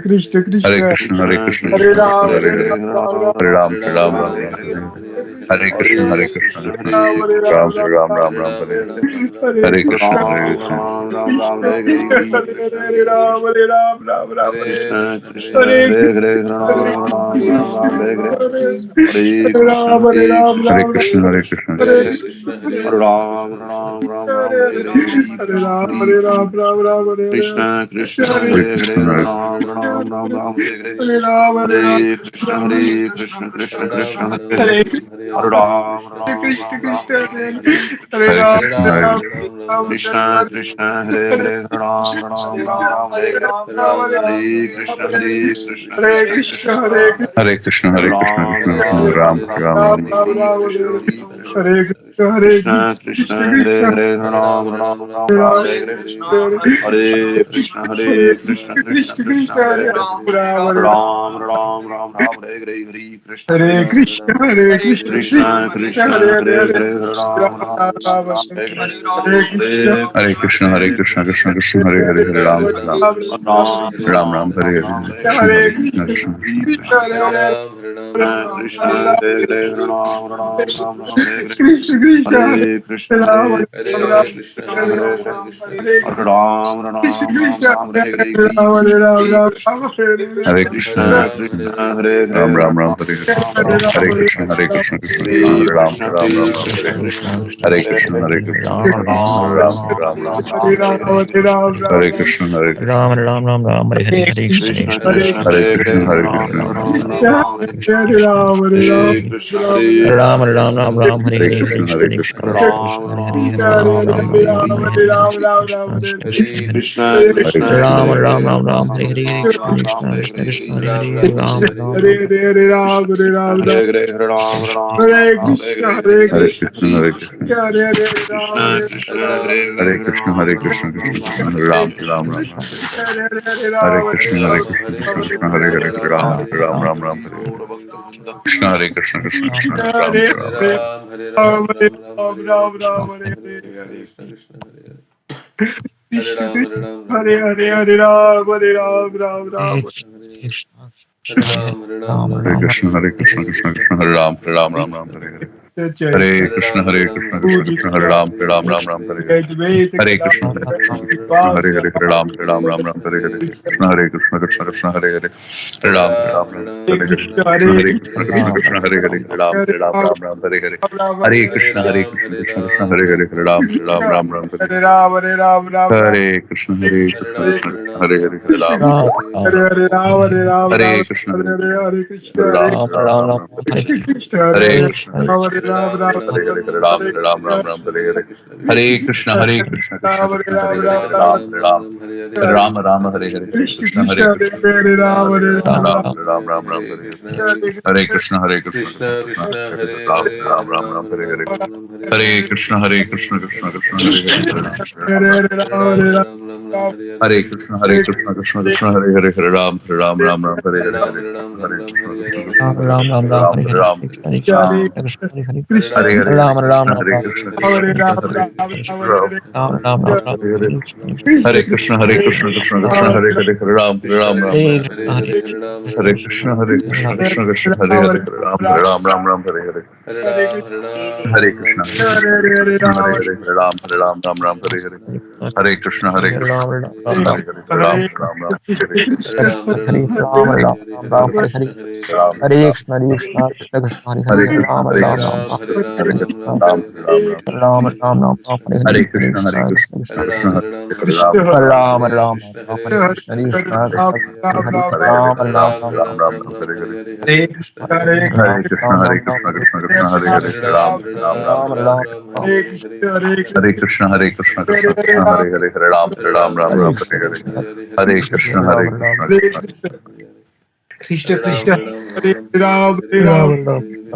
Krishna Hare Krishna, Krishna, Hare Krishna, Hare Krishna Ram, Krishna, Hare Hare Hare, Ram, Ram Ram, Hare Ram, Hare Ram, Ram Ram, Hare Hare. Hare Krishna, Hare Krishna, Krishna Hare Krishna, Ram, Ram, Hare Ram, Ram Ram, Hare Hare. Hare Hare Krishna, Krishna, Hare Ram Krishna, Ram Ram Ram Hare Hare Hare Krishna Hare Ram, Hare Ram, Ram Ram, Krishna Krishna Hare Hare Krishna, Hare Hare Ram Ram Ram Ram Hare Hare Hare Hare Krishna Ram, Hare Hare Ram, Krishna Hare Ram Krishna, Krishna Hare Krishna Krishna, Hare Hare Hare Krishna Hare Hare Hare. Ram Ram Ram Ram Hare Hare Hare Krishna Ram, Hare Hare Krishna Ram, Ram Ram, Krishna Krishna Hare Hare Krishna, Hare Hare Ram Ram Ram Ram Hare Hare Hare Ram, Hare Ram, Hare Krishna Ram Hare Krishna Krishna Krishna Hare Hare Hare Hare Ram Ram Krishna, Ram Ram Krishna Hare Hare Hare Hare Krishna Hare Ram, Hare Krishna, Hare Hare Ram, Krishna. Ram Krishna Krishna Hare Hare Ram Ram Ram Ram Hare Hare Hare Krishna Hare Krishna Hare Krishna Krishna, Krishna Hare Krishna, Hare Krishna, Hare Krishna, Ram Krishna Krishna, Ram Ram, Ram Ram Ram Ram Ram Ram, Hare Ram Hare Hare Ram, Krishna Hare Hare Krishna Hare Krishna, Hare Krishna Krishna Hare Hare Ram Ram Ram Ram Hare Hare Hare Krishna Hare Krishna Krishna Krishna, Krishna Krishna, Hare Hare Hare Ram, Hare Ram Ram Ram Ram Hare Hare Hare Krishna Hare Hare Krishna, Hare Krishna, Krishna Krishna, Krishna Hare Hare Hare Hare Ram Ram Ram Ram Hare Hare Hare Krishna, Hare Hare Krishna Krishna, Hare Hare Krishna, Krishna Krishna Krishna, Krishna Hare Hare, Hare Ram, Hare Hare Ram, Ram Ram Ram, Ram Hare Ram Hare, Ram Hare Hare Krishna, Hare Hare Hare Krishna, Krishna Krishna Hare Krishna, Krishna Krishna Hare Hare Ram Ram Ram Ram Hare Hare Hare Krishna Hare Krishna Krishna Krishna Hare Hare Hare Ram Ram Ram Ram Hare Hare Hare Krishna Hare Krishna Hare Krishna, Hare Krishna Krishna, Krishna Hare Ram Hare Ram Ram, Hare Ram Hare, Ram Ram Hare Hare Krishna, Hare Hare Krishna, Krishna Krishna, Hare Hare Ram, Krishna Ram Ram Hare Ram, Hare Krishna Hare, Krishna Krishna Hare Hare Krishna, Hare Hare Krishna, Hare Krishna Krishna, Hare Ram Ram, Hare Ram Ram Ram Ram, Ram Hare Hare Krishna Krishna Hare Krishna, Hare Krishna, Ram Hare Hare Krishna Krishna Krishna Krishna Hare Hare Krishna, Hare Hare Ram Krishna, Ram Ram Krishna Ram Hare Krishna Krishna Krishna Hare Krishna Hare Ram Krishna Ram Krishna Ram Ram Hare Hare Hare Krishna, Hare Krishna Krishna, Krishna Ram Krishna Hare Ram Hare Ram Ram Ram Ram Hare Ram Hare Hare Hare Krishna Krishna Krishna Hare Krishna Hare Krishna Ram Hare Ram Hare Ram Ram Ram Hare Hare Ram Ram Ram Krishna Hare Krishna Hare Krishna Hare Hare Ram Ram Hare Ram, Hare Krishna Ram, Hare Hare Ram Ram Hare Ram Ram Krishna, Hare Hare Hare Hare Krishna, Krishna Krishna, Hare Hare Krishna Krishna, Hare Ram, Krishna Hare Krishna Ram, Hare Hare Hare Krishna, Ram Hare Ram Krishna, Ram Krishna Ram Krishna, Hare Hare Hare Ram, Krishna Ram Ram Krishna Ram, Hare Hare Hare Ram, Krishna, Hare Krishna, Krishna Hare Hare, Hare Ram, Hare Ram, Ram Ram, Hare Hare Gaura Bhakta Vrinda Krishna, Hare Krishna, Krishna Krishna, Hare Ram, Hare Hare Ram, Hare Hare Ram, Ram Ram, Hare Hare Krishna, Krishna, Hare Hare, Hare Ram, Hare Ram, Ram Ram, Krishna Krishna Ram Hare Ram Krishna, Hare Krishna, Krishna Krishna, Hare Ram, Hare Ram, Ram Ram, Hare Hare Jai Hare Krishna, Hare Krishna, Krishna Krishna, Hare Ram, Hare Ram, Ram Ram, Hare Hare Advaita Hare Krishna, Hare Gadadhara Krishna, Krishna Krishna, Hare Srivastava Hare, Hare Ram, Hare Ram, Ram Ram, Hare Hare Krishna, Hare Krishna, Krishna Krishna, Hare Hare Hare Ram, Hare Ram, Ram Hare Hare Hare Krishna, Krishna, Hare Hare Krishna, Krishna, Krishna Krishna, Hare Hare Hare Ram, Hare Hare Ram, Ram, Ram Ram, Hare Hare Ram Ram, Hare Krishna, Hare Krishna, Krishna Krishna, Hare Hare Hare Ram, Hare Ram, Ram Ram, Hare Hare Hare Ram, Hare Ram, Ram Ram, Hare Krishna, Hare Hare Krishna, Krishna, Krishna Krishna, Hare Hare Hare Krishna Ram, Krishna, Ram Hare Hare Ram, Hare Ram, Hare Ram Krishna, Hare Hare Hare, Krishna, Hare Krishna, Hare Hare Ram, Ram Hare Ram, Ram Ram Ram, Hare Hare Hare Hare Krishna, Hare Hare Krishna, Hare Ram, Krishna, Hare Krishna Ram, Ram Krishna, Hare Hare Hare Ram, Hare Hare Ram, Ram Ram, Hare Hare Hare Krishna, Hare Krishna, Krishna Ram, Krishna, Hare Ram, Hare Ram, Hare Ram, Ram, Hare Ram, Ram Ram, Hare Hare Krishna Krishna, Krishna, Krishna, Hare Krishna, Hare Krishna Ram, Hare Hare Hare Ram Ram, Ram, Ram Hare Ram, Ram Ram, Hare Hare Hare Hare Krishna, Hare Krishna, Krishna Krishna, Hare Hare Ram, Ram Ram Ram, Hare Hare Hare Krishna, Hare Krishna, Krishna Krishna, Hare Hare Hare Ram, Hare Ram, Ram Hare Ram, Hare Ram, Ram Hare Krishna, Hare Krishna, Krishna Krishna, Hare Hare Hare Ram, Hare Ram, Ram Ram, Hare Hare Hare Krishna, Hare Krishna, Krishna Ram Krishna, Hare Ram Ram Hare Ram Ram, Hare Hare Hare Ram, Krishna Krishna Hare Krishna Hare Hare Krishna, Hare Hare Hare Ram Ram Krishna, Ram Hare Ram Krishna, Hare Krishna Hare Krishna Krishna, Ram, Hare Krishna Ram Krishna Ram, Krishna Ram, Hare Ram Ram Ram Ram Hare Hare Hare Krishna Krishna, Hare Krishna, Krishna, Hare Krishna, Krishna Krishna, Hare Hare Hare Hare Ram, Hare Ram, Ram Hare Ram, Krishna Hare Hare Hare Krishna Hare Krishna, Hare Krishna, Krishna Krishna, Hare Hare Hare Ram, Hare Ram, Ram Ram, Hare Hare Hare Krishna, Hare Krishna, Krishna Krishna, Hare Hare Hare Ram, Hare Ram, Ram Ram, Hare Hare Hare Krishna, Hare Krishna, Ram Krishna Ram Krishna, Ram Hare Hare Hare Ram, Hare Ram, Ram Hare Krishna Hare Ram Ram Ram Hare Hare Ram, Hare Krishna Krishna Krishna Hare Hare Hare Krishna, Ram Hare Ram Krishna, Ram Ram Krishna Krishna, Hare Hare Hare Krishna Ram, Hare Ram, Ram Ram Ram Ram Ram Hare Hare Hare Hare Krishna, Hare Krishna Krishna, Krishna Krishna Krishna Krishna, Hare Hare Ram, Hare Ram Ram Ram Hare Krishna Krishna Krishna Hare Hare Hare Ram Hare Ram Ram, Ram Ram Ram, Ram Hare Hare Krishna Ram Hare Krishna, Ram Hare Ram Ram Krishna, Hare Krishna Krishna, Hare Hare Ram, Hare Ram, Ram Ram Hare Ram Hare Ram Hare Krishna, Hare Krishna, Krishna Krishna, Hare Hare Hare Ram, Hare Ram, Ram Hare Ram Krishna Hare Hare Krishna Hare Krishna, Hare Ram Ram Krishna, Krishna Krishna, Hare Ram, Hare Ram, Ram Ram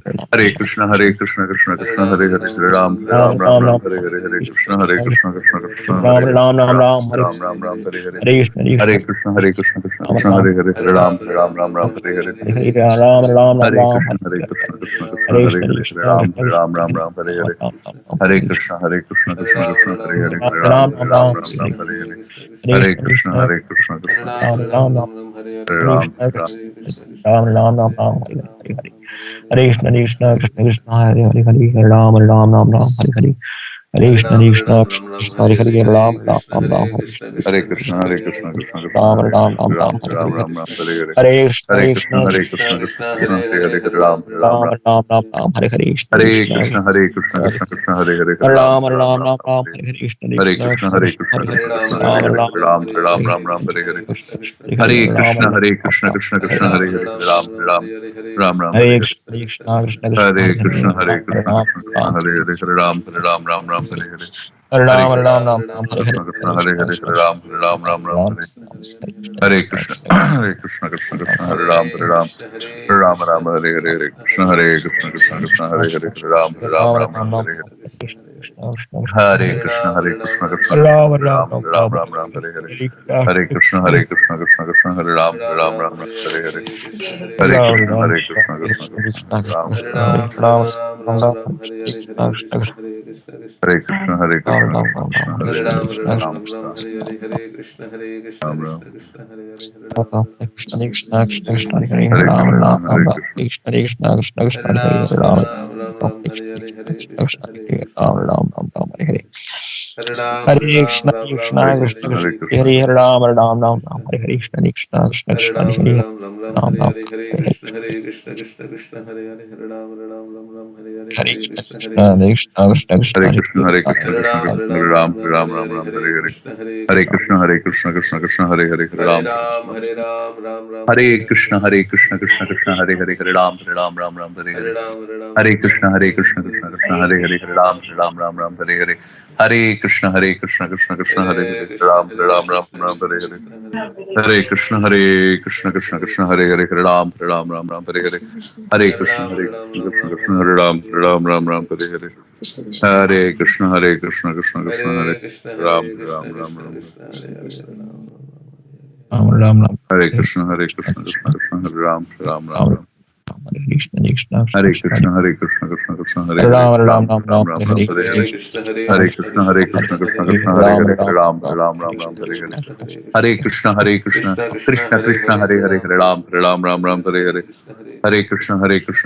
Hare Krishna Krishna Krishna Hare Hare Hare Ram Ram Ram Ram Hare Hare Hare Krishna Krishna Krishna Hare Hare Ram Ram Ram Hare Hare Hare Krishna Krishna Krishna Hare Hare Hare Ram Ram Ram Ram Hare Hare Hare Krishna Krishna Krishna Krishna Hare Hare Hare Ram Ram Ram Hare Hare Hare Krishna Krishna Krishna Krishna Hare Hare Hare Ram Ram Ram Hare Hare Hare Krishna Krishna Krishna Hare Ram Ram Hare Krishna Krishna Krishna Hare Hare Hare Ram Ram Hare Hare Hare Krishna Krishna Krishna Hare Hare Ram Ram Hare Hare Krishna Krishna Krishna Krishna Ram Hare Ram Hare Ram Hare Hare Ram Hare Ram Ram Hare Hare Hare Krishna Hare Krishna Krishna Krishna Krishna Krishna Hare Hare Hare Ram Ram Ram Ram Hare Hare Hare Krishna Krishna Krishna Krishna Hare Hare Hare Ram Ram Ram Ram Ram Ram Ram Hare Hare Krishna Hare Krishna Krishna Krishna Krishna Krishna Krishna Ram Hare Hare Ram Hare Ram Ram Ram Ram Hare Hare Hare Krishna Krishna Krishna Krishna Hare Hare Hare Ram Ram Ram Hare Hare Hare Krishna Krishna Krishna Hare Hare Krishna Krishna Ram Krishna Ram Hare Hare Hare Ram Ram Ram Hare Hare Hare Hare Ram Krishna Ram Ram Ram Hare Hare Krishna Hare Hare Krishna Hare Krishna Hare Krishna Ram Ram Ram Hare Hare Krishna Krishna Hare Krishna Krishna Krishna Hare Ram Ram Ram Hare Hare Hare Krishna Hare Krishna Krishna Krishna Hare Hare Hare Ram Ram Hare Hare Krishna Krishna Hare Krishna Hare Krishna Krishna Krishna Ram Hare Ram Ram Ram Ram Ram Ram Ram Hare Hare Hare Hare Krishna Krishna Krishna Hare Ram Ram Hare Hare Hare Ram Krishna Ram Krishna Krishna Krishna Krishna Krishna Hare Ram Krishna Ram Hare Ram Ram Ram Krishna Krishna Krishna Hare Krishna Ram Krishna Ram Ram Krishna Ram Hare Krishna Hare Krishna Ram Ram Ram Ram Krishna Krishna Krishna Krishna Hare Hare Ram Krishna Ram Ram Hare Ram Krishna Krishna Krishna Krishna Krishna Hare Ram Ram Krishna Krishna Krishna Hare Ram Ram Hare Hare Hare Krishna Krishna Hare Krishna Krishna Hare Krishna Krishna Hare Ram Ram Hare Hare Krishna Krishna Krishna Krishna Hare Ram Ram Hare Hare Hare Krishna Krishna Krishna Krishna Krishna Hare Hare Krishna Hare Krishna Ram Krishna Krishna Hare Ram Hare Hare Hare Krishna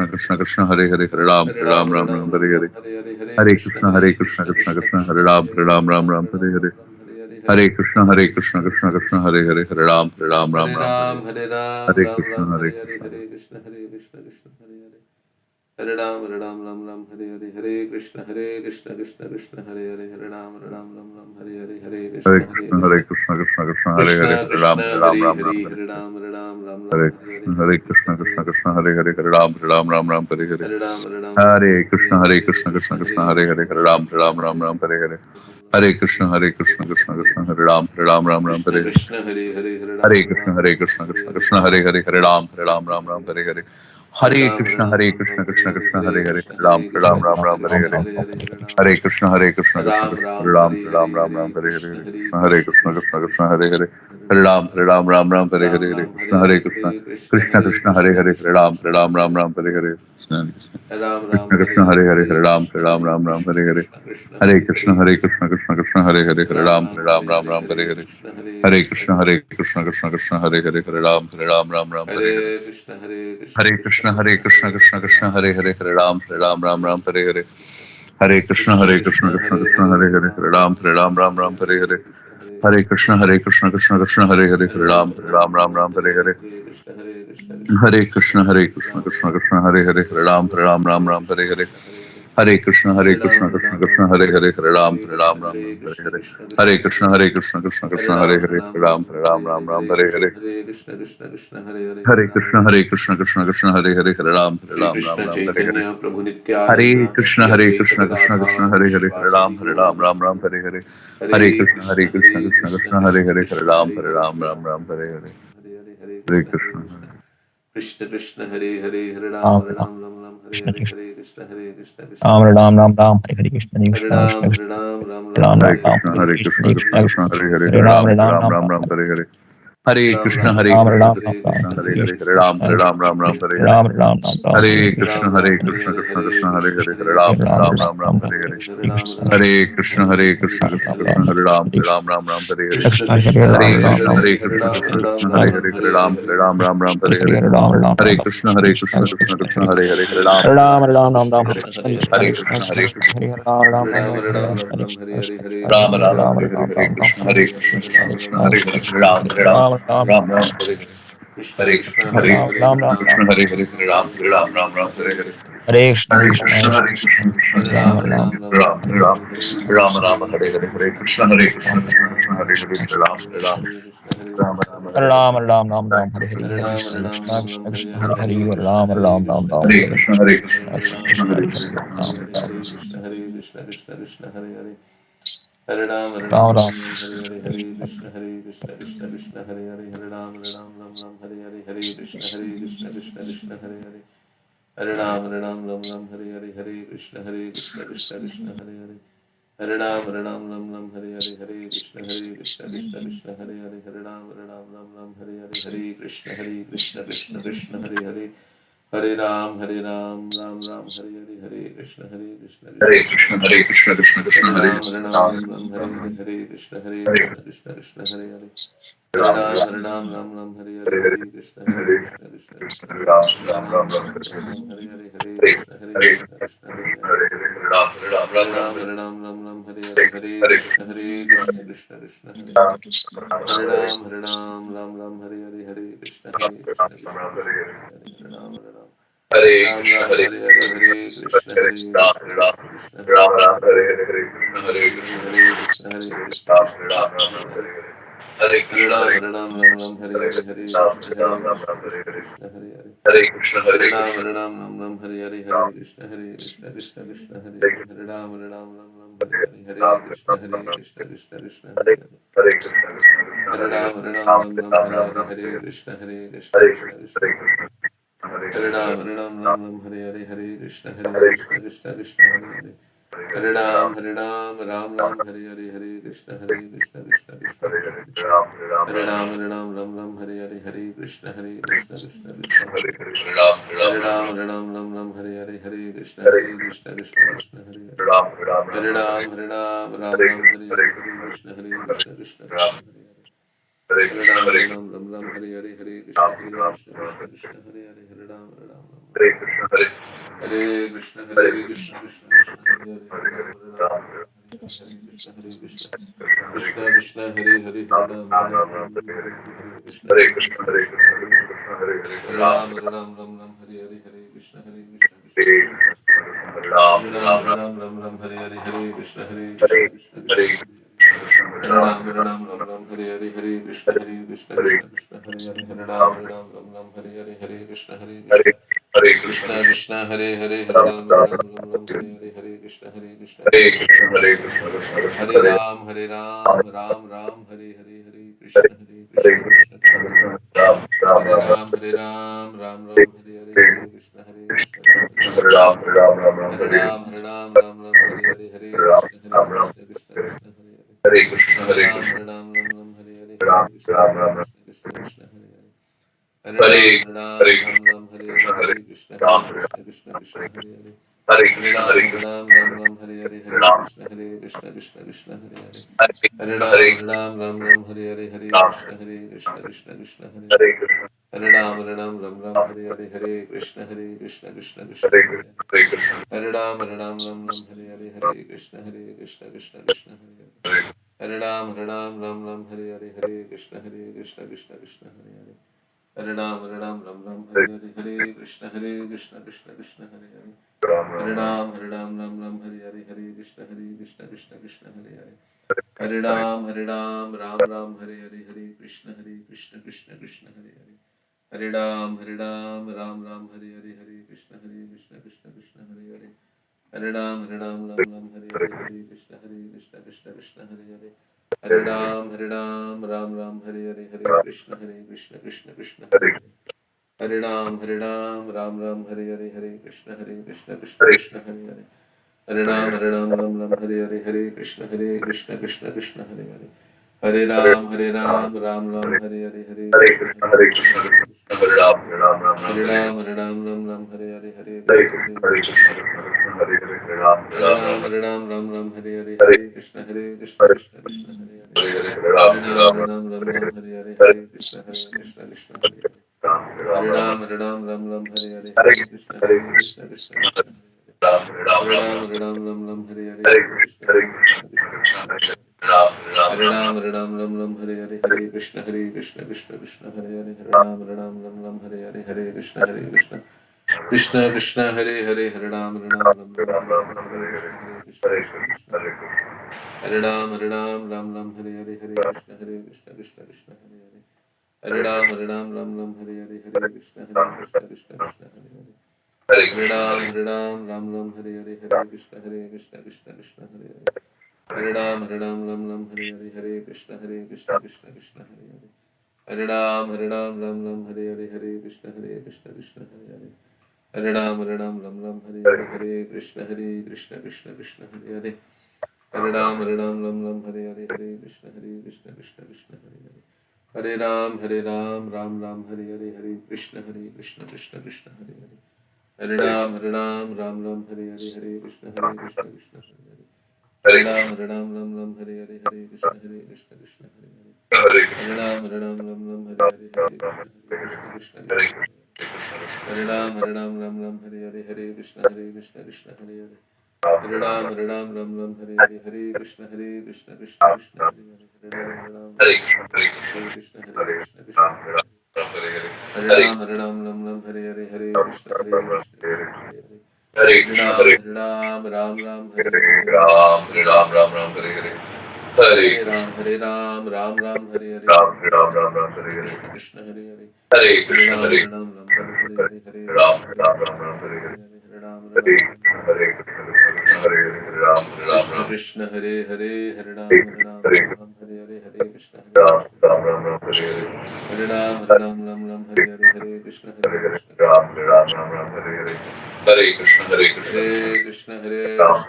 Krishna Krishna Hare Hare Hare Ram Hare Krishna Krishna Krishna Hare Hare Hare Ram Ram Hare Hare Hare Krishna Krishna Krishna Hare Hare Hare Ram Ram Hare Hare Hare Krishna Krishna Krishna Hare Hare Ram Hare Hare Hare Krishna Krishna Krishna Hare Hare Hare Ram Hare Hare Hare Krishna Krishna Krishna Hare Ram Hare Hare Hare Krishna Krishna Krishna Hare Ram Ram Hare Krishna Krishna Krishna Hare Ram Krishna Krishna Hare Krishna Krishna Krishna Krishna Hare Hare Ram Ram Ram Hare Hare Hare Krishna Hare Krishna Krishna Krishna Krishna Hare Ram Hare Ram Ram Ram Hare Hare Krishna Hare Krishna Krishna Krishna Hare Hare Ram Hare Hare Hare Krishna Krishna Krishna Hare Hare Ram Hare Hare Hare Krishna Krishna Krishna Hare Ram Hare Hare Hare Krishna Krishna Krishna Hare Hare Ram Hare Hare Krishna Hare Krishna Krishna Hare Hare Ram Hare Hare Krishna Krishna Hare Hare Ram Hare Hare Hare Krishna Krishna Hare Hare Ram Hare Hare Hare Krishna Krishna Krishna Hare Ram Hare Hare Hare Krishna Krishna Hare Hare Ram Hare Hare Hare Krishna Krishna Hare Hare Ram Hare Hare Hare Krishna Krishna Ram Hare Hare Krishna Hare Krishna Ram Hare Hare Krishna Hare Hare Ram Hare Hare Krishna Hare Hare Ram Hare Hare Hare Krishna Krishna Hare Hare Ram Hare Hare Hare Krishna Hare Hare Ram Hare Hare Hare Krishna Hare Hare Ram Hare Hare Hare Krishna Krishna Hare Hare Ram Hare Hare Hare Krishna Krishna Hare Hare Ram Hare Hare Hare Krishna Krishna Hare Hare Ram Hare Hare Hare Krishna Krishna Hare Hare Ram Hare Hare Hare Krishna Krishna Hare Hare Ram Hare Hare Hare Krishna Hare Hare Ram Hare Hare Hare Krishna Krishna Hare Hare Ram Hare Hare Hare Krishna Hare Hare Ram Hare Hare Hare Krishna Krishna Krishna Ram Ram Ram Ram Hare Hare Krishna Krishna Krishna Krishna Ram Ram Hare Ram Krishna, Hare Hare Krishna Krishna, Krishna Krishna Krishna Krishna, Hare Hare, Hare Hare Ram Ram, Hare Hare Ram Ram, Ram Ram Ram Ram, Hare Hare. Hare Krishna, Hare Ram Hare Krishna, Ram Ram Krishna Ram Krishna, Hare Hare Hare, Krishna Hare Ram, Krishna Hare Krishna Ram, Ram Ram, Hare Hare. Ram Hare Ram Ram Ram Hare Hare Krishna Krishna, Hare Krishna, Krishna Krishna, Hare Hare, Hare Ram, Hare Hare Ram Ram, Ram Ram Ram Ram, Hare Hare Hare. Krishna Hare Krishna, Hare Krishna, Krishna Krishna Ram Krishna, Hare Ram, Hare Krishna Ram, Ram Ram, Hare Hare. Krishna Hare Ram Hare Ram Krishna, Ram Hare Hare Krishna, Krishna Krishna Krishna, Krishna Hare Hare, Hare Ram, Hare Ram, Ram Ram, Hare Hare Hare. Ram Ram Hare Ram Krishna, Krishna Hare Krishna Krishna, Krishna Krishna Krishna, Hare Hare Hare, Hare Ram, Ram Ram Ram Ram Krishna Krishna Hare Krishna Krishna, Hare Krishna Krishna, Hare Ram Ram Ram Ram Hare Krishna Krishna Krishna Ram Hare Ram, Ram Hare Hare, Ram Hare Ram Ram Krishna, Hare Hare Krishna Krishna, Krishna Krishna Krishna Hare Hare, Hare Ram, Hare Ram, Ram Ram Ram Ram, Hare Hare. Hare Krishna, Hare Ram Krishna, Ram Ram Krishna Ram Krishna, Hare Hare, Hare Ram, Hare Ram, Ram Ram, Hare Hare. Hare Krishna Hare Krishna Krishna, Krishna Hare Krishna, Krishna Krishna, Ram Hare Ram Hare, Ram, Hare Ram, Ram Ram, Hare Hare, Hare Krishna, Hare Krishna, Krishna Krishna, Hare Hare, Hare Ram, Hare Ram, Ram Ram, Hare Hare. Ram Ram Ram Ram Hare Hare Hare Krishna Krishna Krishna Hare Hare Ram Ram Ram Ram Hare Hare Hare Krishna, Hare Krishna, Krishna Krishna Krishna Krishna, Krishna Hare Krishna Hare, Ram Ram Ram Ram Hare Krishna, Hare Krishna, Krishna Krishna, Hare Hare, Ram Hare Ram, Hare Ram, Hare Hare, Hare Krishna, Hare Ram, Ram Ram, Hare Hare, Hare Hare Krishna, Hare Hare, Ram, Hare Ram, Ram Ram, Hare Hare Krishna, Hare Ram, Ram Ram, Hare Ram, Ram Hare Hare. Hare Krishna, Hare Krishna, Krishna Krishna, Hare Hare, Ram, Hare Ram, Ram Ram, Hare Hare, Hare Krishna, Hare Krishna, Krishna Krishna, Ram, Hare Ram, Ram Ram, Hare Hare. Hare Krishna, Hare Krishna, Hare Krishna, Ram, Hare Ram, Ram Ram, Hare Hare. Hare Krishna, Hare Krishna, Ram, Hare Krishna, Ram, Hare Ram, Ram Ram, Hare Hare Krishna, Krishna Krishna, Hare Hare, Ram, Hare Ram, Ram Ram, Hare Hare. Hare Krishna, Hare Krishna, Hare Krishna, Ram, Hare Krishna, Hare Hare, Ram, Ram Ram, Hare Hare, Ram, Ram Ram, Krishna, Hare Hare, Ram, Ram Ram Ram, Hare Krishna, Krishna Krishna, Ram, Ram Ram Ram, Hare Krishna, Hare Krishna, Ram, Hare Krishna, Hare Krishna, Ram, Ram, Hare Krishna, Hare Krishna, Hare Hare, Ram, Krishna, Hare Krishna, Ram, Ram Ram, Hare Hare, Hare Krishna, Hare Krishna, Krishna Krishna, Hare Hare, Ram, Hare Krishna, Hare Ram, Ram Ram, Hare Hare Krishna, Hare Ram, Ram Hare Ram, Hare Hare Krishna, Krishna Ram, Ram Hare Krishna, Hare Krishna, Krishna Krishna, Hare Ram, Hare Krishna, Krishna Krishna, Ram Ram Hare Krishna, Hare Ram, Ram Ram, Hare Ram, Ram Hare Krishna, Hare Krishna, Ram Ram Hare Hare Krishna, Hare Ram, Hare Krishna, Hare Krishna, Ram, Hare Krishna, Hare Ram, Hare Krishna, Hare Krishna, Hare Krishna, Hare Ram, Hare Hare Ram, Ram Ram, Hare Krishna Krishna Krishna Hare Hare. Hare Ram, Ram Ram, Hare Krishna Krishna Krishna Hare Hare. Hare Ram, Ram Ram, Hare Krishna Krishna Krishna Hare Hare. Hare Ram, Ram Ram, Hare Krishna Krishna Krishna Hare Hare. Hare Ram, Ram Ram, Hare Krishna Krishna Krishna Hare Hare. Hare Ram, Ram Ram, Hare Krishna Krishna Hare Hare. Hare Ram, Ram Ram, Hare Krishna Krishna Krishna Hare Hare. Hare Ram, Ram Hare Krishna Krishna Krishna Hare Hare. Hare Ram, Ram Hare Krishna Krishna Krishna Hare Hare. Hare Ram, Hare Krishna Krishna Krishna Krishna Hare Hare. Hare Ram, Hare Krishna Krishna Krishna Hare Hare. Hare Ram, Hare Krishna Krishna Krishna Hare Hare. Hare Ram, Hare Krishna Krishna Krishna Hare Hare. Hare Ram, Hare Krishna Krishna Krishna Hare Hare. Hare Ram, Hare Krishna Krishna Krishna Hare Hare. Hare Ram, Hare Krishna Krishna Krishna Hare Hare. Hare Ram, Hare Krishna Krishna Krishna Hare Hare. Hare Ram, Hare Krishna Krishna Krishna Hare Hare. Hare Ram, Ram Ram, Hare Krishna Krishna Krishna Hare Hare. Hare Ram, Ram Ram, Hare Krishna Krishna Hare Hare. Hare Ram, Ram Hare Krishna Krishna Hare Hare. Hare Ram, Ram Hare Krishna Krishna Krishna Hare Hare. Hare Ram, Ram Hare Krishna Krishna Hare Hare. Hare Ram, Ram Hare Krishna Krishna Krishna Hare Hare. Hare Ram, Hare Krishna Krishna Krishna Hare Hare. Hare Ram, Ram Hare Krishna Krishna Krishna Hare Hare. Hare Ram, Ram Hare Hare Hare Ram, Ram Hare Krishna Krishna Krishna Hare Hare. Hare Ram, Hare Krishna Krishna Hare Hare. Hare Ram, Krishna Hare Hare, Hare Ram Hare Krishna Krishna Krishna Hare Ram Hare Krishna Krishna Hare Krishna Hare Krishna Krishna Krishna Hare Hare Hare Ram Hare Krishna Krishna Krishna Hare Ram Hare Krishna Krishna Krishna Hare Ram Hare Krishna Krishna Krishna Hare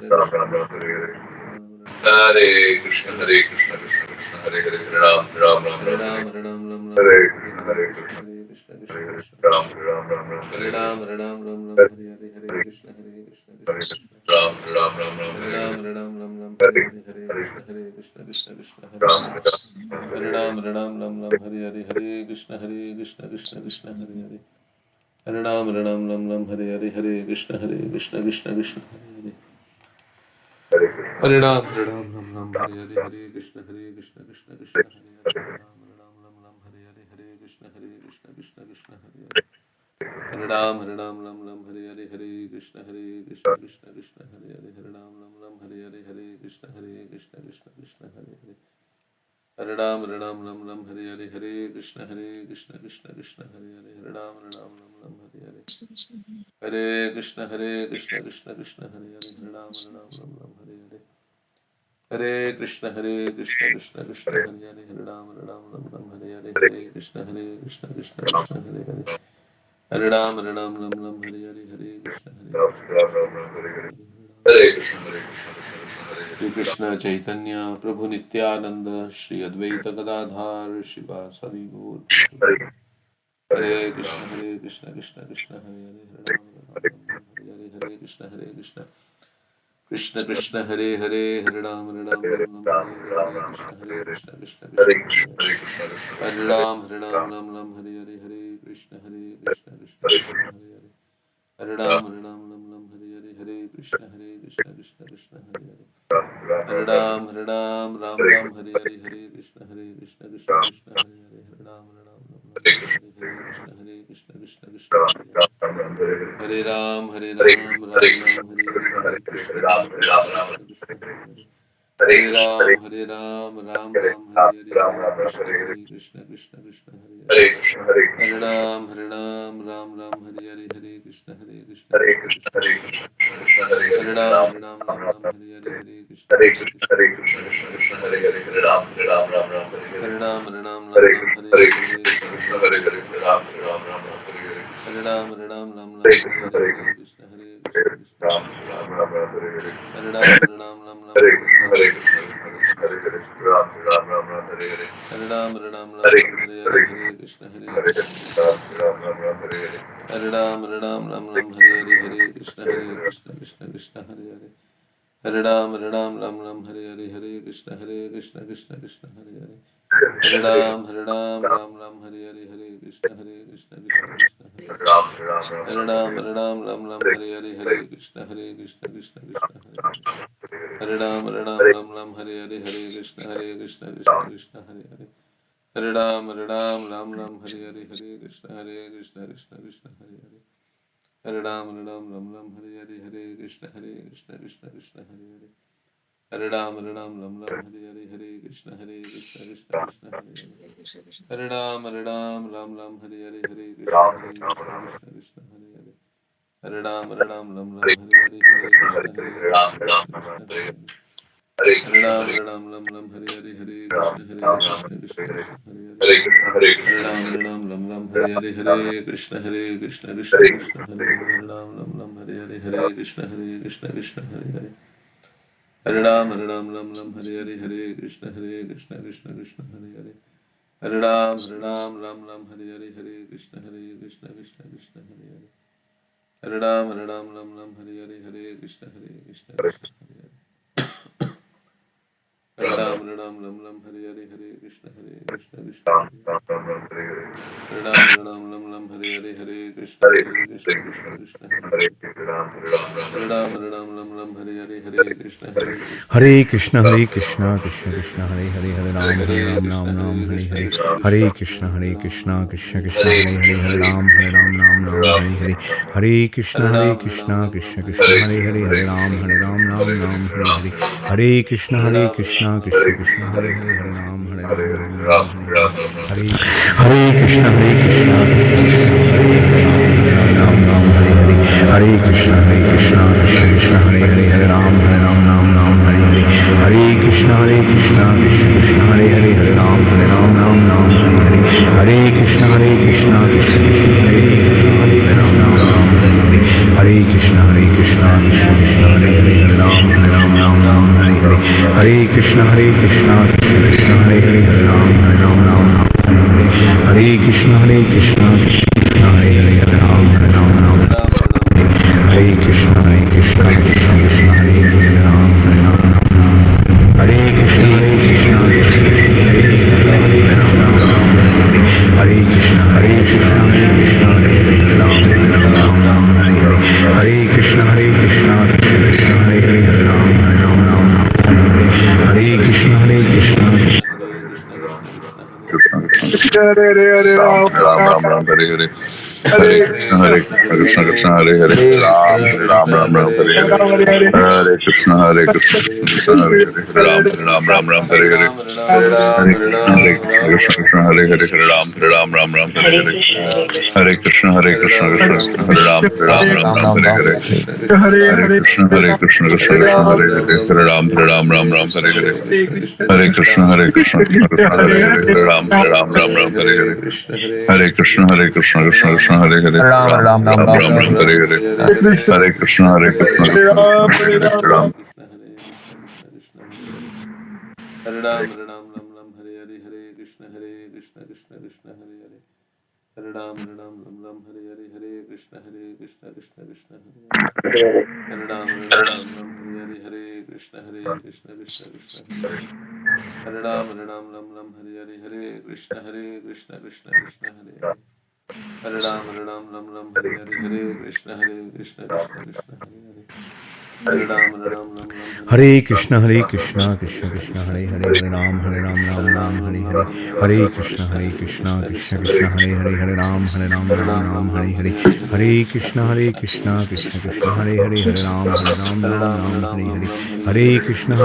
Hare Hare Krishna Krishna Krishna Hare Hare Hare Ram Hare Krishna Krishna Krishna Hare Hare Hare Ram Hare Krishna Krishna Krishna Hare Hare Hare Ram Hare Krishna Krishna Krishna Hare Hare Hare Ram Hare Krishna Krishna Krishna Hare Hare Hare Ram Hare Krishna Krishna Krishna Hare Hare Hare Ram Hare Krishna Krishna Krishna Hare Hare Hare Ram Hare Krishna Krishna Krishna Hare Hare Hare Ram Hare Hare Hare Krishna Krishna Krishna Hare Hare Hare Ram Hare Hare Hare Krishna Krishna Krishna Hare Hare Hare Ram Hare Hare Krishna Shri Krishna Chaitanya Prabhu Nityananda Shri Advaita Gadadhar Shivasadi Gaur Hare Krishna Krishna Krishna Hare Hare Hare Ram Hare Krishna Krishna Krishna Hare Hare Hare Ram Hare Krishna Krishna Krishna Hare Ram Hare Krishna Krishna Krishna Hare Hare Hare Ram Hare Krishna Krishna Hare Hare Hare Ram Ram Hare Krishna Krishna Krishna Hare Hare Hare Ram Hare Krishna Krishna Hare Hare Hare Ram Ram Hare Krishna Krishna Hare Hare Hare Ram Hare Krishna Krishna Hare Hare Hare Ram Ram Hare Krishna Krishna Krishna Hare Ram Hare Krishna Krishna Hare Hare Hare Ram Hare Krishna Krishna Krishna Hare Hare Hare Ram Ram Ram Hare Hare Hare Krishna Krishna Krishna Hare Ram Ram Hare Hare Krishna Hare Krishna Krishna Hare Ram Ram Hare Hare Hare Krishna Krishna Krishna Hare Ram Hare Hare Hare Krishna Krishna Krishna Hare Hare Hare Ram Hare Hare Hare Krishna Krishna Krishna Hare Hare Hare Ram Hare Hare Hare Krishna Krishna Krishna Hare Hare Ram Hare Hare Hare Krishna Krishna Krishna Hare Hare Hare Ram Hare Hare Hare Krishna Krishna Krishna Hare Hare Hare Ram Hare Hare Hare Krishna Krishna Krishna Hare Hare Hare Ram Hare Hare Hare Krishna Krishna Krishna Hare Hare Hare Ram Hare Hare Hare Krishna Krishna Krishna Hare Hare Hare Ram Hare Hare Hare Krishna Krishna Krishna Hare Hare Hare Ram Hare Hare Hare Krishna Krishna Krishna Hare Hare Hare Ram Hare Hare Hare Krishna Krishna Krishna Hare Hare Hare Ram Hare Hare Hare Krishna Krishna Krishna Hare Hare Hare Ram Hare Hare Hare Krishna Krishna Krishna Hare Hare Hare Ram Hare Hare Hare Krishna Krishna Krishna Hare Hare Hare Ram Hare Hare Hare Krishna Krishna Krishna Hare Hare Hare Ram Hare Hare Hare Krishna Krishna Krishna Hare Hare Hare Ram Hare Hare Hare Krishna Krishna Krishna Hare Ram Hare Hare Hare Krishna Krishna Krishna Hare Hare Ram Hare Hare Hare Krishna Krishna Hare Krishna Krishna Krishna Hare Hare Hare Ram Ram Hare Hare Hare Krishna Krishna Krishna Hare Hare Ram Ram Hare Hare Hare Krishna Krishna Krishna Hare Hare Hare Ram Ram Hare Hare Hare Krishna Krishna Krishna Hare Hare Hare Ram Hare Hare Krishna Hare Krishna Krishna Krishna Hare Hare Hare Ram Hare Hare Hare Krishna Krishna Krishna Hare Hare Hare Ram Hare Hare Hare Krishna Krishna Hare Hare Krishna Krishna Hare Hare Hare Ram Hare Hare Hare Krishna Krishna Hare Hare Hare Ram Hare Krishna Krishna Hare Hare Hare Ram Hare Krishna Krishna Hare Hare Ram Hare Krishna Krishna Hare Krishna Krishna Hare Ram Hare Krishna Krishna Hare Hare Ram Hare Krishna Krishna Hare Ram, Hare Hare Hare Krishna Krishna Krishna Hare Hare Ram Hare Hare Hare Krishna Krishna Hare Hare Ram Hare Hare Hare Krishna Krishna Hare Hare Ram Hare Hare Hare Krishna Krishna Hare Ram Hare Hare Hare Krishna Krishna Krishna Hare Hare Ram Hare Hare Hare Krishna Krishna Hare Hare Ram Hare Hare Hare Krishna Krishna Krishna Hare Hare Ram Hare Hare Hare Krishna Krishna Ram Hare Ram Hare Hare Hare Krishna Krishna Krishna Hare Hare Hare Ram Hare Hare Hare Krishna Krishna Krishna Hare Hare Hare Ram Hare Hare Hare Krishna Krishna Krishna Hare Hare Hare Ram Hare Hare Hare Krishna Krishna Krishna Hare Hare Hare Ram Hare Hare Hare Krishna Krishna Krishna Hare Hare Hare Ram Hare Krishna Krishna Krishna Hare Hare Hare Ram Hare Ram Hare Hare Hare Krishna Krishna Krishna Hare Hare Hare Ram Hare Ram Hare Hare Hare Krishna Krishna Krishna Hare Hare Hare Ram Hare Ram Hare Hare Hare Krishna Krishna Krishna Hare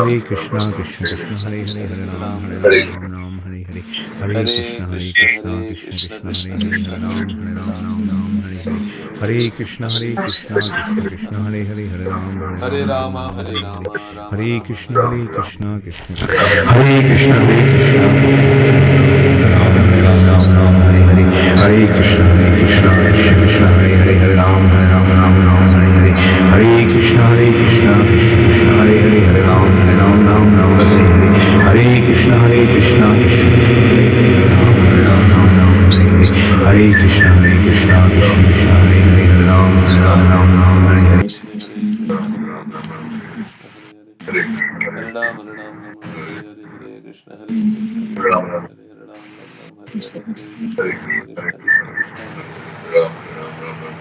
Hare Hare Ram Hare Ram Hare Hare Hare Krishna Krishna Krishna Hare Hare Hare Ram Hare Ram Hare Hare Hare Krishna Krishna Krishna Hare Hare Hare Ram Hare Ram Rama, Hare Hare Hare Rama, Rama Hare Rama, Krishna Hare Hare. Krishna Krishna Hare Krishna Ram Ram Hare Hare Hare Krishna Krishna Krishna Hare Hare Hare Ram Ram Hare Hare Hare Krishna Krishna Krishna Hare Hare Hare Ram Ram Hare Hare Hare Krishna Krishna Hare Krishna Krishna Krishna Hare Hare Hare Ram Hare Hare.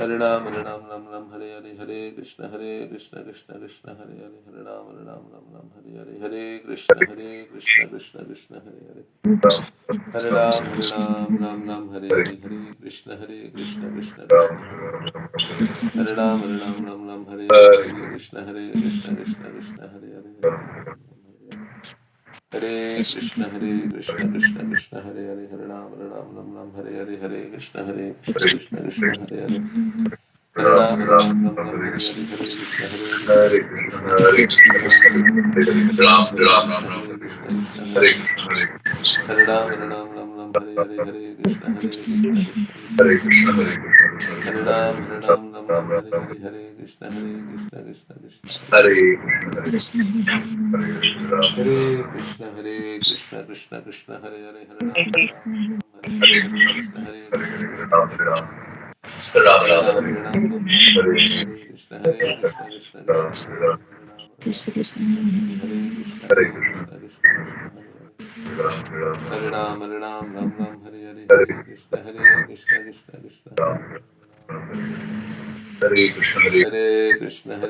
Hare Ram, Hare Ram, Ram Ram, Hare Hare, Hare Krishna, Hare Krishna, Krishna Krishna, Hare Hare Ram, Ram Ram, Hare Hare, Hare Krishna, Hare Krishna, Krishna Krishna, Hare Hare Ram, Hare Ram, Ram Ram, Hare Hare, Hare Krishna, Krishna Krishna, Hare Hare, Hare Ram, Ram Ram, Hare Hare, Hare Krishna, Krishna Krishna, Hare Hare. Hare Ram, Ram Ram, Hare Hare, Hare Krishna, Krishna Krishna, Hare Hare. Hare Ram, Ram Ram, Hare Hare, Hare Krishna, Krishna Krishna, Hare Hare, Hare Ram, Ram Hare Hare. Hare Krishna, Krishna Krishna, Hare Hare, Hare Ram, Ram Ram, Hare Hare, Hare Krishna, Krishna Hare Hare. Hare Ram, Ram Ram, Hare Hare, Hare Krishna, Krishna Krishna, Hare Hare. Ram, Hare Krishna, Hare Krishna. Hare Ram, Ram Hare Hare, Hare Krishna, Krishna Krishna, Hare Hare. Hare Ram, Ram Hare Hare, Hare Krishna, Krishna Krishna, Hare Hare. Hare Krishna, Krishna Krishna, Hare Hare, Hare Ram, Hare Hare, Hare Krishna, Krishna Krishna, Hare Ram, Ram Hare Hare, Krishna, Krishna Krishna, Hare Ram, Hare Krishna, Krishna Krishna, Hare Hare. Hare Ram, Ram Hare Hare, Hare Krishna, Krishna Krishna, Hare Hare. Hare Krishna, Hare Hare Krishna, Krishna Krishna, Hare Hare, Hare Krishna, Krishna Krishna, Hare Ram, Ram Hare Hare, Hare Krishna, Krishna Krishna, Hare Hare. Hare Ram, Ram Hare Hare, Hare Krishna, Krishna Krishna, Hare Hare,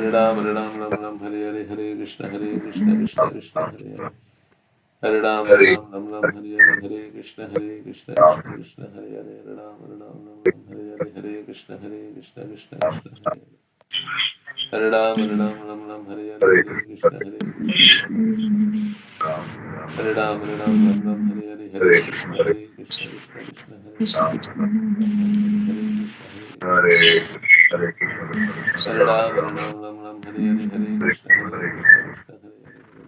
Hare Ram, Ram Hare Hare, Hare Krishna, Krishna Krishna, Hare Hare. Hare Ram, Ram Hare Hare, Hare Krishna, Krishna Krishna, Hare Ram, Ram Hare Hare, Hare Krishna, Krishna Krishna, Hare Hare, Hare Krishna, Hare Hare Hare Ram, Ram Hare Hare, Hare Krishna, Krishna Krishna, Hare Hare, Hare Ram, Hare Ram, Ram Hare Hare, Hare Krishna, Krishna Krishna, Hare Hare, Hare Krishna, Krishna Krishna, Hare Hare, Hare Ram, Ram Hare Hare. Hare Krishna, Krishna Krishna, Hare Hare, Hare Ram, Ram Hare Hare, Hare Krishna, Krishna Krishna, Hare Ram Ram Ram Ram Hare Hare Hare Krishna, Hare Krishna Krishna Hare Krishna Hare Hare Hare Ram, Ram Hare Hare, Hare Krishna, Krishna Krishna, Hare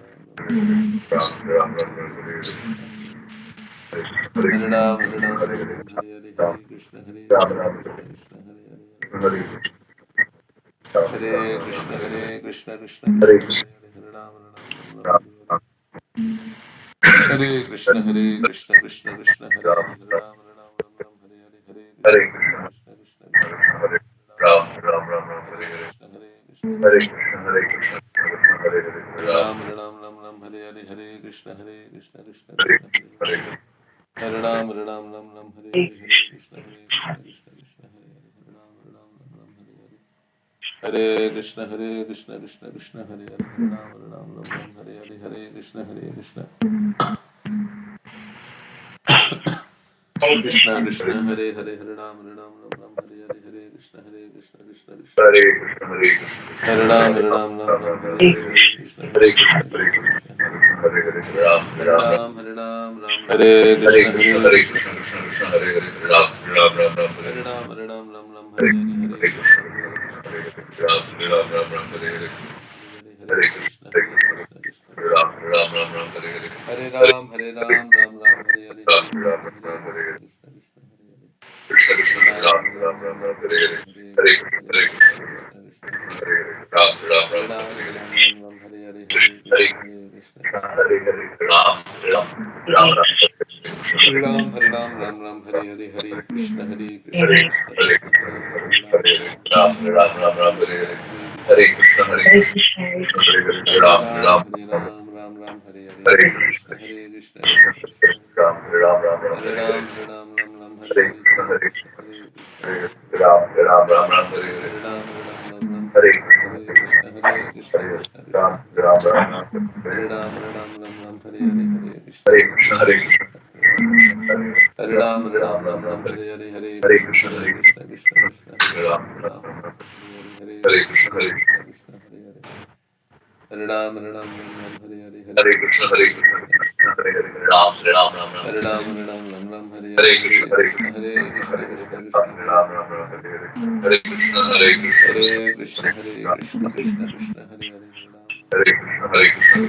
Hare. Hare Ram, Ram Hare Hare, Hare Krishna, Krishna Krishna, Hare Hare, Hare Ram, Ram Hare Hare. Hare Krishna, Krishna Hare Hare, Hare Ram, Ram Hare Hare, Hare Krishna, Krishna Krishna Krishna, Hare Hare, Hare Ram, Ram Hare Hare, Hare Krishna, Krishna Krishna, Hare Krishna Hare Krishna Hare Ram, Ram Hare Hare, Hare Krishna, Hare Krishna Krishna Hare Krishna, Hare Hare. Hare Hare Ram Hare Ram Ram, Hare Hare Krishna, Krishna Hare Krishna Krishna Krishna Hare Hare Ram Ram Ram Ram Hare Hare Hare Ram, Ram Hare Hare Hare, Hare Hare Krishna, Krishna Krishna Krishna, Ram Ram Ram Ram Hare Hare Hare Hare Krishna, Krishna Krishna Krishna. Ram Ram Ram Ram Hare Hare Hare Ram, Ram Hare Hare, Hare Ram Krishna, Ram Hare Hare Krishna Krishna, Hare Hare. Krishna Hare Krishna Ram, Ram Ram Ram Ram Hare Hare Hare Hare Krishna, Hare Krishna Krishna Krishna, Hare Hare Hare. Hare Ram Ram Hare Ram Ram, Hare Hare Ram Hare Hare, Hare Krishna Hare Krishna, Krishna Krishna. Hare Hare Ram Ram Ram Ram Krishna Hare Ram, Ram Hare Hare, Hare Krishna, Krishna Hare Krishna, Hare Krishna Hare Hare, Hare Ram, Hare Ram Ram Ram Ram Hare Hare Krishna, Hare Krishna Krishna Hare Krishna. Krishna Hare Hare Hare Ram Ram, Ram Ram Hare Hare, Hare Hare Krishna Krishna, Krishna Krishna, Ram Ram Ram Ram Hare Hare Ram, Hare Ram Hare Hare Hare, Krishna Hare Hare Krishna, Krishna Hare Krishna. Ram Ram Ram Ram Hare Hare Hare Ram, Ram Hare Hare Hare, Hare Krishna, Krishna Hare Krishna, Ram Krishna Hare Ram Hare. Ram Ram Hare Hare Ram, Ram Hare Hare, Hare Krishna, Hare Krishna Hare Krishna Krishna Krishna, Hare Hare. Hare Ram, Ram Ram Ram Ram Hare Hare Hare, Hare Hare Krishna, Krishna Hare Krishna Krishna, Krishna Hare Hare. Ram Hare Ram Ram, Ram Hare Hare, Hare Hare Krishna, Krishna Hare Krishna Krishna, Hare Hare. Hare Ram, Hare Hare, Hare Hare Krishna, Krishna Hare Krishna Hare Ram Ram Ram Hare Hare Krishna Krishna Krishna Krishna Hare Krishna, Hare Krishna, Hare Krishna Hare Krishna Krishna Krishna Hare Hare Hare Krishna,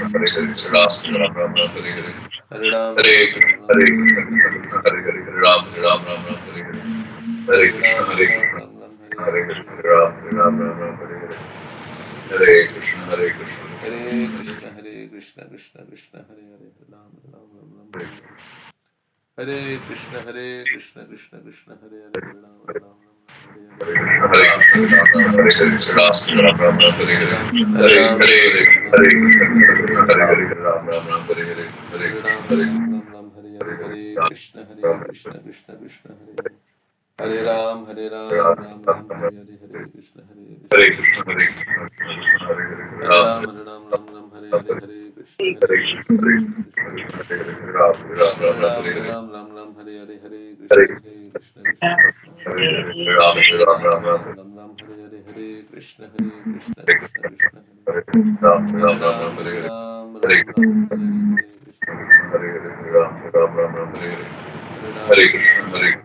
Hare Krishna, Krishna Hare Hare, Ram Ram Ram Hare Hare, Hare Ram Hare Ram Krishna, Ram Hare Ram Krishna, Hare Krishna Hare Hare, Ram Ram Hare Hare, Hare Krishna, Hare Krishna, Ram Ram Hare Hare Hare Hare, Ram Hare Hare, Hare Krishna, Hare Krishna, Hare Krishna Hare Krishna Krishna Krishna Hare Hare Ram Ram Hare Hare Hare Krishna Hare Krishna Krishna Krishna Hare Hare Ram Ram Hare Hare Hare Krishna, Hare Krishna, Ram Ram Hare Hare, Hare Hare Ram Hare Krishna, Hare Hare, Ram Ram Hare Hare, Hare Hare Krishna, Ram Hare Ram Hare Hare Hare Krishna Krishna Krishna Hare Hare Hare Ram Ram Hare Hare Hare Krishna Hare Krishna Krishna, Hare Krishna, Hare Hare, Hare Ram Ram Ram Hare Hare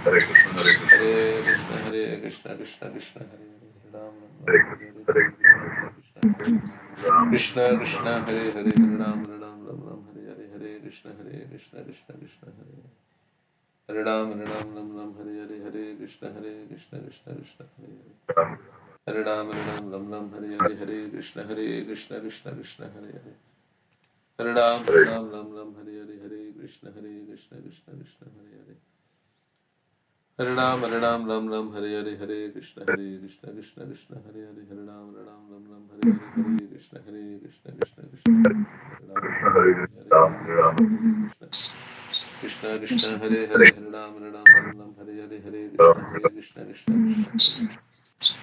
Hare Krishna Hare Krishna, Krishna Hare Krishna Krishna, Hare Hare, Ram Hare Hare Hare, Ram Hare Hare Hare Hare Krishna Krishna, Krishna Hare Hare, Ram Hare Ram, Ram Hare Hare Hare Krishna Krishna Hare Krishna Krishna, Krishna Hare Hare Ram Hare Ram, Hare Hare Ram Hare, Hare Hare Hare Krishna Hare Hare, Ram Ram, Hare Hare, Hare Hare Krishna, Hare Hare Hare Krishna, Hare Hare Hare, Krishna Ram Ram, Hare Hare, Hare Krishna, Hare Krishna, Hare Krishna Krishna Krishna Hare Hare Ram Hare Hare Krishna, Hare Hare Krishna Krishna Hare Hare Hare Ram Hare Hare Hare Krishna Krishna Krishna Hare Hare Ram Hare Hare Hare Krishna Krishna Krishna Hare Hare Ram Hare Hare Hare Krishna Krishna Hare Hare Hare Ram Hare Hare Hare Krishna Krishna Hare Hare Hare Ram Hare Hare Hare Krishna Krishna Hare Hare Hare Ram Hare Hare Hare Krishna Krishna Hare Ram Hare Hare Krishna Krishna Hare Hare Hare Ram Hare Hare Hare Krishna Krishna Hare Ram Hare Hare Hare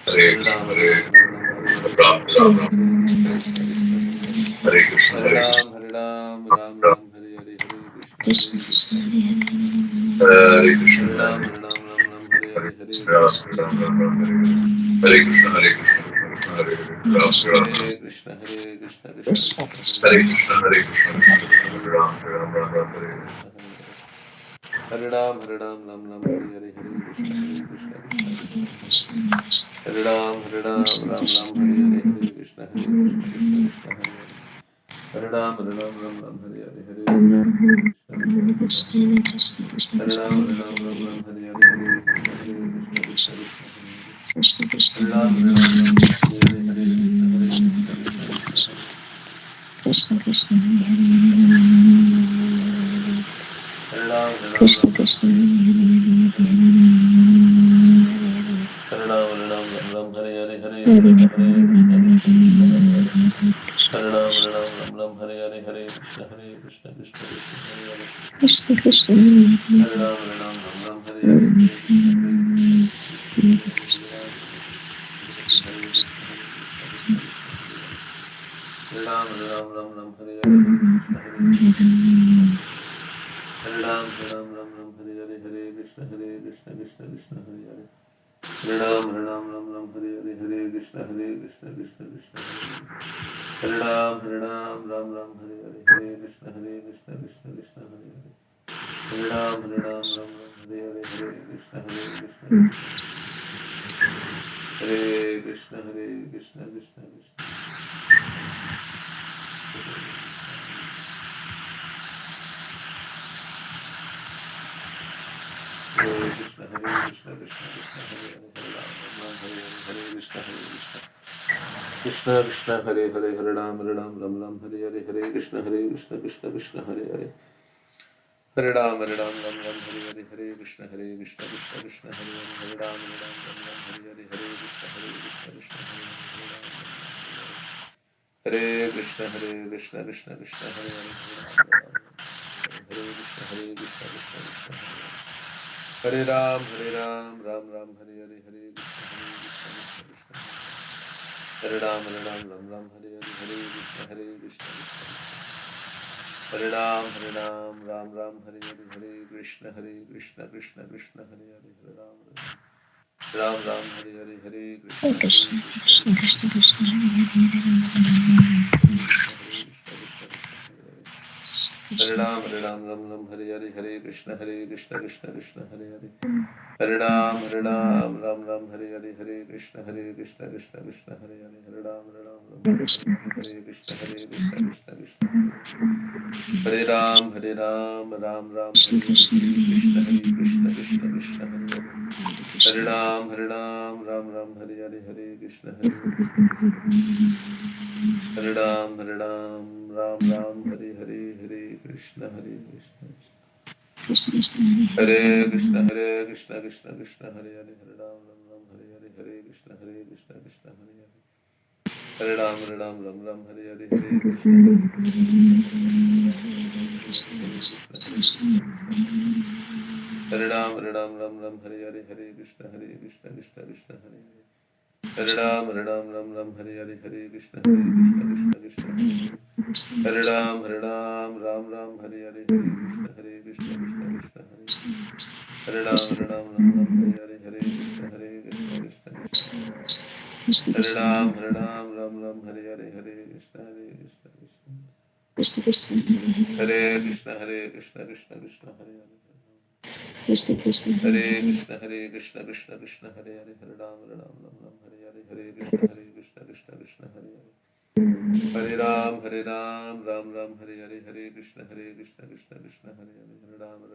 Krishna Krishna Hare Hare Hare Krishna, Hare Hare Ram Hare Hare Hare Krishna Krishna Hare Krishna, Hare Ram Hare Hare Hare Hare Krishna Hare Krishna, Hare Krishna, Hare Krishna, Hare Krishna Krishna Hare Krishna, Hare Krishna, Ram Ram, Krishna Krishna Hare Ram Hare Hare Hare Krishna Krishna Hare Ram Hare Hare Krishna Krishna Hare Hare Hare Ram Hare Hare Krishna Krishna Hare Ram Hare Hare Krishna Krishna Hare Hare Hare Ram Hare Hare Krishna Krishna Hare Hare Ram Hare Hare Hare Krishna Krishna Hare Hare Hare Ram Hare Hare Krishna Krishna Hare Hare Hare Ram Hare Hare Krishna Krishna Hare Hare Hare Krishna Krishna Hare Hare Hare Ram Hare Hare Krishna Krishna Hare Ram Hare Hare Krishna Krishna Hare Hare Hare Ram Hare Hare Krishna Krishna Hare Hare Hare Ram Hare Hare Krishna Krishna Hare Hare Hare Ram Hare Hare Krishna Hare Krishna Krishna Krishna Hare Krishna Krishna Krishna Hare Hare Hare Ram Hare Hare Krishna Krishna Krishna Hare Hare Hare Ram Hare Hare Hare Krishna Krishna Hare Hare Hare Ram Hare Hare Hare Krishna Krishna Hare Hare Hare Ram Hare Hare Hare Krishna Krishna Hare Hare Hare Krishna Krishna Krishna Hare Hare Hare Krishna Krishna Hare Hare Hare Ram Ram Hare Hare Hare Krishna Krishna Hare Ram Hare Hare Krishna Hare Ram Ram Hare Hare Krishna Krishna Hare Hare Hare Ram Hare Hare Hare Krishna Krishna Hare Ram Ram Ram Hare Hare Hare Krishna Krishna Krishna Hare Hare Hare Ram Ram Ram Hare Hare Hare Krishna Krishna Krishna Hare Hare Hare Ram Ram Hare Hare Krishna Krishna Krishna Hare Ram Ram Ram Hare Hare Krishna Krishna Krishna Hare Hare Hare Ram Ram Ram Hare Hare Hare Krishna Hare Ram Ram Ram Hare Hare Hare Krishna Hare Krishna Krishna Krishna Hare Hare Hare Ram Ram Hare Hare Hare Krishna Krishna Hare Hare Hare Ram Ram Hare Hare Hare Krishna Hare Ram Ram Hare Hare Hare Krishna Krishna Krishna Hare Hare Hare Ram Ram Hare Hare Hare Krishna Krishna Hare Ram Ram Hare Hare Hare Krishna Krishna Krishna Hare Hare Ram Hare Hare Hare Krishna Krishna Hare Ram Hare Hare Hare Krishna Hare Krishna Krishna Krishna Hare Hare Hare Krishna Krishna Hare Hare Hare Ram Hare Hare Hare Krishna Krishna Hare Hare Hare Ram Ram Hare Hare Hare Krishna Krishna Hare Hare Hare Ram Hare Ram Hare Hare Krishna Krishna Hare Hare Hare Ram Hare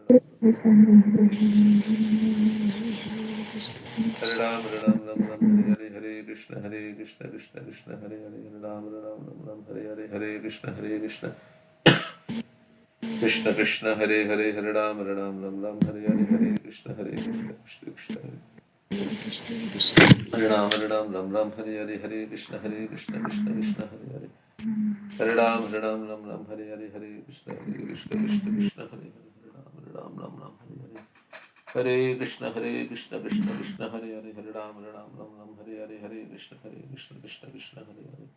Hare Hare Krishna Krishna Krishna Hare Hare Hare Ram Ram Hare Hare Hare Krishna Krishna Hare Ram Hare Hare Hare Krishna Krishna Hare Hare Hare Ram Hare Hare Hare Krishna Krishna Hare Hare Ram Hare Hare Hare Krishna Krishna Hare Hare Hare Ram Hare Hare Hare Krishna Krishna Hare Hare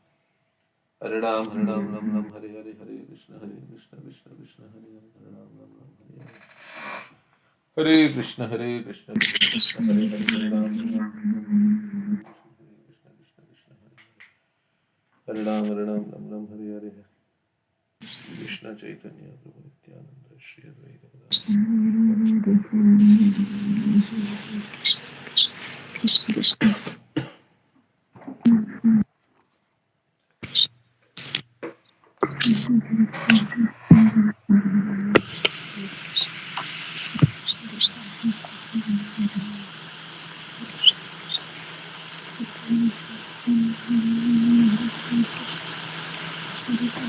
Hare Ram Hare Hare Hare Krishna Krishna Hare Hare Hare Ram Hare Krishna Hare Krishna Hare Hare Hare Ram Hare Ram Hare Hare Krishna Chaitanya Prabhu Nityananda Shri Advaita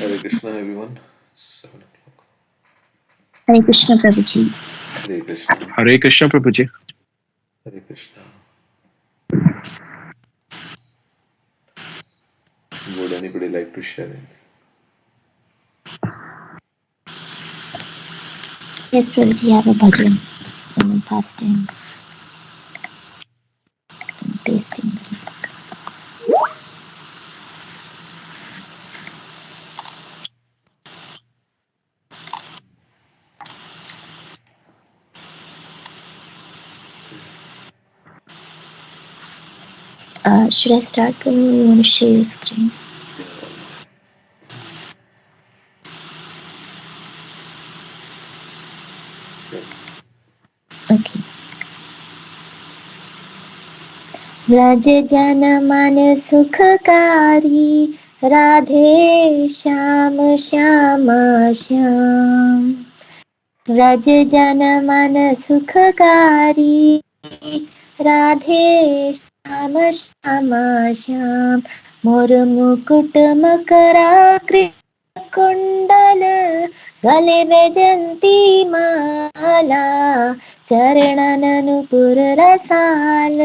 Hare Krishna everyone. 7 o'clock. Hare Krishna Prabhuji. Hare Krishna. Hare Krishna Prabhuji. Hare Krishna. Would anybody like to share anything? Yes, Prabhuji, I have a bhajan and I'm fasting and pasting. Should I start, Prabhu? You want to share your screen? Okay. Vraj जन मन सुखकारी राधे श्याम श्याम श्याम व्रज जन मन सुखकारी राधे श्याम श्याम श्याम मोर मुकुट मकरा कुंडल गले वैजंती माला चरणन नुपुर रसाल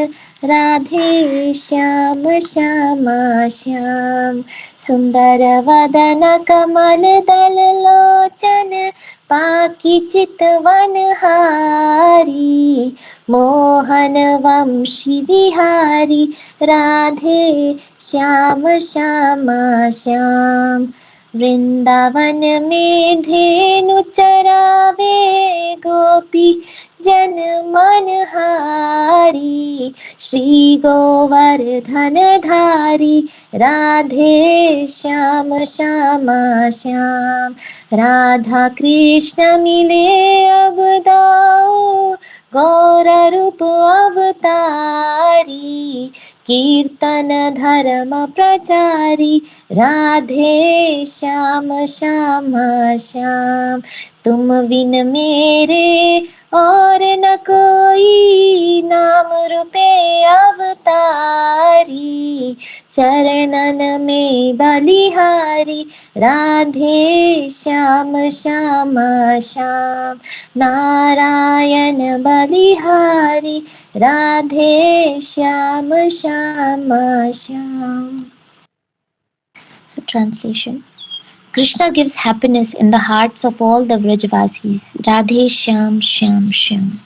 राधे श्याम श्याम श्याम सुंदर वदन कमल दल लोचन पाकी चितवन हारी मोहन वंशी विहारी राधे श्याम श्याम श्याम वृंदावन में धेनु चरावे गोपी जन मनहारी श्री गोवर्धन धारी राधे श्याम श्यामा श्याम राधा कृष्ण मिले अब दाऊ गौर रूप अवतारी कीर्तन धर्म प्रचारी राधे श्याम श्याम श्याम तुम बिन मेरे और न कोई नाम रूपे अवतारी चरणन में बलिहारी राधे श्याम श्याम श्याम नारायण बलिहारी Radhe Shyam Shyam Shyam. So translation. Krishna gives happiness in the hearts of all the Vrajavasis. Radhe Shyam Shyam Shyam.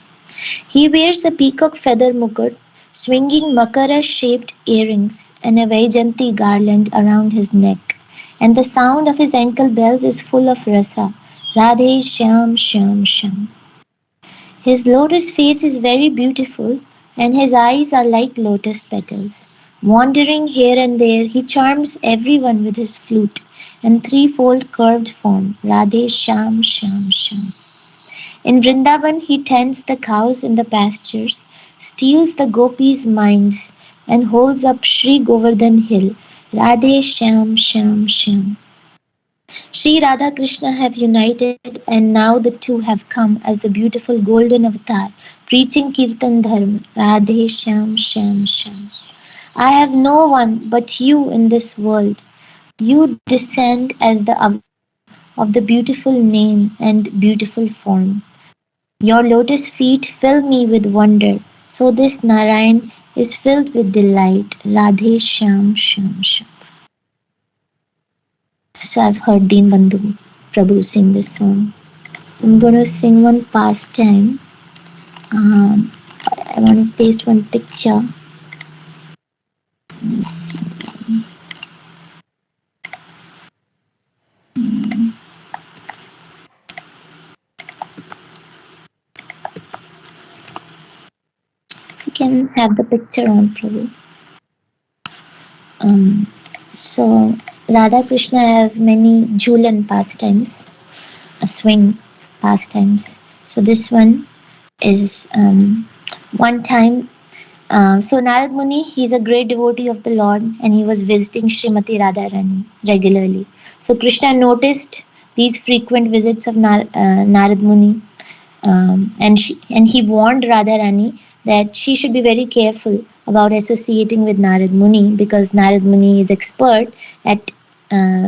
He wears a peacock feather mukut, swinging makara-shaped earrings and a Vaijanti garland around his neck. And the sound of his ankle bells is full of rasa. Radhe Shyam Shyam Shyam. His lotus face is very beautiful and his eyes are like lotus petals. Wandering here and there, he charms everyone with his flute and threefold curved form, Radhe Shyam Shyam Shyam. In Vrindavan, he tends the cows in the pastures, steals the gopis' minds, and holds up Sri Govardhan Hill, Radhe Shyam Shyam Shyam. Sri Radha Krishna have united, and now the two have come as the beautiful golden avatar, preaching Kirtan Dharma, Radhe Shyam Shyam Shyam. I have no one but you in this world. You descend as the avatar of the beautiful name and beautiful form. Your lotus feet fill me with wonder. So this Narayan is filled with delight. Radhe Shyam Shyam Shyam. So I've heard Deen Bandhu Prabhu sing this song. So I'm going to sing one pastime. I want to paste one picture. Let me see. You can have the picture on, Prabhu. So Radha Krishna have many Jhulan pastimes, swing pastimes. So this one is one time. So Narad Muni, he's a great devotee of the Lord, and he was visiting Srimati Radharani regularly. So Krishna noticed these frequent visits of Narad Muni, and he warned Radharani that she should be very careful about associating with Narad Muni, because Narad Muni is expert at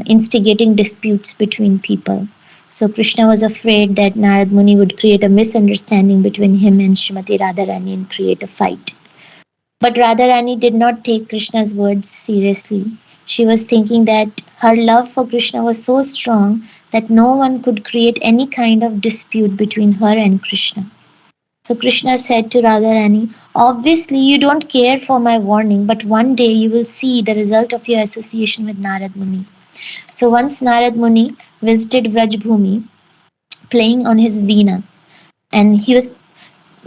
instigating disputes between people. So Krishna was afraid that Narad Muni would create a misunderstanding between him and Srimati Radharani and create a fight. But Radharani did not take Krishna's words seriously. She was thinking that her love for Krishna was so strong that no one could create any kind of dispute between her and Krishna. So Krishna said to Radharani, obviously you don't care for my warning, but one day you will see the result of your association with Narad Muni. So once Narad Muni visited Vrajbhumi, playing on his veena, and he was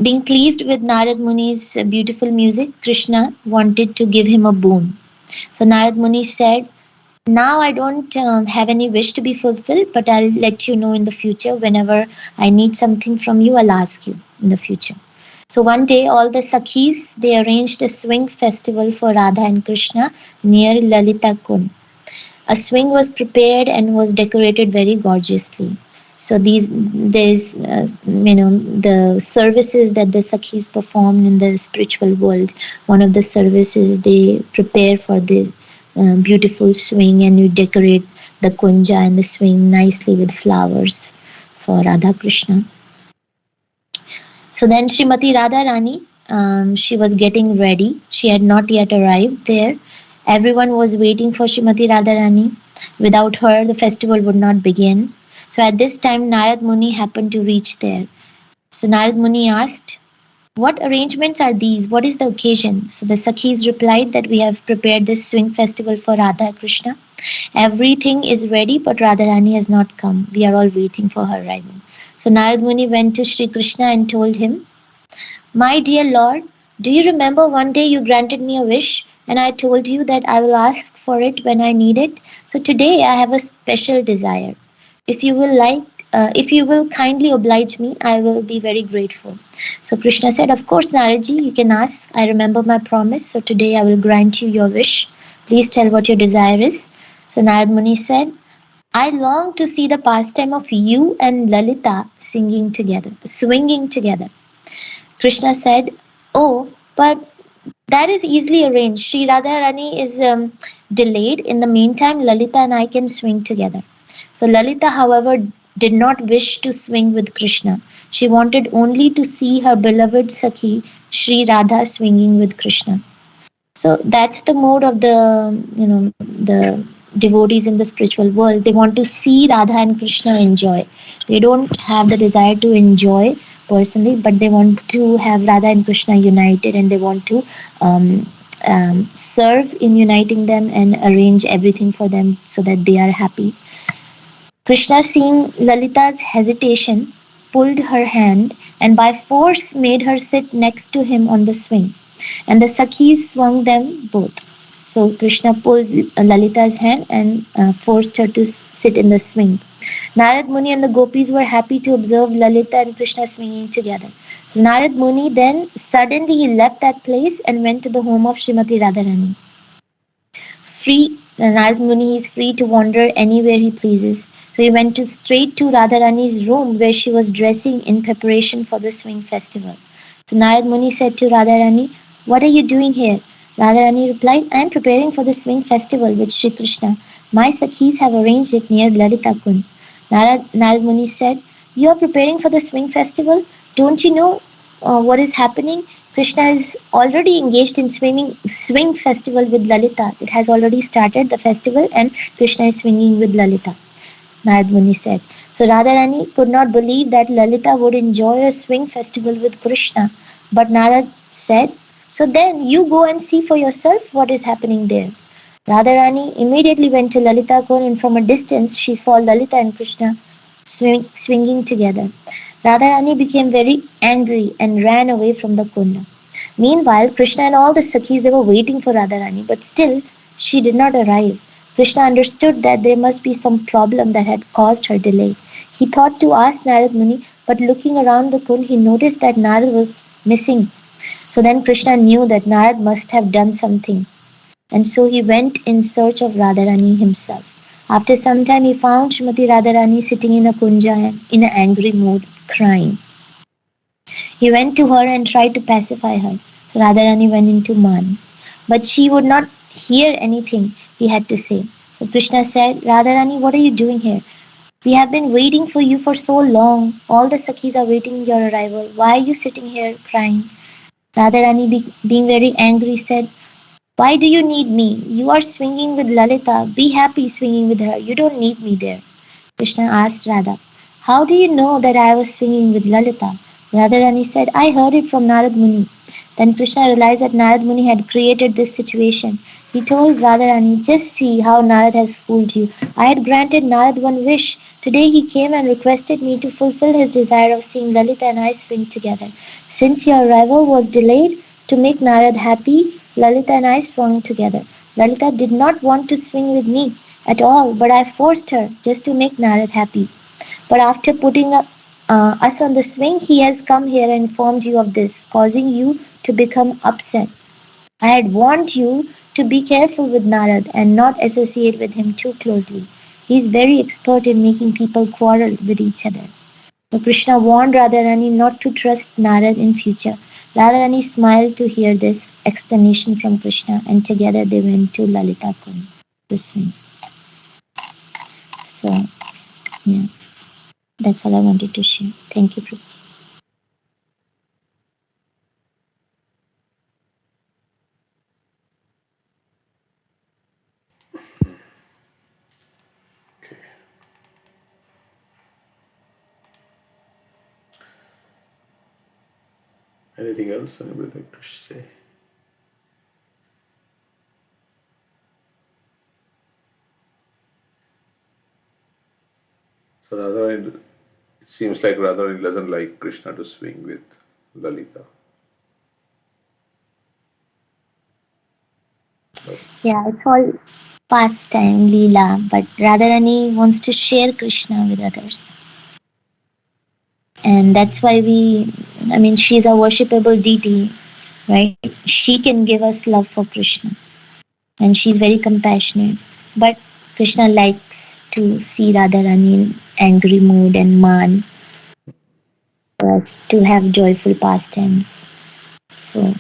being pleased with Narad Muni's beautiful music. Krishna wanted to give him a boon. So Narad Muni said, now I don't have any wish to be fulfilled, but I'll let you know in the future. Whenever I need something from you, I'll ask you in the future. So one day, all the Sakhis, they arranged a swing festival for Radha and Krishna near Lalita Kund. A swing was prepared and was decorated very gorgeously. So there's the services that the Sakhis performed in the spiritual world. One of the services, they prepare for this beautiful swing, and you decorate the kunja and the swing nicely with flowers for Radha Krishna. So then Srimati Radharani, she was getting ready. She had not yet arrived there. Everyone was waiting for Srimati Radharani. Without her, the festival would not begin. So at this time, Narad Muni happened to reach there. So Narad Muni asked, What arrangements are these? What is the occasion? So the Sakhis replied that we have prepared this swing festival for Radha Krishna. Everything is ready, but Radharani has not come. We are all waiting for her arrival. So Narad Muni went to Sri Krishna and told him, my dear Lord, do you remember one day you granted me a wish and I told you that I will ask for it when I need it? So today I have a special desire. If you will if you will kindly oblige me, I will be very grateful. So Krishna said, of course, Naradji, you can ask. I remember my promise. So today I will grant you your wish. Please tell what your desire is. So Narad Muni said, I long to see the pastime of you and Lalita singing together, swinging together. Krishna said, oh, but that is easily arranged. Sri Radharani is delayed. In the meantime, Lalita and I can swing together. So Lalita, however, did not wish to swing with Krishna. She wanted only to see her beloved Sakhi, Sri Radha, swinging with Krishna. So that's the mode of the devotees in the spiritual world. They want to see Radha and Krishna enjoy. They don't have the desire to enjoy personally, but they want to have Radha and Krishna united, and they want to serve in uniting them and arrange everything for them so that they are happy. Krishna, seeing Lalita's hesitation, pulled her hand and by force made her sit next to him on the swing. And the Sakhis swung them both. So Krishna pulled Lalita's hand and forced her to sit in the swing. Narad Muni and the gopis were happy to observe Lalita and Krishna swinging together. So Narad Muni then suddenly left that place and went to the home of Srimati Radharani. Free, Narad Muni is free to wander anywhere he pleases. So he went straight to Radharani's room where she was dressing in preparation for the swing festival. So Narad Muni said to Radharani, what are you doing here? Radharani replied, I am preparing for the swing festival with Sri Krishna. My Sakhis have arranged it near Lalita Kund. Narad Muni said, you are preparing for the swing festival? Don't you know what is happening? Krishna is already engaged in swing festival with Lalita. It has already started the festival and Krishna is swinging with Lalita. Narad Muni said. So Radharani could not believe that Lalita would enjoy a swing festival with Krishna. But Narad said, so then you go and see for yourself what is happening there. Radharani immediately went to Lalita Kund and from a distance she saw Lalita and Krishna swinging together. Radharani became very angry and ran away from the kunda. Meanwhile, Krishna and all the Sakhis, they were waiting for Radharani, but still she did not arrive. Krishna understood that there must be some problem that had caused her delay. He thought to ask Narad Muni, but looking around the kund, he noticed that Narad was missing. So then Krishna knew that Narad must have done something. And so he went in search of Radharani himself. After some time, he found Srimati Radharani sitting in a kunja in an angry mood, crying. He went to her and tried to pacify her. So Radharani went into man. But she would not hear anything he had to say. So Krishna said, Radharani, what are you doing here? We have been waiting for you for so long. All the Sakhis are waiting your arrival. Why are you sitting here crying? Radharani, being very angry, said, why do you need me? You are swinging with Lalita. Be happy swinging with her. You don't need me there. Krishna asked Radha, how do you know that I was swinging with Lalita? Radharani said, I heard it from Narad Muni. Then Krishna realized that Narad Muni had created this situation. He told Radharani, just see how Narad has fooled you. I had granted Narad one wish. Today he came and requested me to fulfill his desire of seeing Lalita and I swing together. Since your arrival was delayed, to make Narad happy, Lalita and I swung together. Lalita did not want to swing with me at all, but I forced her just to make Narad happy. But after putting us on the swing, he has come here and informed you of this, causing you to become upset. I had warned you to be careful with Narad and not associate with him too closely. He is very expert in making people quarrel with each other. So Krishna warned Radharani not to trust Narad in future. Radharani smiled to hear this explanation from Krishna, and together they went to Lalita Kund to swing. So, yeah, that's all I wanted to share. Thank you, Prabhuji. Anything else anybody like to say? So Radharani, it seems like Radharani doesn't like Krishna to swing with Lalita. But Yeah, it's all pastime, Leela, but Radharani wants to share Krishna with others. And that's why she's a worshipable deity, right? She can give us love for Krishna. And she's very compassionate. But Krishna likes to see Radharani in angry mood and man for us to have joyful pastimes. So,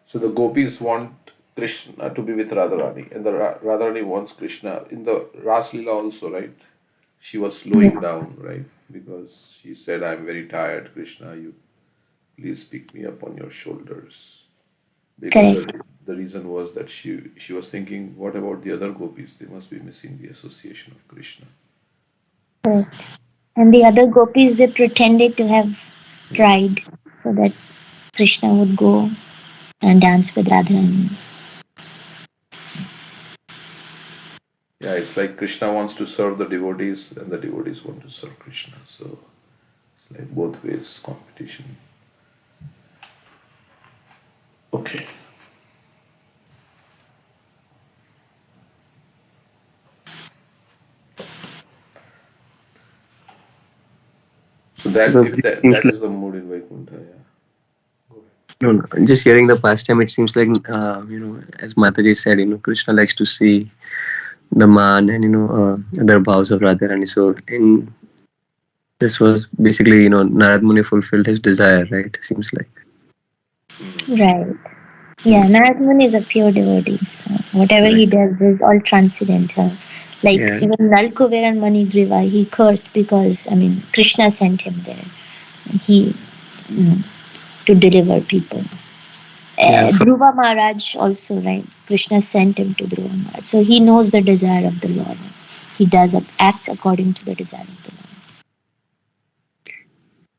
so the gopis want Krishna to be with Radharani, and the Radharani wants Krishna in the Ras Leela also, right? She was slowing down, right? Because she said, "I'm very tired, Krishna. You please pick me up on your shoulders." Because correct. the reason was that she was thinking, what about the other gopis? They must be missing the association of Krishna. Correct. And the other gopis, they pretended to have pride so that Krishna would go and dance with Radharani. Yeah, it's like Krishna wants to serve the devotees, and the devotees want to serve Krishna. So it's like both ways competition. Okay. So that So if it that seems that like, is the mood in Vaikuntha, yeah. no, no, just hearing the pastime, it seems like, as Mataji said, Krishna likes to see the man and, other bhavs of Radharani. So this was basically, Narad Muni fulfilled his desire, right? Seems like. Right. Yeah, Narad Muni is a pure devotee. So whatever he Right. does is all transcendental. Like Yeah. even Nal Kuber and Manigriva, he cursed because Krishna sent him there. He to deliver people. Yeah. Dhruva Maharaj also, right? Krishna sent him to Dhruva Maharaj. So he knows the desire of the Lord. He acts according to the desire of the Lord.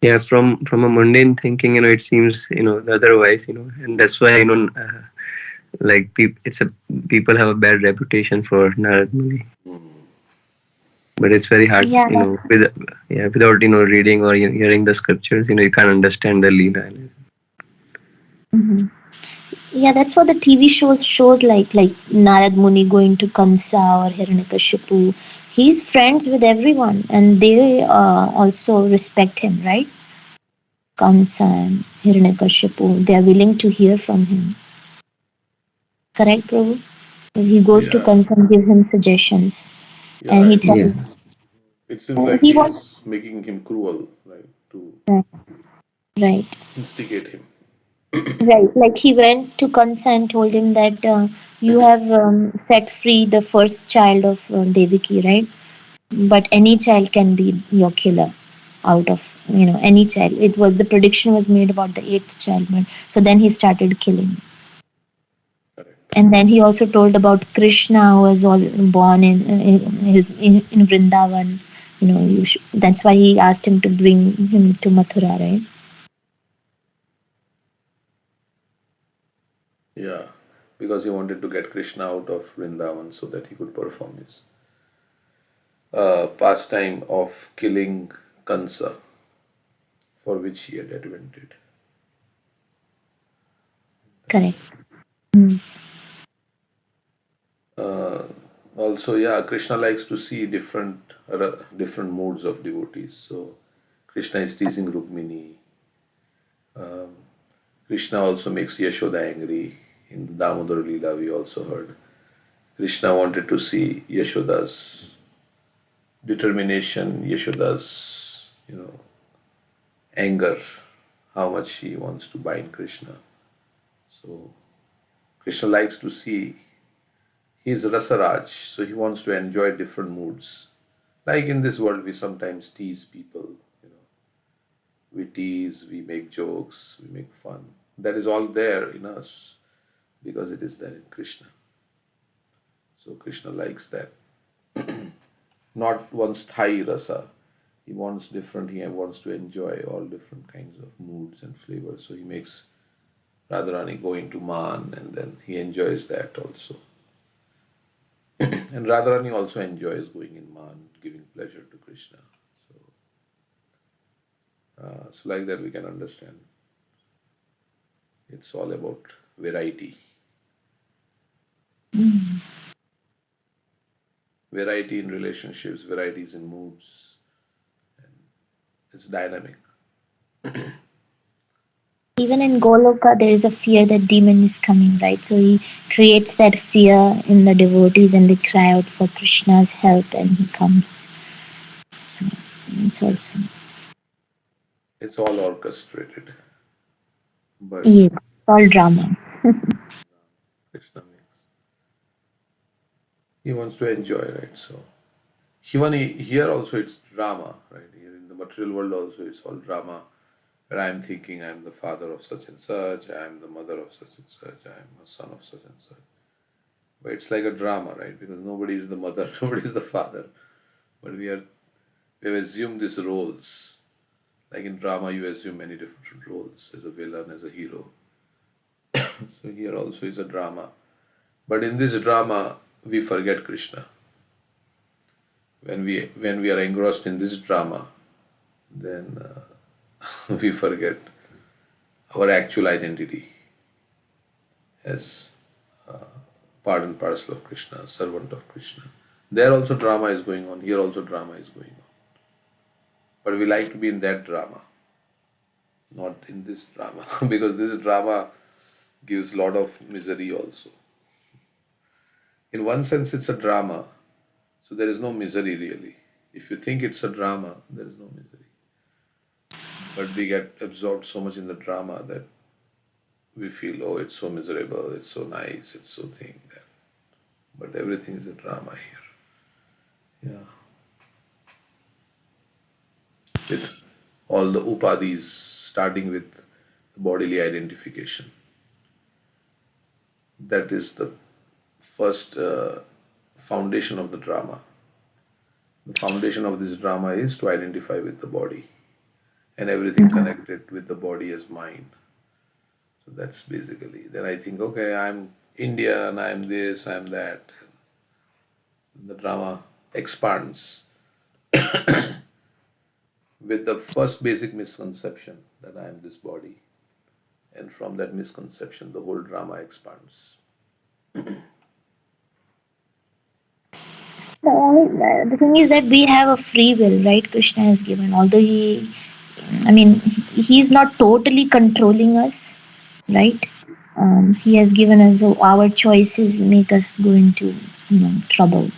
Yeah. From a mundane thinking, it seems, otherwise, and that's why, like people have a bad reputation for Narad Muni. But it's very hard, Yeah. without reading or hearing the scriptures, you can't understand the Leela. Mhm. Yeah, that's what the TV shows like Narad Muni going to Kamsa or Hiranyakashipu. He's friends with everyone, and they also respect him, right? Kamsa and Hiranyakashipu, they are willing to hear from him. Correct, Prabhu? He goes to Yeah, Kamsa and give him suggestions, yeah. and he tells It seems like he wants he's making him cruel, right? To right. instigate him. Right, like he went to Kansa and told him that you have set free the first child of Devaki, right? But any child can be your killer out of any child. It was the prediction was made about the eighth child, but so then he started killing. Correct. And then he also told about Krishna, who was all born in Vrindavan. That's why he asked him to bring him to Mathura, right? Yeah, because he wanted to get Krishna out of Vrindavan so that he could perform his pastime of killing Kansa, for which he had invented. Correct. Yes. Also, yeah, Krishna likes to see different moods of devotees. So Krishna is teasing Rukmini. Krishna also makes Yashoda angry. In the Damodar Leela, we also heard Krishna wanted to see Yashoda's determination, Yashoda's anger, how much she wants to bind Krishna. So Krishna likes to see, he's Rasaraj, so he wants to enjoy different moods. Like in this world, we sometimes tease people. We tease, we make jokes, we make fun. That is all there in us because it is there in Krishna. So Krishna likes that. not wants Thai rasa. He wants different, he wants to enjoy all different kinds of moods and flavors. So he makes Radharani go into Man and then he enjoys that also. And Radharani also enjoys going in Man, giving pleasure to Krishna. So like that we can understand. It's all about variety. Variety in relationships, varieties in moods. And it's dynamic. Even in Goloka, there is a fear that demon is coming, right? So he creates that fear in the devotees and they cry out for Krishna's help and he comes. So it's also... It's all orchestrated. But Yeah, all drama. Krishna makes. He wants to enjoy, right? So even here also it's drama, right? Here in the material world also it's all drama. Where I'm thinking I'm the father of such and such, I'm the mother of such and such, I'm a son of such and such. But it's like a drama, right? Because nobody is the mother, nobody is the father. But we have assumed these roles. Like in drama, you assume many different roles as a villain, as a hero. So here also is a drama. But in this drama, we forget Krishna. When we are engrossed in this drama, then we forget our actual identity as part and parcel of Krishna, servant of Krishna. There also drama is going on, here also drama is going on. But we like to be in that drama, not in this drama, because this drama gives a lot of misery also. In one sense, it's a drama, so there is no misery really. If you think it's a drama, there is no misery. But we get absorbed so much in the drama that we feel, oh, it's so miserable, it's so nice, it's so thing that. But everything is a drama here. Yeah. With all the upadhis, starting with the bodily identification. That is the first foundation of the drama. The foundation of this drama is to identify with the body and everything connected with the body as mind. So that's basically, then I think, okay, I'm Indian, I'm this, I'm that. The drama expands with the first basic misconception that I am this body. And from that misconception, the whole drama expands. The thing is that we have a free will, right? Krishna has given, although he's not totally controlling us, right? He has given us, so our choices make us go into trouble.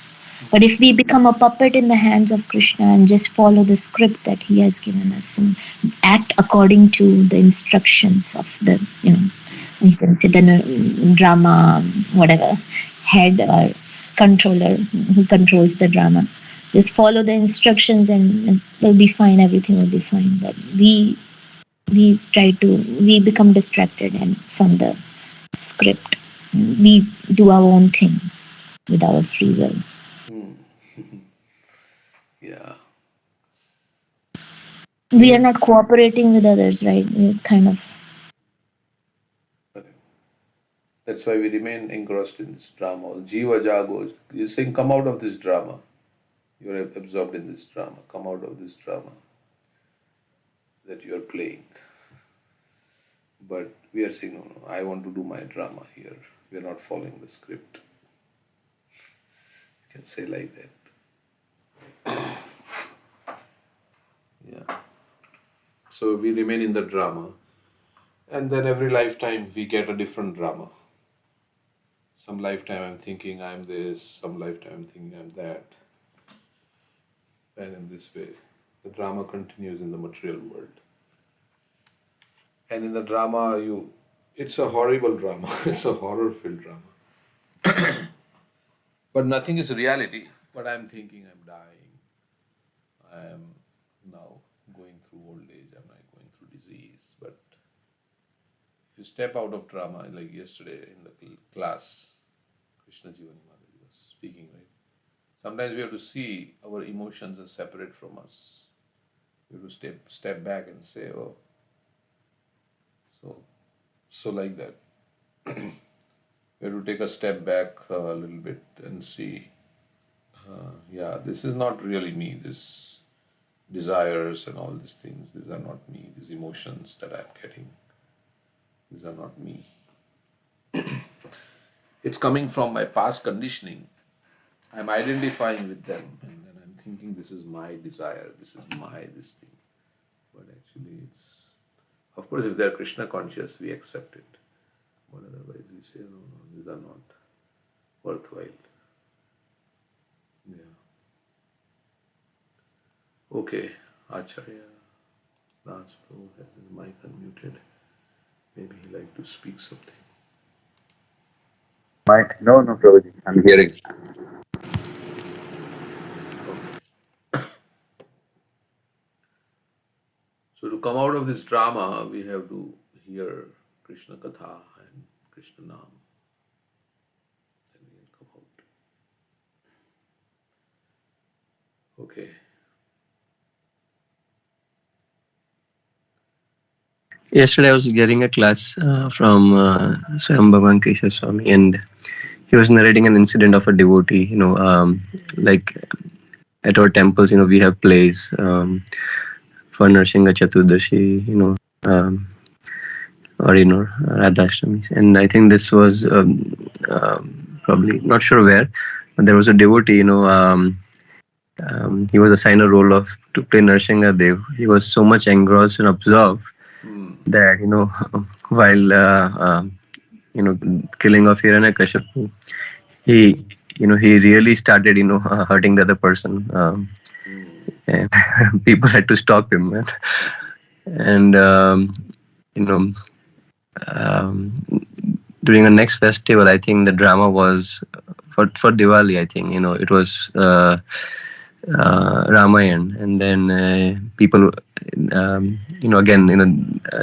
But if we become a puppet in the hands of Krishna and just follow the script that he has given us and act according to the instructions of the, you can say the drama, whatever, head or controller who controls the drama. Just follow the instructions and it'll be fine, everything will be fine. But we become distracted and from the script. We do our own thing with our free will. Yeah. We are not cooperating with others, right? We're kind of... That's why we remain engrossed in this drama. Jiva Jago. You're saying, come out of this drama. You're absorbed in this drama. Come out of this drama that you're playing. But we are saying, no, I want to do my drama here. We're not following the script. You can say like that. Yeah. So we remain in the drama. And then every lifetime we get a different drama. Some lifetime I'm thinking I'm this, some lifetime I'm thinking I'm that. And in this way, the drama continues in the material world. And in the drama, it's a horrible drama. It's a horror-filled drama. But nothing is reality. But I'm thinking I'm dying. I am now going through old age. I'm not going through disease. But if you step out of drama, like yesterday in the class, Krishna Jivani Mataji was speaking, right? Sometimes we have to see our emotions as separate from us. We have to step back and say, oh, so like that. We have to take a step back a little bit and see, yeah, this is not really me. This desires and all these things, these are not me. These emotions that I'm getting, these are not me. It's coming from my past conditioning. I'm identifying with them, and then I'm thinking this is my desire, this is this thing. But actually, it's, of course, if they're Krishna conscious, we accept it. But otherwise, we say, no, these are not worthwhile. Yeah. Okay, Acharya Lance Prabhu has his mic unmuted. Maybe he'd like to speak something. No, Prabhuji, I'm hearing. Okay. So to come out of this drama, we have to hear Krishna Katha and Krishna Nam. Then we can come out. Okay. Yesterday I was getting a class from Swam Bhagavan Keshav Swami, and he was narrating an incident of a devotee. Like at our temples, we have plays for Narsingha Chaturdashi, or Radhashtamis, and I think this was probably not sure where, but there was a devotee. He was assigned a role to play Narsingha Dev. He was so much engrossed and absorbed that while killing of Hiranyakashipu, he really started hurting the other person, and people had to stop him, man. And during the next festival, I think the drama was for Diwali. I think it was Ramayan, and then people again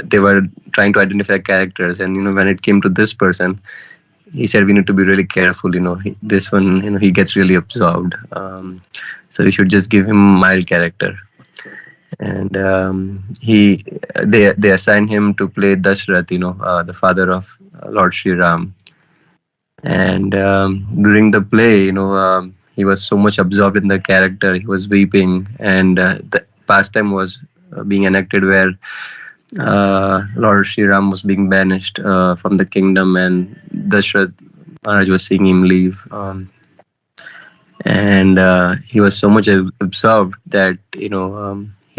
they were trying to identify characters, and when it came to this person, he said we need to be really careful. This one, he gets really absorbed, so we should just give him mild character. And they assigned him to play Dashrath, the father of Lord Sri Ram. And during the play, he was so much absorbed in the character, he was weeping, and the pastime was being enacted where Lord Sri Ram was being banished from the kingdom, and Dashrath Maharaj was seeing him leave. And he was so much absorbed that he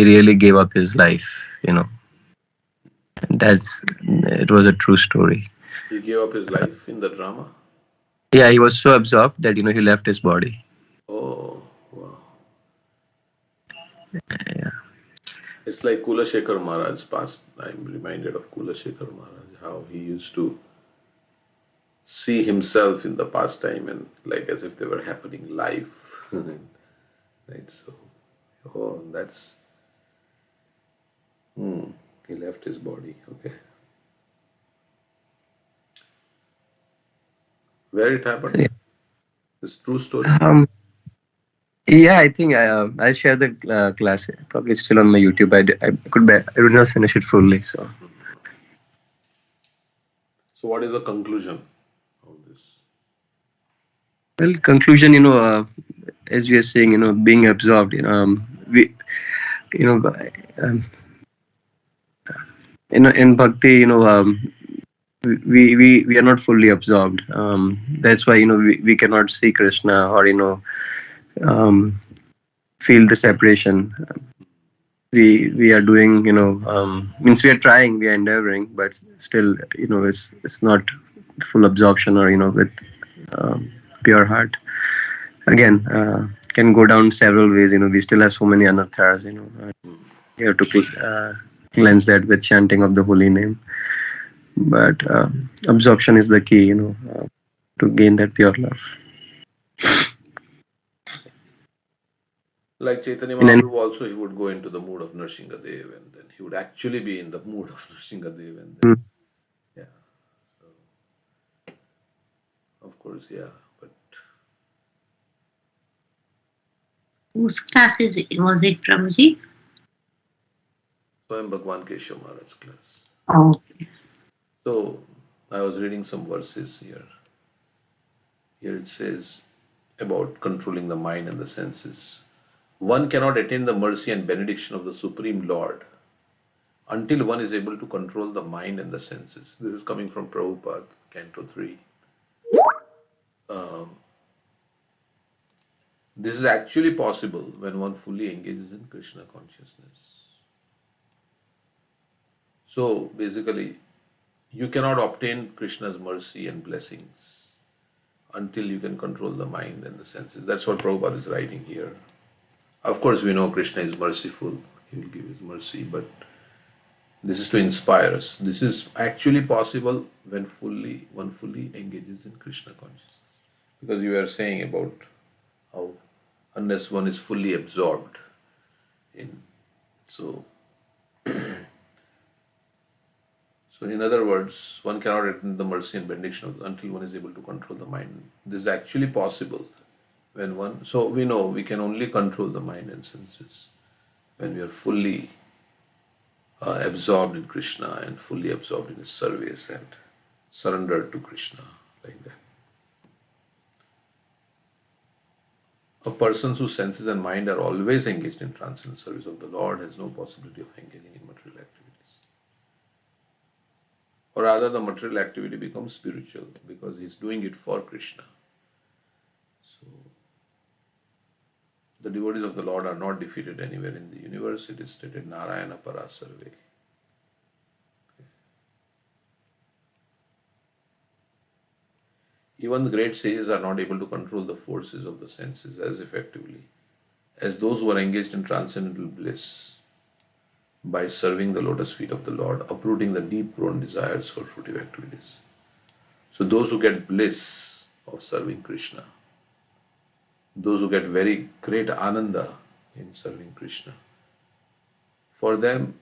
really gave up his life. And it was a true story. He gave up his life in the drama? Yeah, he was so absorbed that he left his body. Oh, wow. Yeah. It's like Kulashekar Maharaj's past. I'm reminded of Kulashekar Maharaj, how he used to see himself in the pastime and like as if they were happening live. Right, so, that's, he left his body, okay. Where it happened? So, yeah. This true story? Yeah, I think I shared the class. Probably still on my YouTube. I did not finish it fully. So what is the conclusion of this? Well, conclusion, as we are saying, being absorbed. We, in bhakti, we are not fully absorbed. That's why we cannot see Krishna or feel the separation. We are doing means we are trying, we are endeavoring, but still it's not full absorption or with pure heart. Again, can go down several ways. We still have so many anarthas. We have to cleanse that with chanting of the holy name. But absorption is the key, to gain that pure love. Like Chaitanya Mahaprabhu also, he would go into the mood of Narsingha Dev, and then he would actually be in the mood of Narsingha Dev, and then, yeah. So, of course, yeah, but Whose class was it, Prabhuji? Swayam Bhagwan Keshav Maharaj's class. Oh. So I was reading some verses here. Here it says about controlling the mind and the senses. One cannot attain the mercy and benediction of the Supreme Lord until one is able to control the mind and the senses. This is coming from Prabhupada, Canto 3. This is actually possible when one fully engages in Krishna consciousness. So basically, you cannot obtain Krishna's mercy and blessings until you can control the mind and the senses. That's what Prabhupada is writing here. Of course, we know Krishna is merciful. He will give his mercy, but this is to inspire us. This is actually possible when one fully engages in Krishna consciousness. Because you are saying about how unless one is fully absorbed in. So in other words, one cannot attain the mercy and benediction until one is able to control the mind. This is actually possible when one. So we know we can only control the mind and senses when we are fully absorbed in Krishna and fully absorbed in His service and surrendered to Krishna like that. A person whose senses and mind are always engaged in transcendental service of the Lord has no possibility of engaging in material activities. Or rather, the material activity becomes spiritual because he's doing it for Krishna. So, the devotees of the Lord are not defeated anywhere in the universe. It is stated Narayana Parasarve. Okay. Even the great sages are not able to control the forces of the senses as effectively as those who are engaged in transcendental bliss by serving the lotus feet of the Lord, uprooting the deep-grown desires for fruitive activities. So those who get bliss of serving Krishna, those who get very great ananda in serving Krishna, for them,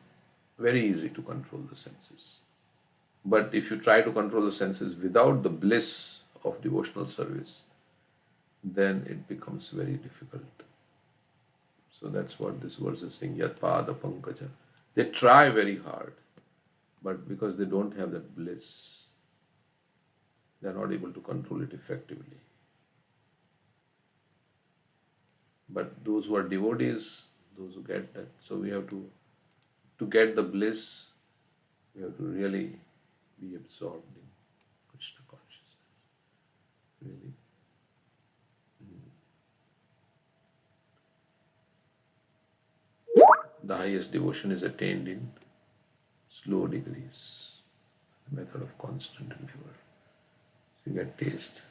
very easy to control the senses. But if you try to control the senses without the bliss of devotional service, then it becomes very difficult. So that's what this verse is saying, Yat Pada Pankaja. They try very hard, but because they don't have that bliss, they are not able to control it effectively. But those who are devotees, those who get that, so we have to get the bliss, we have to really be absorbed in Krishna consciousness. Really. The highest devotion is attained in slow degrees, the method of constant endeavor. So you get taste.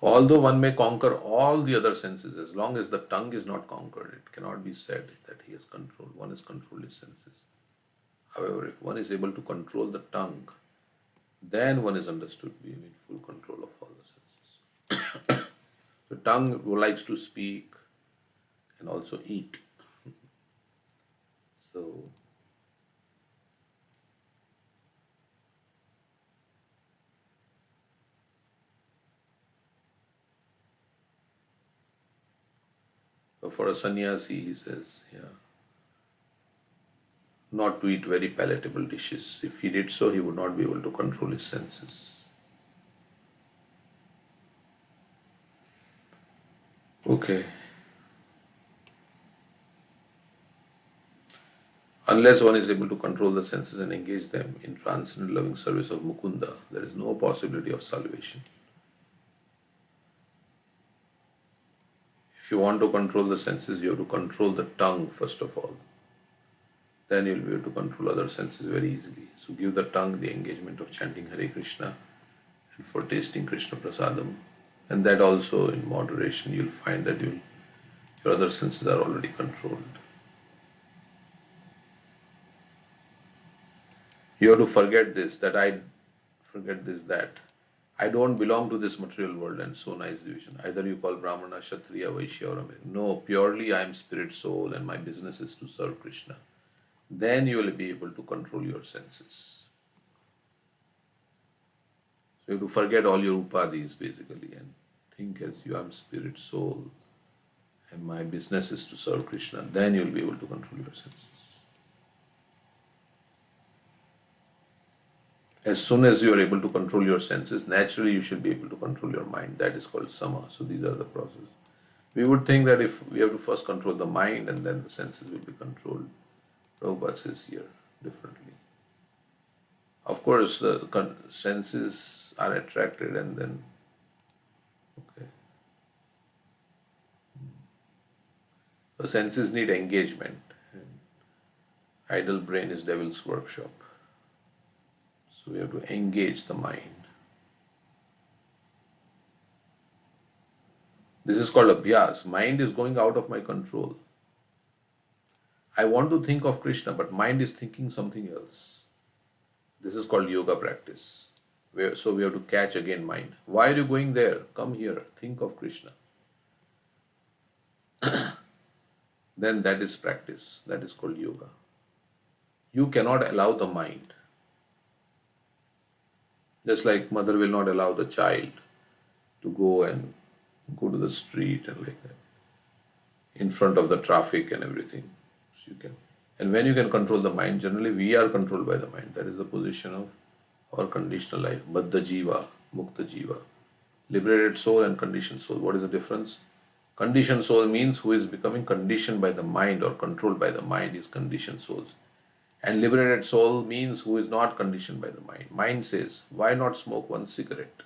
Although one may conquer all the other senses, as long as the tongue is not conquered, it cannot be said that he has controlled. One has controlled his senses. However, if one is able to control the tongue, then one is understood being in full control of all the senses. The tongue likes to speak and also eat. So for a sannyasi, he says, not to eat very palatable dishes. If he did so, he would not be able to control his senses. Okay. Unless one is able to control the senses and engage them in transcendental loving service of Mukunda, there is no possibility of salvation. If you want to control the senses, you have to control the tongue first of all. Then you will be able to control other senses very easily. So give the tongue the engagement of chanting Hare Krishna and for tasting Krishna Prasadam. And that also in moderation you will find that your other senses are already controlled. You have to forget this, that I don't belong to this material world and so nice division. Either you call Brahmana, Kshatriya, Vaishya or Amir. No, purely I am spirit soul and my business is to serve Krishna. Then you will be able to control your senses. So you have to forget all your upadhis basically and think as you, I'm spirit, soul, and my business is to serve Krishna, then you'll be able to control your senses. As soon as you are able to control your senses, naturally you should be able to control your mind. That is called sama. So these are the processes. We would think that if we have to first control the mind and then the senses will be controlled. Prabhupada says here differently. Of course, the senses are attracted and then, okay. The senses need engagement. And idle brain is devil's workshop. So we have to engage the mind. This is called abhyas. Mind is going out of my control. I want to think of Krishna, but mind is thinking something else. This is called yoga practice. So we have to catch again mind. Why are you going there? Come here. Think of Krishna. Then that is practice. That is called yoga. You cannot allow the mind. Just like mother will not allow the child to go to the street and like that, in front of the traffic and everything. So you can, and when you can control the mind, generally we are controlled by the mind. That is the position of our conditional life. Baddha jiva, mukta jiva, liberated soul and conditioned soul. What is the difference? Conditioned soul means who is becoming conditioned by the mind or controlled by the mind is conditioned souls. And liberated soul means who is not conditioned by the mind. Mind says, why not smoke one cigarette?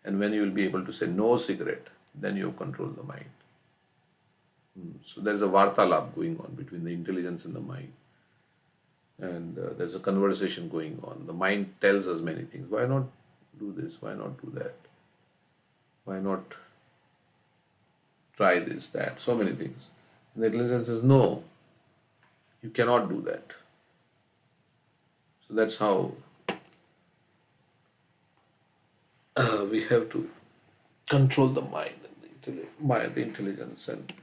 And when you will be able to say no cigarette, then you control the mind. So there is a vartalap going on between the intelligence and the mind. And there's a conversation going on. The mind tells us many things. Why not do this? Why not do that? Why not try this, that? So many things. And the intelligence says, no, you cannot do that. So that's how we have to control the mind and the intelligence. And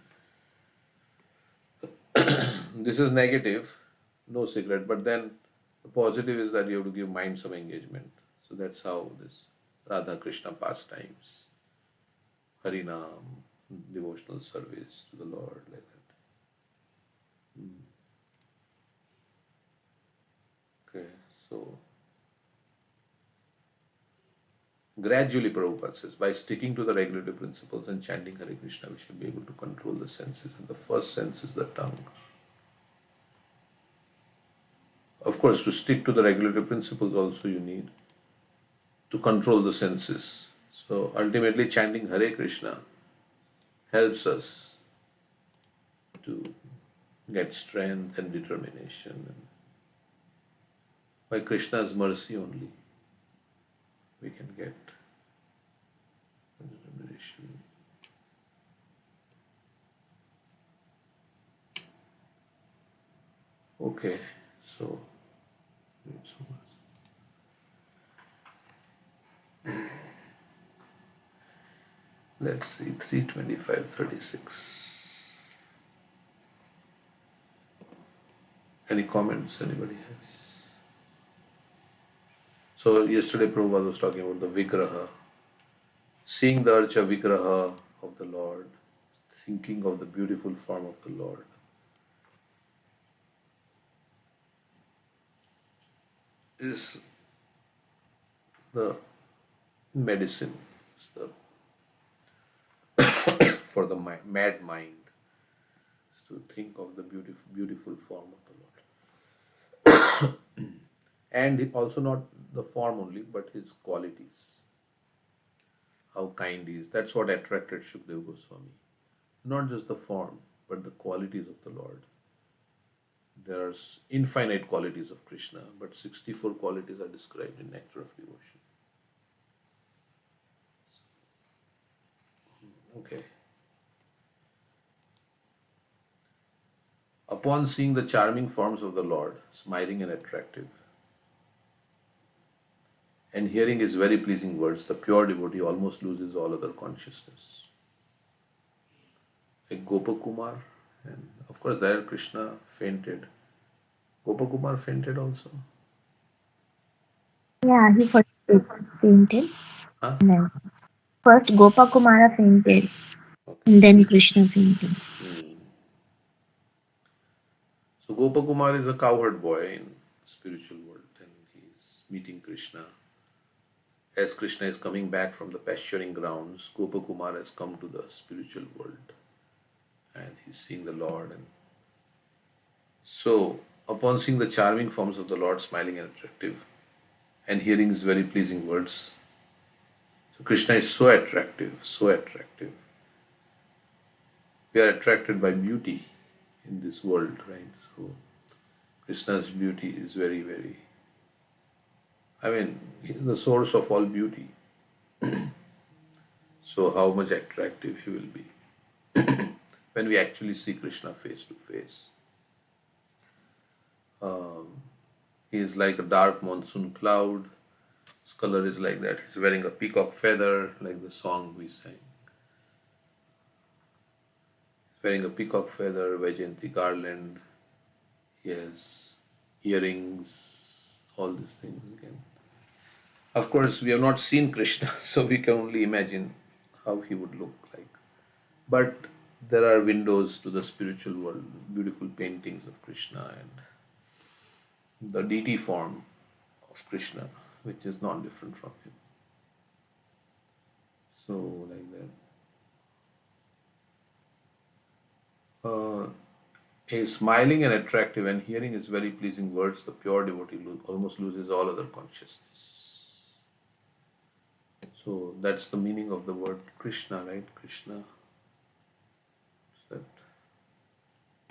this is negative, no cigarette. But then the positive is that you have to give mind some engagement. So that's how this Radha Krishna pastimes, Harinam, devotional service to the Lord, like that. Okay, so gradually, Prabhupada says, by sticking to the regulative principles and chanting Hare Krishna, we should be able to control the senses. And the first sense is the tongue. Of course, to stick to the regulative principles also you need to control the senses. So ultimately, chanting Hare Krishna helps us to get strength and determination. And by Krishna's mercy only, we can get determination. Okay, so let's see, 3:25:36. Any comments anybody has? So yesterday Prabhupada was talking about the Vigraha, seeing the Archa Vigraha of the Lord, thinking of the beautiful form of the Lord. Is the medicine, is the for the mad mind, is to think of the beautiful form of the Lord. And also not the form only, but his qualities. How kind he is. That's what attracted Shukdev Goswami. Not just the form, but the qualities of the Lord. There are infinite qualities of Krishna, but 64 qualities are described in Nectar of Devotion. Okay. Upon seeing the charming forms of the Lord, smiling and attractive, and hearing his very pleasing words, the pure devotee almost loses all other consciousness. Like Gopakumar, and of course there Krishna fainted. Gopakumar fainted also. Yeah, he got fainted. Huh? No. First Gopakumara fainted, and then Krishna fainted. So Gopakumar is a cowherd boy in spiritual world, and he's meeting Krishna. As Krishna is coming back from the pasturing grounds, Gopakumar has come to the spiritual world, and he's seeing the Lord. And so, upon seeing the charming forms of the Lord, smiling and attractive, and hearing his very pleasing words, so Krishna is so attractive, so attractive. We are attracted by beauty in this world, right? So Krishna's beauty is very, very, he is the source of all beauty. So how much attractive he will be when we actually see Krishna face to face. He is like a dark monsoon cloud. His color is like that. He's wearing a peacock feather, like the song we sang. He's wearing a peacock feather, Vajayanti garland. He has earrings, all these things again. Of course, we have not seen Krishna, so we can only imagine how he would look like. But there are windows to the spiritual world, beautiful paintings of Krishna and the deity form of Krishna, which is not different from him. So, like that. He is smiling and attractive, and hearing his very pleasing words, the pure devotee almost loses all other consciousness. So that's the meaning of the word Krishna, right? Krishna. What's that?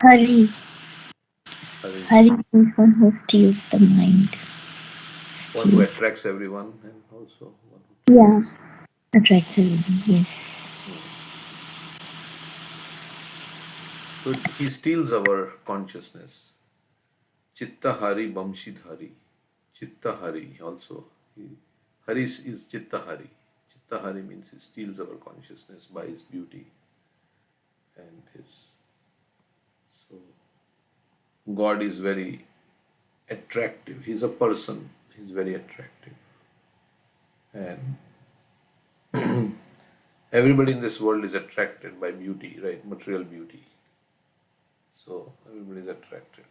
Hari. Hari. Hari is one who steals the mind. One who attracts everyone, and also one who attracts everyone, yes. So he steals our consciousness. Chitta Hari Bamshidhari. Chitta Hari also. Hari is Chitta Hari. Chitta Hari means he steals our consciousness by his beauty and his. So God is very attractive. He's a person. He's very attractive. And everybody in this world is attracted by beauty, right? Material beauty. So everybody is attracted.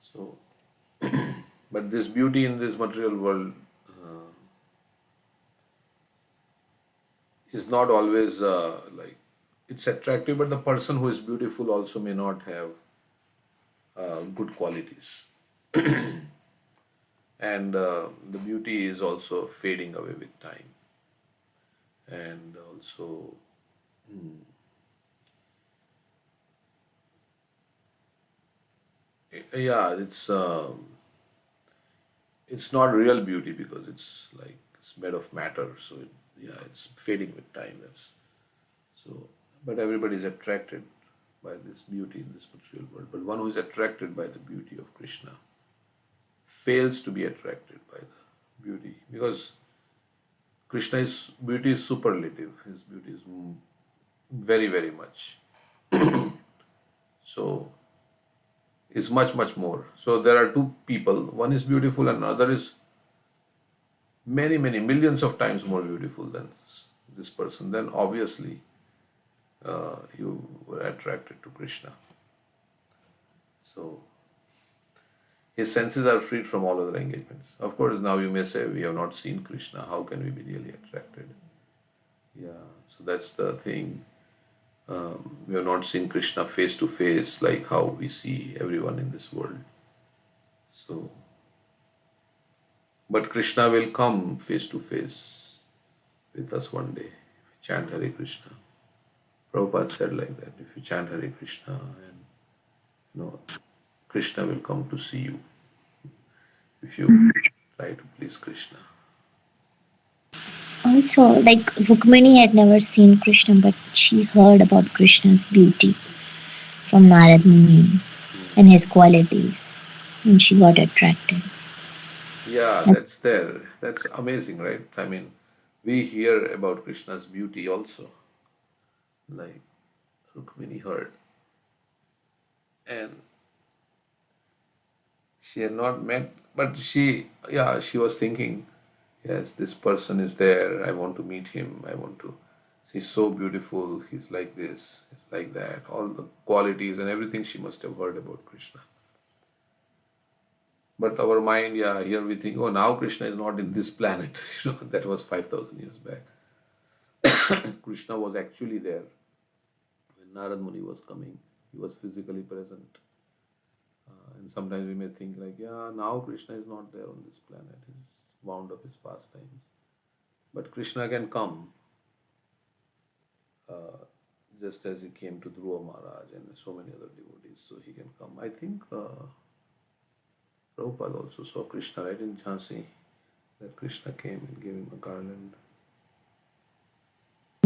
So, but this beauty in this material world is not always it's attractive, but the person who is beautiful also may not have good qualities. And the beauty is also fading away with time. And also, it's not real beauty because it's made of matter. So it's fading with time. But everybody is attracted by this beauty in this material world. But one who is attracted by the beauty of Krishna fails to be attracted by the beauty, because Krishna's beauty is superlative. His beauty is very, very much. So is much, much more. So there are two people. One is beautiful and another is many, many millions of times more beautiful than this person. Then obviously you were attracted to Krishna. So his senses are freed from all other engagements. Of course, now you may say, we have not seen Krishna. How can we be really attracted? So that's the thing. We have not seen Krishna face to face like how we see everyone in this world. So, but Krishna will come face to face with us one day. If we chant Hare Krishna. Prabhupada said like that, if you chant Hare Krishna, and Krishna will come to see you if you try to please Krishna. Also, like Rukmini had never seen Krishna, but she heard about Krishna's beauty from Narad Muni and his qualities, and she got attracted. Yeah, that's there. That's amazing, right? I mean, we hear about Krishna's beauty also, like Rukmini heard. And she had not met, but she was thinking, yes, this person is there, I want to meet him, I want to, he's so beautiful, he's like this, he's like that, all the qualities and everything she must have heard about Krishna. But our mind, yeah, here we think, oh, now Krishna is not in this planet. That was 5,000 years back. Krishna was actually there. When Narad Muni was coming, he was physically present. And sometimes we may think like, yeah, now Krishna is not there on this planet. He's wound up his pastimes. But Krishna can come, just as he came to Dhruva Maharaj and so many other devotees. So he can come. I think Prabhupada also saw Krishna, right, in Jhansi, that Krishna came and gave him a garland.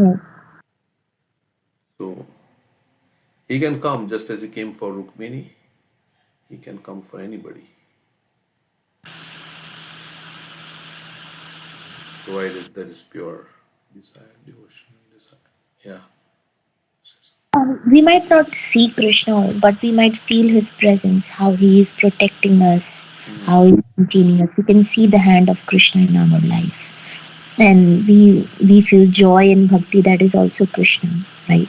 Yes. So he can come just as he came for Rukmini, he can come for anybody, provided there is pure desire, devotion, and desire. Yeah. We might not see Krishna, but we might feel his presence, how he is protecting us, how he is maintaining us. We can see the hand of Krishna in our life. And we feel joy and bhakti, that is also Krishna, right?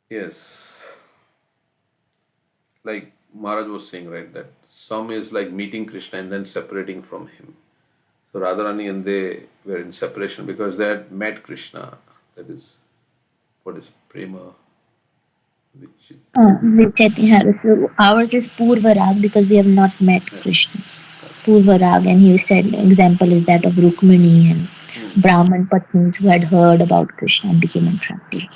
Yes. Like Maharaj was saying, right, that some is like meeting Krishna and then separating from him. So Radharani and they were in separation because they had met Krishna. That is, what is prema? So ours is Purva Rag because we have not met Krishna. Purva Rag, and he said example is that of Rukmini and Brahman Patnis who had heard about Krishna and became attracted.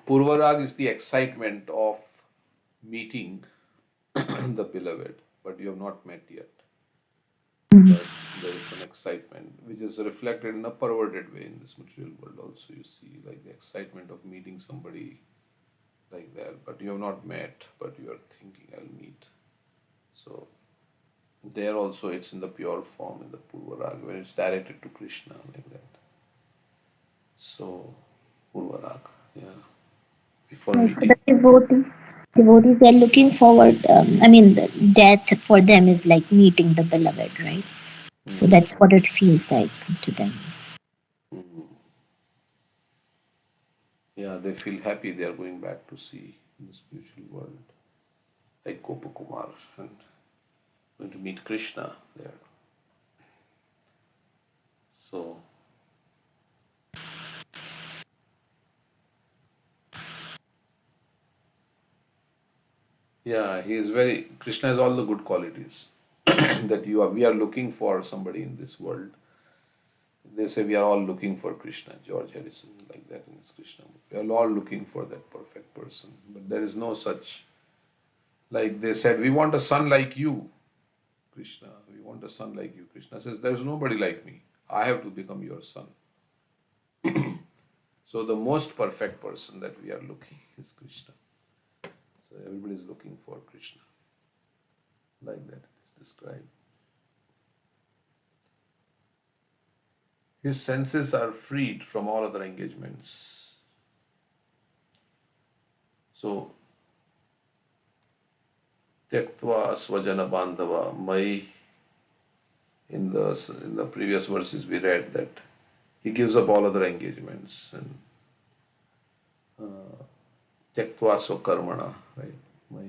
Purva Rag is the excitement of meeting the beloved, but you have not met yet. But there is an excitement which is reflected in a perverted way in this material world also. You see like the excitement of meeting somebody like that, but you have not met, but you are thinking I'll meet. So there also it's in the pure form, in the Purva Rag, when it's directed to Krishna like that. So Purva Rag, yeah. Before meeting. The devotees, they're looking forward. The death for them is like meeting the beloved, right? So that's what it feels like to them. Yeah, they feel happy they are going back to see the spiritual world. Like Gopakumar and going to meet Krishna there. So yeah, Krishna has all the good qualities that we are looking for somebody in this world. They say we are all looking for Krishna, George Harrison, like that in his Krishna book. We are all looking for that perfect person. But there is no such, like they said, we want a son like you, Krishna. We want a son like you. Krishna says, there is nobody like me. I have to become your son. So the most perfect person that we are looking is Krishna. So everybody is looking for Krishna. Like that it is described. His senses are freed from all other engagements. So, Tyaktva Svajana Bandhava Mai, in the previous verses we read that he gives up all other engagements and Tyaktva Swakarmana, right? Mai.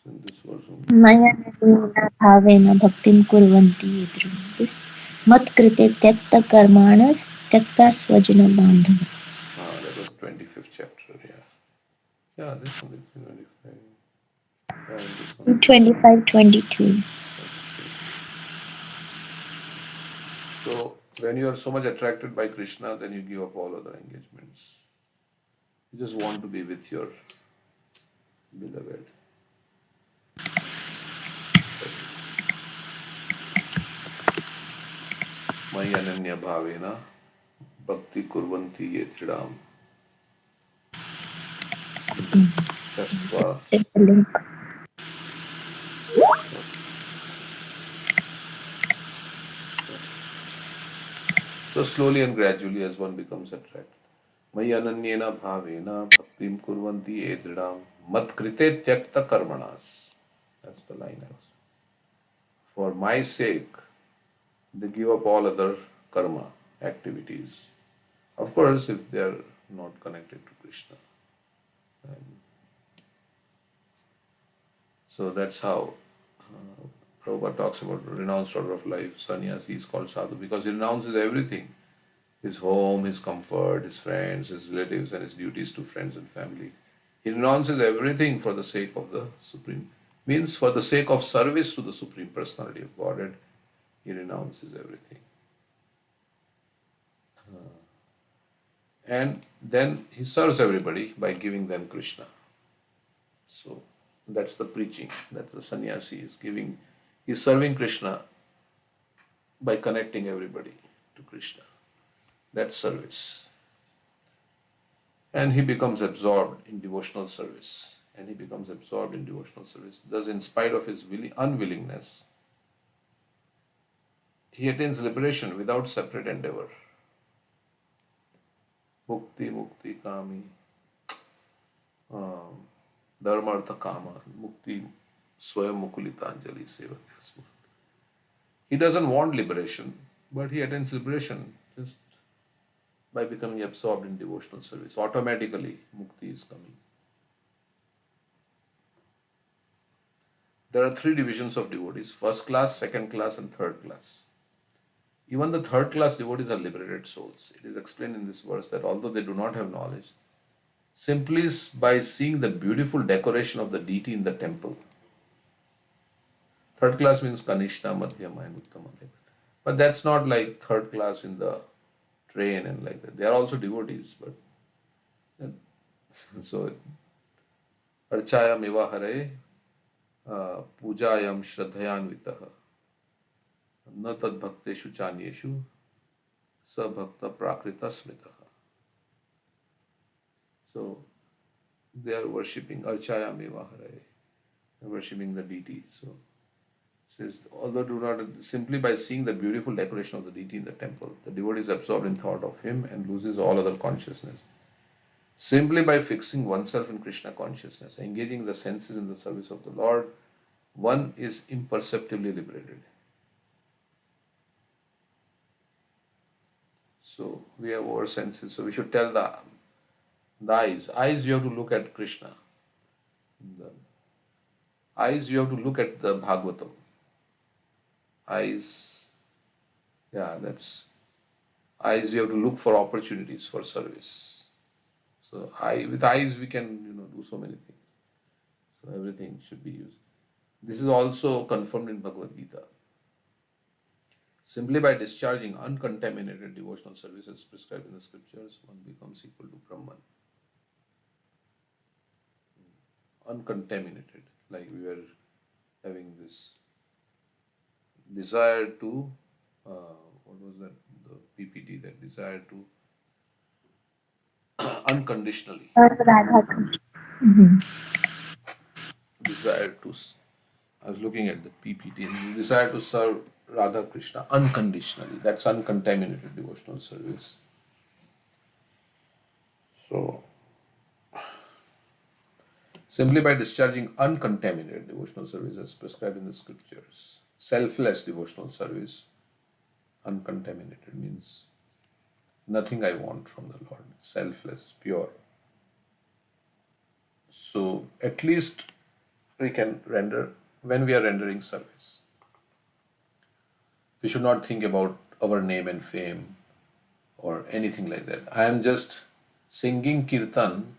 So in this verse. Maya bhavena bhaktim kurvanti idrim. Mat krite tyakta karmanas tyakta swajana bandhava. That was 25th chapter, yeah. Yeah, this one is 25. Yeah, this one. 25, 22. So when you are so much attracted by Krishna, then you give up all other engagements. You just want to be with your beloved. Mai ananya bhavena bhakti kurvanti ye tridam. So slowly and gradually as one becomes attracted. Mai ananyena bhavena bhaktim kurvanti ye tridam mat krite tyakta karmanas. That's the line I was. For my sake, they give up all other karma activities. Of course, if they are not connected to Krishna. And so that's how Prabhupada talks about renounced order of life. Sannyasi is called sadhu because he renounces everything: his home, his comfort, his friends, his relatives, and his duties to friends and family. He renounces everything for the sake of the Supreme, means for the sake of service to the Supreme Personality of Godhead. He renounces everything. And then he serves everybody by giving them Krishna. So that's the preaching that the sannyasi is giving. He's serving Krishna by connecting everybody to Krishna. That's service. And he becomes absorbed in devotional service. And he becomes absorbed in devotional service. Thus, in spite of his unwillingness, he attains liberation without separate endeavor. Mukti, mukti, kami, dharmartha kama, mukti, swayam mukulitanjali sevatyasma. He doesn't want liberation, but he attains liberation just by becoming absorbed in devotional service. Automatically, mukti is coming. There are three divisions of devotees: first class, second class, and third class. Even the third class devotees are liberated souls. It is explained in this verse that although they do not have knowledge, simply by seeing the beautiful decoration of the deity in the temple. Third class means Kanishta, Madhyama, and Uttama. But that's not like third class in the train and like that. They are also devotees, but so Archayam eva hare pujayam shraddhayanvitaha na tad bhakteshu chanyeshu sa bhakta prakrita smitaha. So they are worshipping Archayam eva hare, worshipping the deity. So says, although do not, simply by seeing the beautiful decoration of the deity in the temple, the devotee is absorbed in thought of him and loses all other consciousness. Simply by fixing oneself in Krishna consciousness, engaging the senses in the service of the Lord, one is imperceptibly liberated. So we have our senses. So we should tell the eyes. Eyes, you have to look at Krishna. The eyes, you have to look at the Bhagavatam. Eyes, that's eyes. You have to look for opportunities for service. So with eyes we can do so many things. So everything should be used. This is also confirmed in Bhagavad Gita. Simply by discharging uncontaminated devotional services prescribed in the scriptures, one becomes equal to Brahman. Uncontaminated, like we were having this desire to, what was that, the PPT, that desire to unconditionally. Desire to, I was looking at the PPT, and desire to serve Radha Krishna unconditionally. That's uncontaminated devotional service. So, simply by discharging uncontaminated devotional service as prescribed in the scriptures, selfless devotional service, uncontaminated means nothing I want from the Lord, selfless, pure. So at least we can render, when we are rendering service, we should not think about our name and fame or anything like that. I am just singing kirtan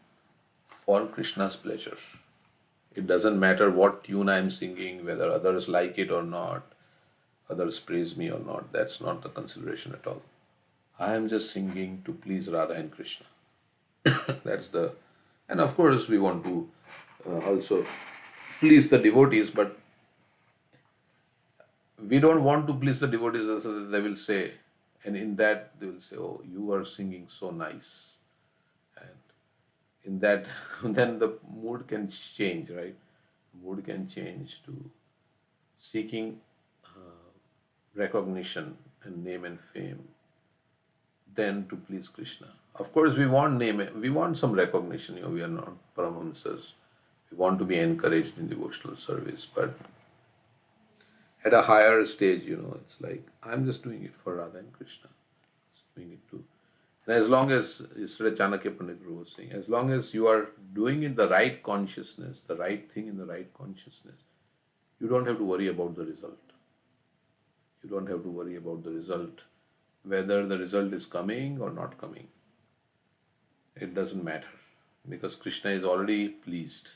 for Krishna's pleasure. It doesn't matter what tune I am singing, whether others like it or not, others praise me or not. That's not the consideration at all. I am just singing to please Radha and Krishna. And of course we want to also please the devotees, but we don't want to please the devotees so that they will say, and in that they will say, oh, you are singing so nice. And in that, then the mood can change, right? Mood can change to seeking recognition and name and fame, then to please Krishna. Of course, we want name, we want some recognition. We are not Paramahamsas, We want to be encouraged in devotional service, but at a higher stage, it's like I'm just doing it for Radha and Krishna. Just doing it too. And as long as, yesterday Chanakya Pandit Guru was saying, as long as you are doing it the right consciousness, the right thing in the right consciousness, you don't have to worry about the result. You don't have to worry about the result, whether the result is coming or not coming. It doesn't matter, because Krishna is already pleased.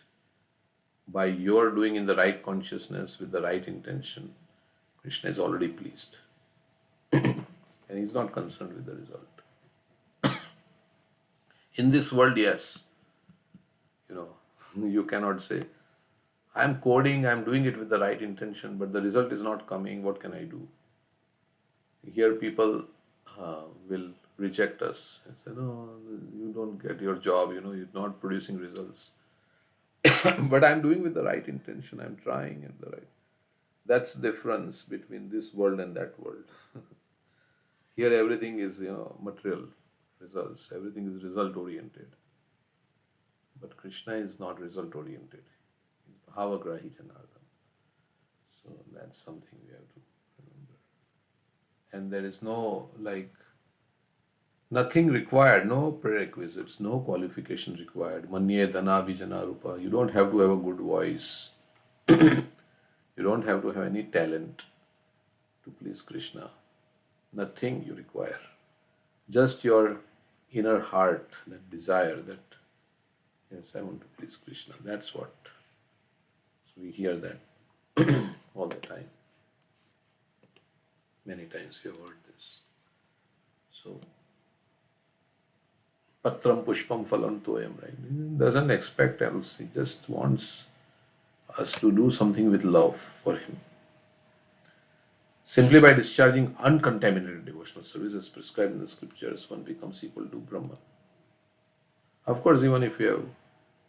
By your doing in the right consciousness with the right intention, Krishna is already pleased. And he's not concerned with the result. In this world, yes, you cannot say, I'm coding, I'm doing it with the right intention, but the result is not coming, what can I do? Here people will reject us and say, no, you don't get your job, you're not producing results. But I'm doing with the right intention, I'm trying and the right. That's the difference between this world and that world. Here everything is, material results, everything is result oriented. But Krishna is not result oriented. He's Bhavagrahi Janardhan. So that's something we have to remember. And there is no, nothing required, no prerequisites, no qualification required. Manye dhana vijana rupa. You don't have to have a good voice. You don't have to have any talent to please Krishna. Nothing you require. Just your inner heart, that desire that, yes, I want to please Krishna. That's what. So we hear that all the time. Many times you have heard this. So, Patram Pushpam Phalam Toyam, right? He doesn't expect else. He just wants us to do something with love for him. Simply by discharging uncontaminated devotional service as prescribed in the scriptures, one becomes equal to Brahman. Of course, even if you have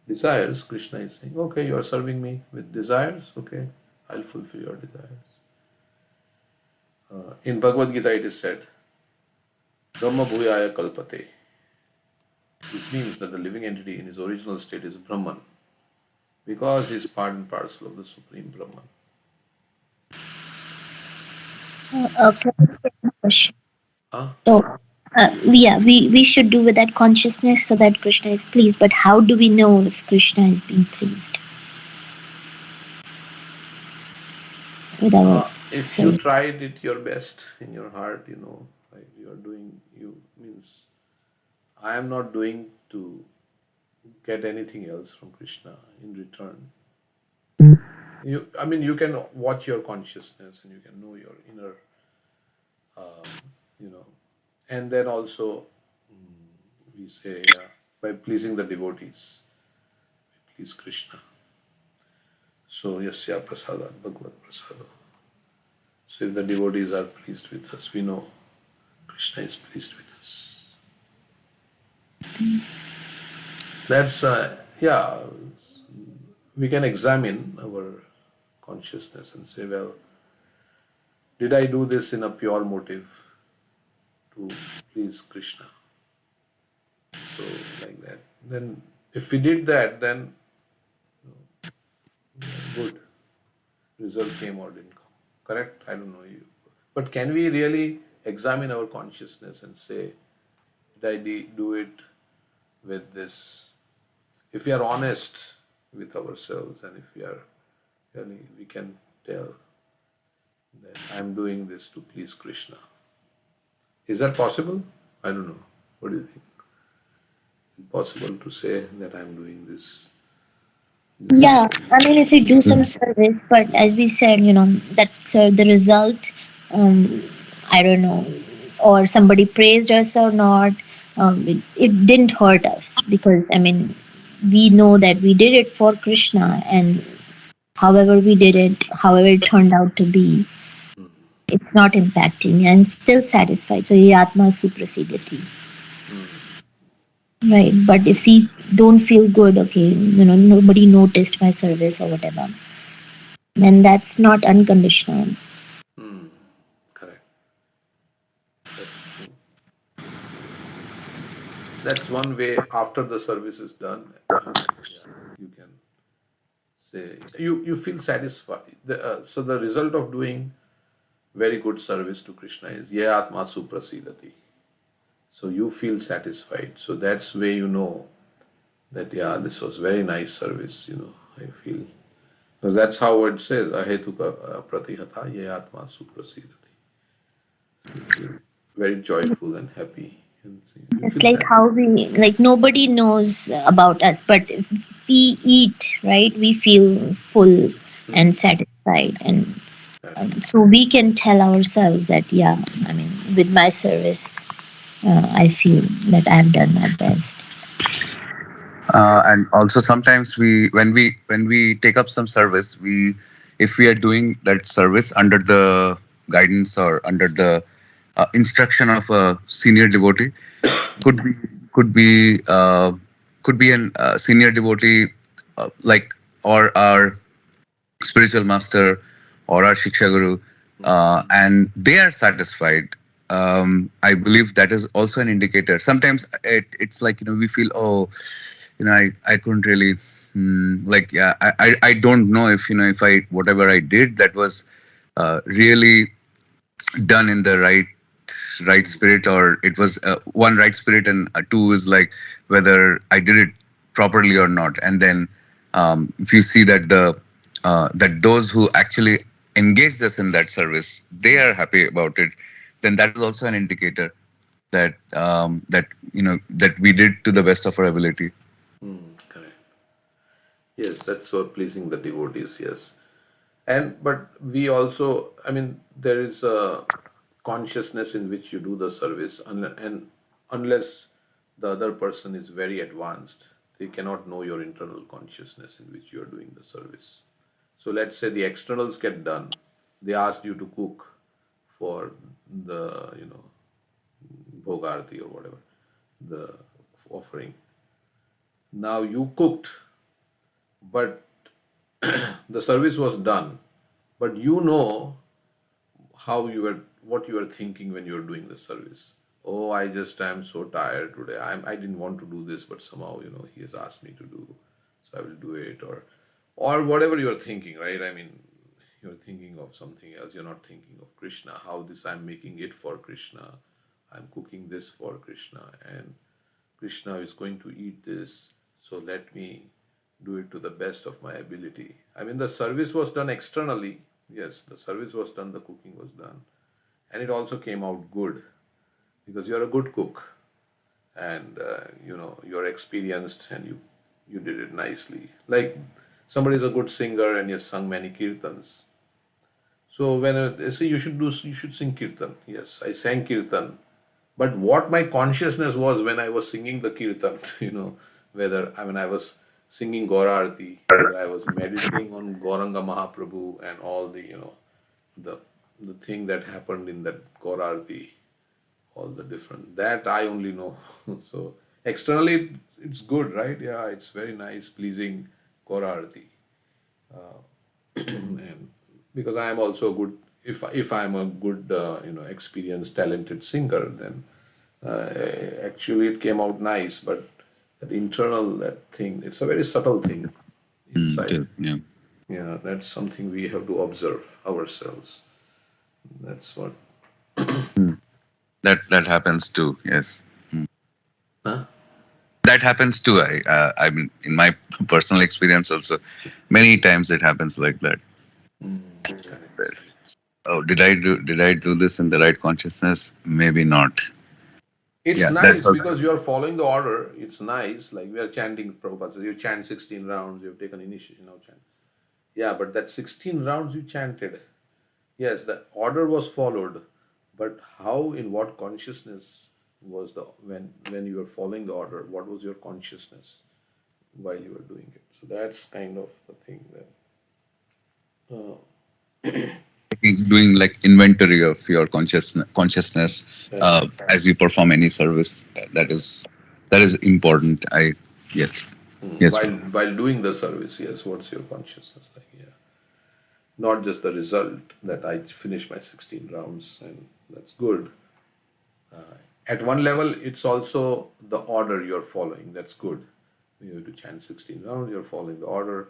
desires, Krishna is saying, okay, you are serving me with desires, okay, I'll fulfill your desires. In Bhagavad Gita it is said, Brahma Bhuyaya Kalpate. This means that the living entity in his original state is Brahman, because he is part and parcel of the Supreme Brahman. Question. Huh? So, we should do with that consciousness so that Krishna is pleased. But how do we know if Krishna is being pleased? With our If you tried it your best in your heart, right, you are doing, means I am not doing to get anything else from Krishna in return. You can watch your consciousness and you can know your inner, and then also we say, by pleasing the devotees, we please Krishna. So, yasya prasada, Bhagavad prasada. So if the devotees are pleased with us, we know Krishna is pleased with us. That's, we can examine our consciousness and say, well, did I do this in a pure motive to please Krishna? So like that. Then if we did that, then good. Result came or didn't come. Correct? I don't know you. But can we really examine our consciousness and say, did I do it with this? If we are honest with ourselves and if we are really, we can tell that I am doing this to please Krishna. Is that possible? I don't know. What do you think? Is it possible to say that I am doing this? Yeah, if we do some service, but as we said, that's the result. I don't know, or somebody praised us or not. It didn't hurt us because we know that we did it for Krishna, and however we did it, however it turned out to be, it's not impacting me. I'm still satisfied. So, ye atma suprasidati. Right, but if we don't feel good, okay, nobody noticed my service or whatever, then that's not unconditional. Correct. That's true. That's one way after the service is done. You can say you feel satisfied. So the result of doing very good service to Krishna is ye atma suprasidati. So you feel satisfied. So that's where you know that yeah, this was very nice service. I feel because that's how it says ahetuka pratihata ye atma suprasidati. You feel very joyful and happy. And you It's feel like satisfied. how we, like, nobody knows about us, but if we eat, right, we feel full and satisfied. And so we can tell ourselves that, yeah, I mean, with my service, I feel that I've done my best. And also sometimes when we take up some service, if we are doing that service under the guidance or under the instruction of a senior devotee, could be could be could be an senior devotee, like, or our spiritual master or our shiksha guru, and they are satisfied. I believe that is also an indicator. Sometimes it's like, we feel, oh, I couldn't really, like, yeah, I don't know if, if I, whatever I did, that was really done in the right spirit, or it was one, right spirit, and two is like whether I did it properly or not. And then if you see that that those who actually engaged us in that service, they are happy about it, then that is also an indicator that that we did to the best of our ability. Correct. Yes, that's so pleasing the devotees. Yes, but we also, I mean, there is a consciousness in which you do the service, and unless the other person is very advanced, they cannot know your internal consciousness in which you are doing the service. So let's say the externals get done. They asked you to cook for the bhogarti or whatever, the offering. Now you cooked, but the service was done, but you know what you were thinking when you were doing the service. Oh, I'm so tired today. I didn't want to do this, but somehow, he has asked me to do, so I will do it, or whatever you're thinking, right? I mean, you're thinking of something else. You're not thinking of Krishna, how this I'm making it for Krishna. I'm cooking this for Krishna, and Krishna is going to eat this, so let me do it to the best of my ability. I mean, the service was done externally. Yes, the service was done, the cooking was done. And it also came out good because you're a good cook, and you're experienced, and you did it nicely. Like somebody is a good singer and you sung many kirtans. So when they say you should sing kirtan. Yes, I sang kirtan. But what my consciousness was when I was singing the kirtan, whether I was singing Gaura Arati, whether I was meditating on Gauranga Mahaprabhu and all the the thing that happened in that Gaura Arati, all the different, that I only know. So externally it's good, right? Yeah, it's very nice, pleasing Gaura Arati. And because I am also good, if I am a good experienced talented singer, then actually it came out nice. But that internal, that thing, it's a very subtle thing inside. Yeah. Yeah, that's something we have to observe ourselves. That's what. That happens too. Yes. Huh? That happens too. I mean, in my personal experience also, many times it happens like that. Correct. Oh, did I do this in the right consciousness? Maybe not. It's Yeah, that's nice also. because you are following the order. It's nice. Like we are chanting Prabhupada says, you chant 16 rounds, you've taken initiation, now chant. Yeah, but that 16 rounds you chanted. Yes, the order was followed. But how, in what consciousness was when you were following the order? What was your consciousness while you were doing it? So that's kind of the thing that. Doing like inventory of your consciousness as you perform any service. That is important. Yes. While doing the service, yes, what's your consciousness like? Yeah, not just the result that I finished my 16 rounds and that's good. At one level, it's also the order you're following. That's good. You have to chant 16 rounds. You're following the order,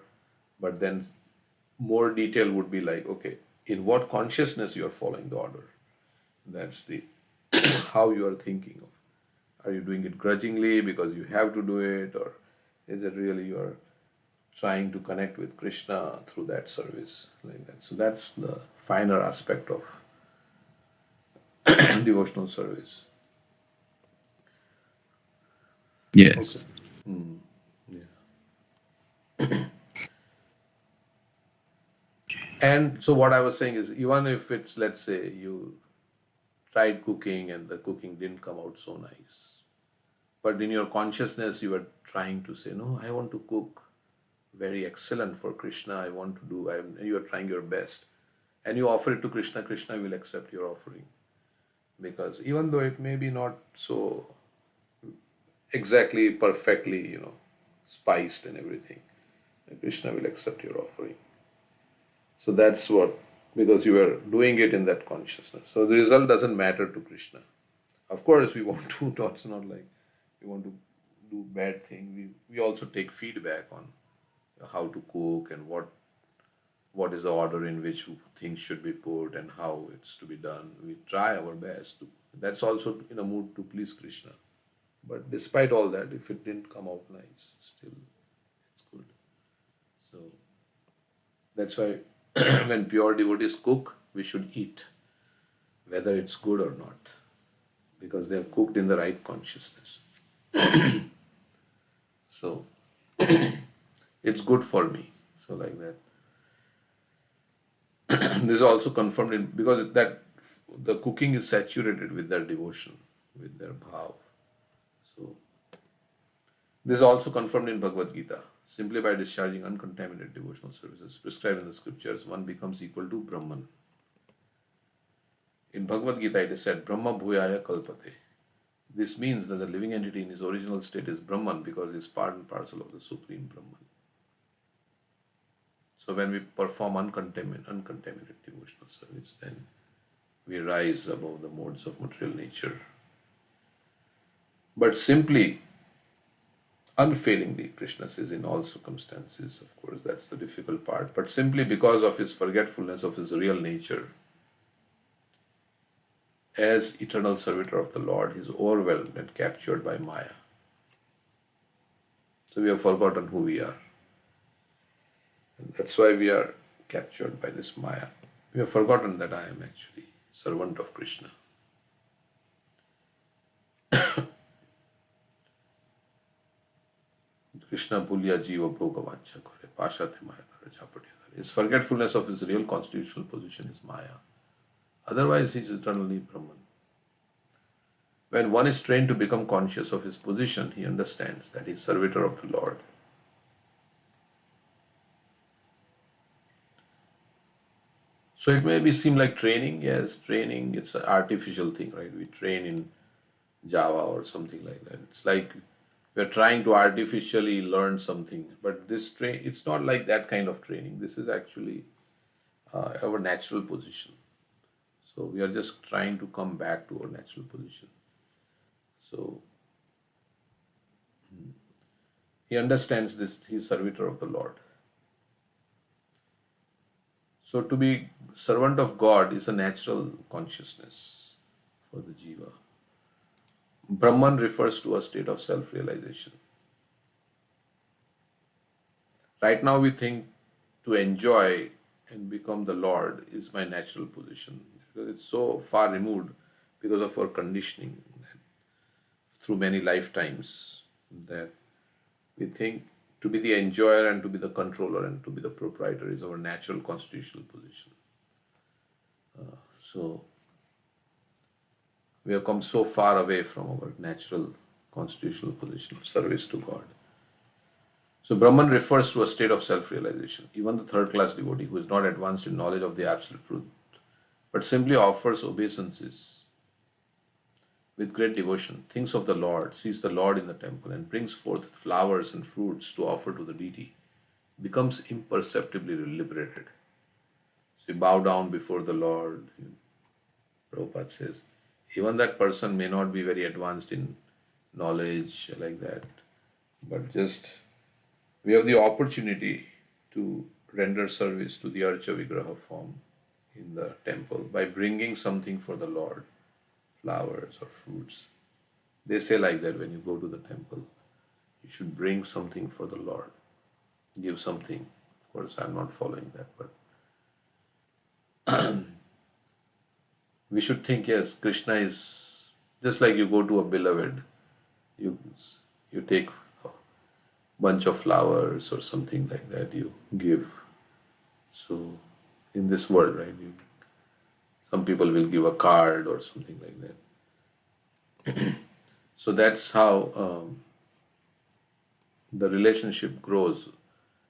But then more detail would be like, okay, in what consciousness you are following the order. That's the how you are thinking of. Are you doing it grudgingly because you have to do it, or is it really you are trying to connect with Krishna through that service like that? So that's the finer aspect of devotional service. Yes. Mm, yeah. And so what I was saying is, even if it's, let's say, you tried cooking and the cooking didn't come out so nice, but in your consciousness you were trying to say, no, I want to cook very excellent for Krishna. I want to do. You are trying your best, and you offer it to Krishna. Krishna will accept your offering, because even though it may be not so exactly perfectly, spiced and everything, Krishna will accept your offering. So that's what, because you are doing it in that consciousness. So the result doesn't matter to Krishna. Of course, we want to, it's not like we want to do bad thing. We also take feedback on how to cook and what is the order in which things should be put and how it's to be done. We try our best to, that's also in a mood to please Krishna. But despite all that, if it didn't come out nice, still it's good. So that's why when pure devotees cook, we should eat, whether it's good or not, because they are cooked in the right consciousness. So it's good for me. So like that. This is also confirmed in, because that the cooking is saturated with their devotion, with their bhav. So this is also confirmed in Bhagavad Gita. Simply by discharging uncontaminated devotional services prescribed in the scriptures, one becomes equal to Brahman. In Bhagavad Gita, it is said, Brahma Bhuyaya Kalpate. This means that the living entity in his original state is Brahman, because he is part and parcel of the Supreme Brahman. So when we perform uncontaminated devotional service, then we rise above the modes of material nature. But simply, unfailingly, Krishna says, in all circumstances, of course, that's the difficult part, but simply because of his forgetfulness of his real nature, as eternal servitor of the Lord, he is overwhelmed and captured by Maya. So we have forgotten who we are. And that's why we are captured by this Maya. We have forgotten that I am actually servant of Krishna. Krishna Pulya Jiva Bhogavacha Kare, Pashate Maya Kare, Japati. His forgetfulness of his real constitutional position is Maya. Otherwise, he is eternally Brahman. When one is trained to become conscious of his position, he understands that he is servitor of the Lord. So it may seem like training. Yes, training, it's an artificial thing, right? We train in Java or something like that. It's like we're trying to artificially learn something, but it's not like that kind of training. This is actually our natural position. So we are just trying to come back to our natural position. So he understands this, he is servitor of the Lord. So to be servant of God is a natural consciousness for the jiva. Brahman refers to a state of self-realization. Right now we think to enjoy and become the Lord is my natural position, because it's so far removed because of our conditioning through many lifetimes that we think to be the enjoyer and to be the controller and to be the proprietor is our natural constitutional position. So we have come so far away from our natural constitutional position of service to God. So Brahman refers to a state of self-realization. Even the third-class devotee who is not advanced in knowledge of the absolute truth, but simply offers obeisances with great devotion, thinks of the Lord, sees the Lord in the temple, and brings forth flowers and fruits to offer to the deity, becomes imperceptibly liberated. So you bow down before the Lord. Prabhupada says, even that person may not be very advanced in knowledge like that, but just we have the opportunity to render service to the Archa Vigraha form in the temple by bringing something for the Lord, flowers or fruits. They say like that when you go to the temple, you should bring something for the Lord, give something. Of course, I'm not following that, but we should think, yes, Krishna is just like you go to a beloved, you take a bunch of flowers or something like that, you give. So in this world, right, some people will give a card or something like that. So that's how the relationship grows.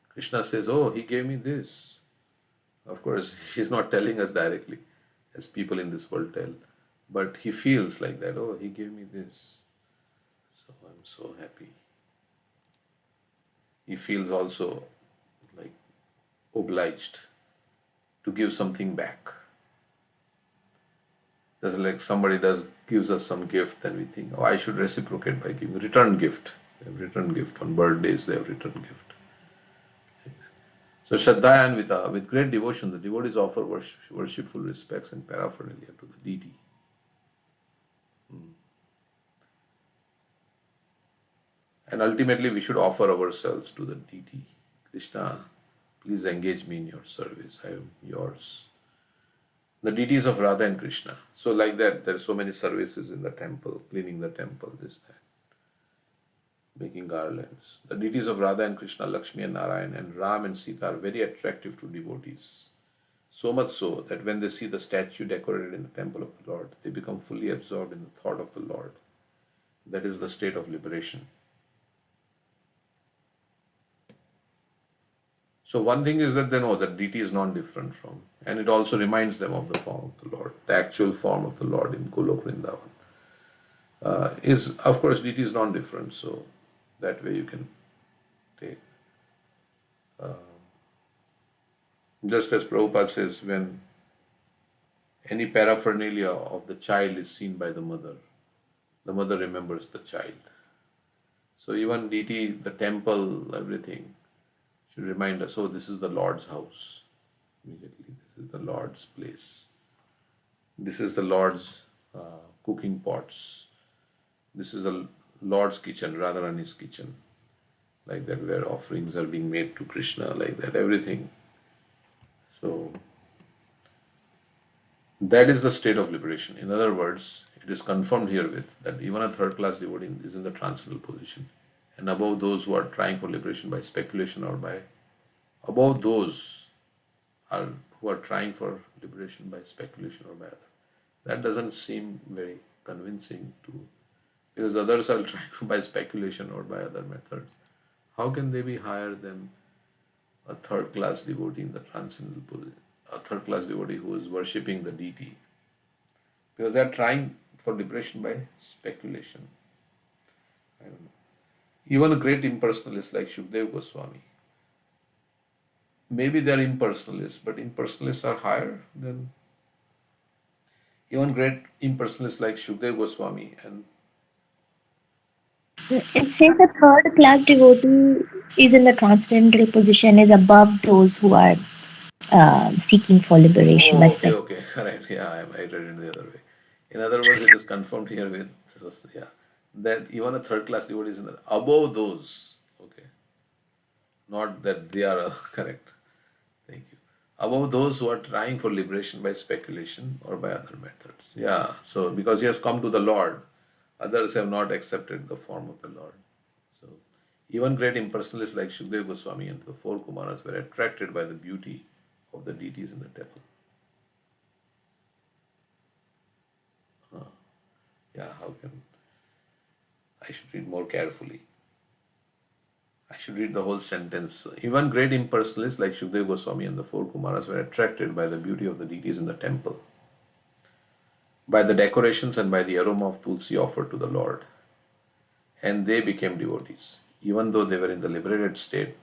Krishna says, oh, he gave me this. Of course, he's not telling us directly, as people in this world tell, but he feels like that, oh, he gave me this. So I'm so happy. He feels also like obliged to give something back. Just like somebody gives us some gift, then we think, oh, I should reciprocate by giving return gift. They have return gift. On birthdays, they have return gift. So Shraddha and with great devotion, the devotees offer worshipful respects and paraphernalia to the deity. And ultimately, we should offer ourselves to the deity. Krishna, please engage me in your service. I am yours. The deities of Radha and Krishna. So like that, there are so many services in the temple, cleaning the temple, this, that, making garlands. The deities of Radha and Krishna, Lakshmi and Narayan, and Ram and Sita are very attractive to devotees. So much so that when they see the statue decorated in the temple of the Lord, they become fully absorbed in the thought of the Lord. That is the state of liberation. So one thing is that they know that deity is not different from, and it also reminds them of the form of the Lord, the actual form of the Lord in Golok Vrindavan. Is, of course, deity is not different, so that way you can take. Just as Prabhupada says, when any paraphernalia of the child is seen by the mother remembers the child. So even deity, the temple, everything, should remind us, oh, this is the Lord's house. Immediately, this is the Lord's place. This is the Lord's cooking pots. This is the Lord's kitchen, Radharani's kitchen. Like that, where offerings are being made to Krishna, like that, everything. So, that is the state of liberation. In other words, it is confirmed herewith that even a third-class devotee is in the transcendental position. And above those who are trying for liberation by speculation or above those who are trying for liberation by speculation or by other. That doesn't seem very convincing because others are trying by speculation or by other methods. How can they be higher than a third-class devotee in the transcendental position, a third-class devotee who is worshipping the deity? Because they are trying for liberation by speculation. I don't know. Even a great impersonalist like Shukdev Goswami, maybe they are impersonalists, but impersonalists are higher than even great impersonalists like Shukdev Goswami. And it says the third class devotee is in the transcendental position, is above those who are seeking for liberation. Okay, correct. Yeah, I read it the other way. In other words, it is confirmed here with, that even a third class devotee is above those. Okay. Not that they are correct. Thank you. Above those who are trying for liberation by speculation or by other methods. Yeah, so because he has come to the Lord, others have not accepted the form of the Lord. So even great impersonalists like Shukdev Goswami and the four Kumaras were attracted by the beauty of the deities in the temple. Yeah, how can I should read more carefully. I should read the whole sentence. Even great impersonalists like Shukdev Goswami and the four Kumaras were attracted by the beauty of the deities in the temple, by the decorations and by the aroma of Tulsi offered to the Lord. And they became devotees. Even though they were in the liberated state,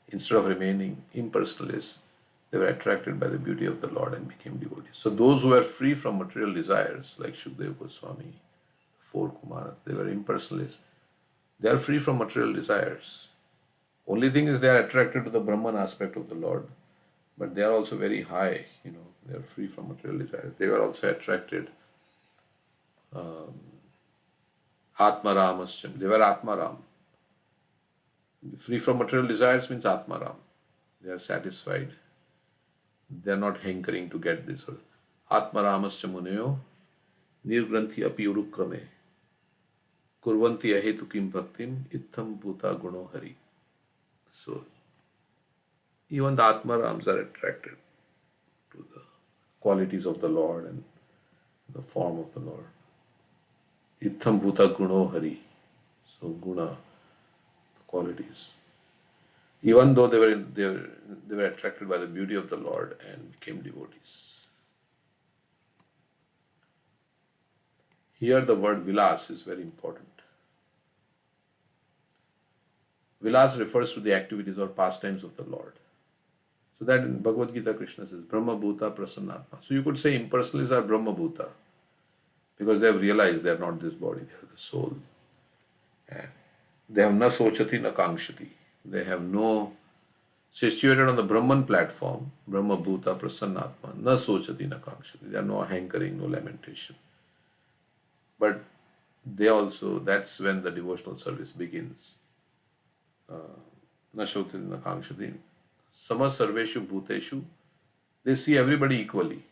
instead of remaining impersonalists, they were attracted by the beauty of the Lord and became devotees. So those who were free from material desires, like Shukdev Goswami, four Kumaras, they were impersonalists. They are free from material desires. Only thing is they are attracted to the Brahman aspect of the Lord, but they are also very high, they are free from material desires. They were also attracted. Atma Ramascham. They were Atma Ram. Free from material desires means Atma Ram. They are satisfied. They are not hankering to get this. Atma Ramascha Muneyo Nirgranthi api urukrame Kurvanti ahetu kim bhaktim Itham Bhuta Guno Hari. So, even the Atma Rams are attracted to the qualities of the Lord and the form of the Lord. Itham Bhuta Guno Hari. So, Guna, qualities. Even though they were attracted by the beauty of the Lord and became devotees. Here the word vilas is very important. Vilas refers to the activities or pastimes of the Lord. So that in Bhagavad Gita Krishna says Brahma Bhuta Prasannatma. So you could say impersonalists are Brahma Bhuta because they have realized they are not this body, they are the soul. And they have na sochati na kangshati. They have no, situated on the Brahman platform, Brahma Bhuta Prasannatma, na sochati na kangshati. There are no hankering, no lamentation. But they also, that's when the devotional service begins. Na sochati na kangshati. Sama sarveshu bhuteshu. They see everybody equally.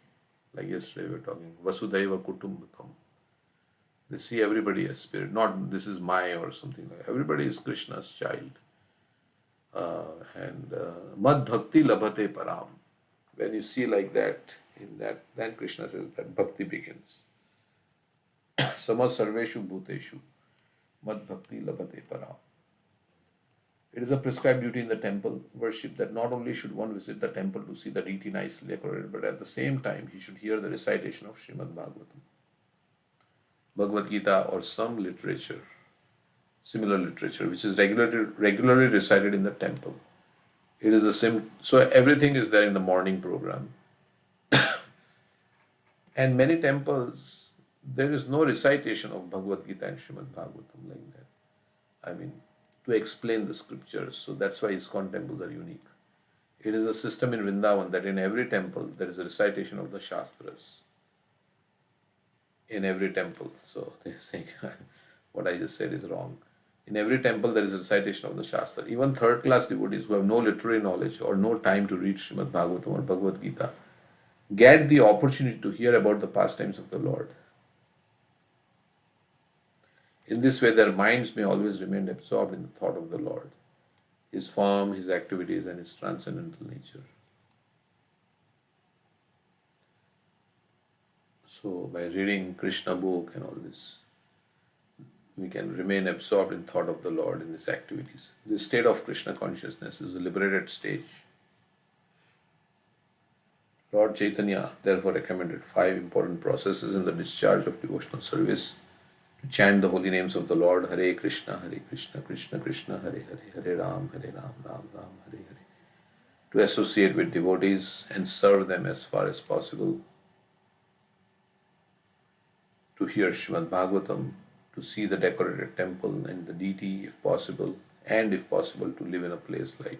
Like yesterday we were talking, Vasudhaiva Kutumbakam. They see everybody as spirit, not this is my or something like that. Everybody is Krishna's child. Mad Bhakti Labhate Param. When you see like that, then Krishna says that bhakti begins. Sama Sarveshu Bhuteshu. Mad Bhakti Labhate Param. It is a prescribed duty in the temple worship that not only should one visit the temple to see the deity nicely decorated, but at the same time he should hear the recitation of Srimad Bhagavatam, Bhagavad Gita, or some literature, similar literature, which is regularly recited in the temple. It is the same. So everything is there in the morning program. And many temples, there is no recitation of Bhagavad Gita and Srimad Bhagavatam like that. I mean, to explain the scriptures. So that's why ISKCON temples are unique. It is a system in Vrindavan that in every temple there is a recitation of the Shastras. In every temple. So they're saying what I just said is wrong. In every temple there is a recitation of the Shastra. Even third class devotees who have no literary knowledge or no time to read Srimad Bhagavatam or Bhagavad Gita get the opportunity to hear about the pastimes of the Lord. In this way their minds may always remain absorbed in the thought of the Lord, His form, His activities and His transcendental nature. So by reading Krishna book and all this, we can remain absorbed in thought of the Lord in His activities. This state of Krishna consciousness is a liberated stage. Lord Chaitanya therefore recommended 5 important processes in the discharge of devotional service: to chant the holy names of the Lord, Hare Krishna, Krishna Krishna, Hare Hare, Hare Ram, Ram Ram, Hare Hare. To associate with devotees and serve them as far as possible. To hear Srimad Bhagavatam, to see the decorated temple and the deity if possible, and if possible to live in a place like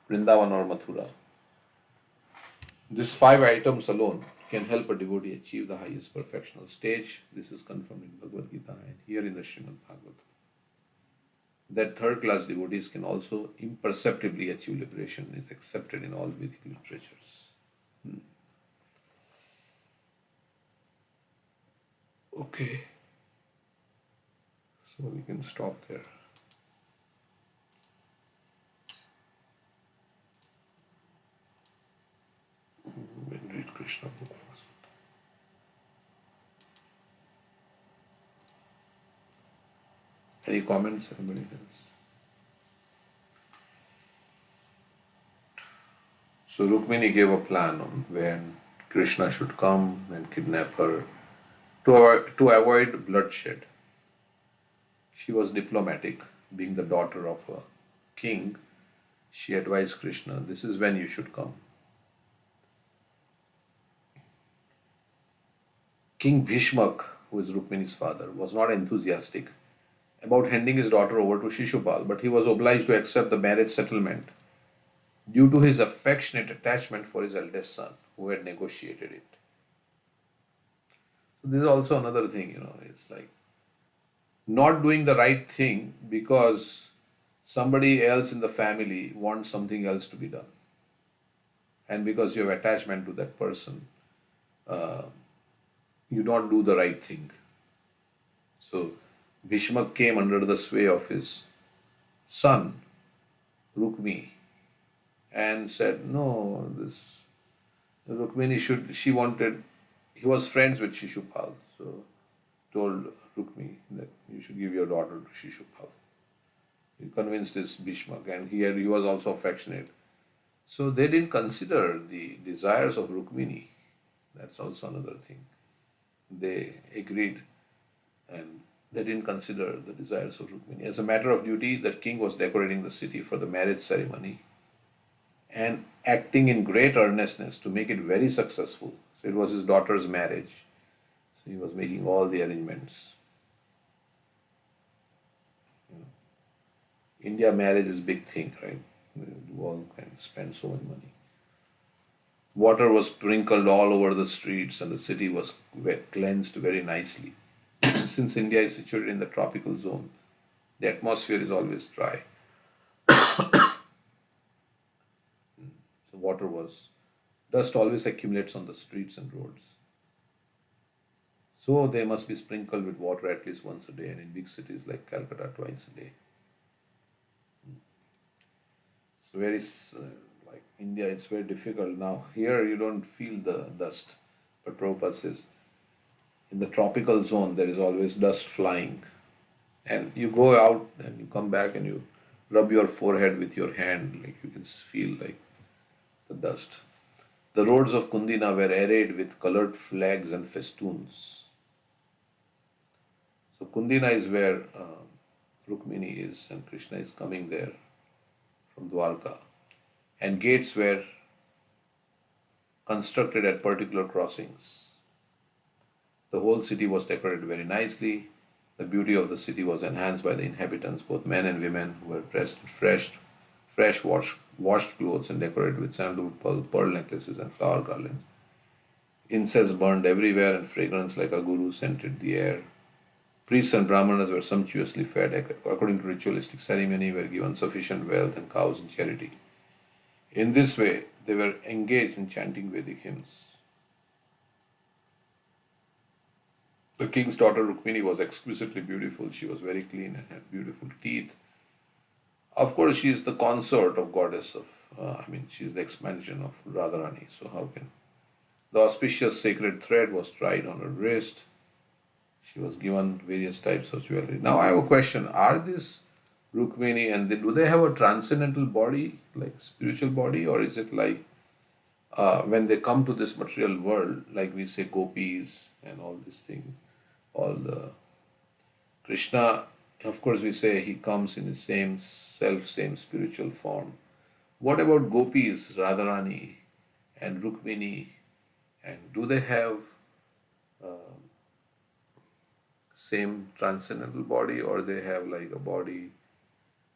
Vrindavan or Mathura. These 5 items alone can help a devotee achieve the highest perfectional stage. This is confirmed in Bhagavad Gita and here in the Srimad Bhagavatam. That third class devotees can also imperceptibly achieve liberation is accepted in all Vedic literatures. Okay. So we can stop there. We'll read Krishna book first. Any comments, anybody else? So Rukmini gave a plan on when Krishna should come and kidnap her to avoid bloodshed. She was diplomatic, being the daughter of a king. She advised Krishna, this is when you should come. King Bhishmak, who is Rukmini's father, was not enthusiastic about handing his daughter over to Shishupal, but he was obliged to accept the marriage settlement due to his affectionate attachment for his eldest son, who had negotiated it. So this is also another thing, it's like not doing the right thing because somebody else in the family wants something else to be done. And because you have attachment to that person, uh, you don't do the right thing. So Bhishma came under the sway of his son, Rukmi, and said, no, this Rukmini he was friends with Shishupal, so told Rukmi that you should give your daughter to Shishupal. He convinced his Bhishma, and he was also affectionate. So they didn't consider the desires of Rukmini. That's also another thing. They agreed and they didn't consider the desires of Rukmini. As a matter of duty, the king was decorating the city for the marriage ceremony and acting in great earnestness to make it very successful. So it was his daughter's marriage. So he was making all the arrangements. India marriage is a big thing, right? You all kind of spend so much money. Water was sprinkled all over the streets and the city was cleansed very nicely. Since India is situated in the tropical zone, the atmosphere is always dry. So dust always accumulates on the streets and roads. So they must be sprinkled with water at least once a day, and in big cities like Calcutta, twice a day. It's like India, it's very difficult. Now, here you don't feel the dust, but Prabhupada says in the tropical zone there is always dust flying. And you go out and you come back and you rub your forehead with your hand, like you can feel like the dust. The roads of Kundina were arrayed with colored flags and festoons. So Kundina is where Rukmini is, and Krishna is coming there from Dwarka. And gates were constructed at particular crossings. The whole city was decorated very nicely. The beauty of the city was enhanced by the inhabitants, both men and women, who were dressed in fresh washed clothes and decorated with sandalwood pearl necklaces and flower garlands. Incense burned everywhere and fragrance like a guru scented the air. Priests and brahmanas were sumptuously fed according to ritualistic ceremony, were given sufficient wealth and cows in charity. In this way, they were engaged in chanting Vedic hymns. The king's daughter Rukmini was exquisitely beautiful. She was very clean and had beautiful teeth. Of course, she is the consort of goddess of, she is the expansion of Radharani. So how can the auspicious sacred thread was tied on her wrist. She was given various types of jewelry. Now I have a question. Are these Rukmini and do they have a transcendental body, like spiritual body, or is it like when they come to this material world, like we say gopis and all these things, all the Krishna, of course we say he comes in the same spiritual form. What about gopis, Radharani and Rukmini, and do they have same transcendental body, or they have like a body,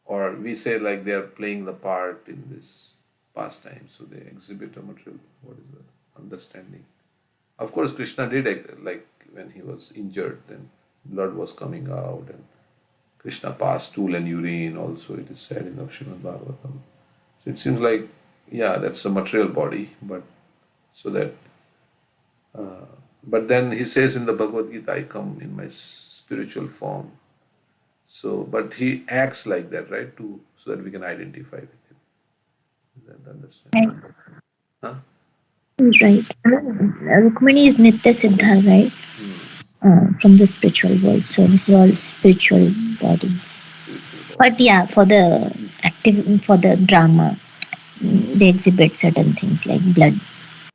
or we say like they are playing the part in this pastime, so they exhibit a material, what is the understanding? Of course Krishna did, like when he was injured, then blood was coming out and Krishna passed stool and urine also, it is said in the Srimad Bhagavatam. So it seems like, yeah, that's a material body, but so that but then he says in the Bhagavad Gita, I come in my spiritual form. So, but he acts like that, right? So that we can identify with him. Is that understand? Right. Huh? Right. Rukmini is Nitya Siddha, right? From the spiritual world. So this is all spiritual bodies. But yeah, for the drama, they exhibit certain things like blood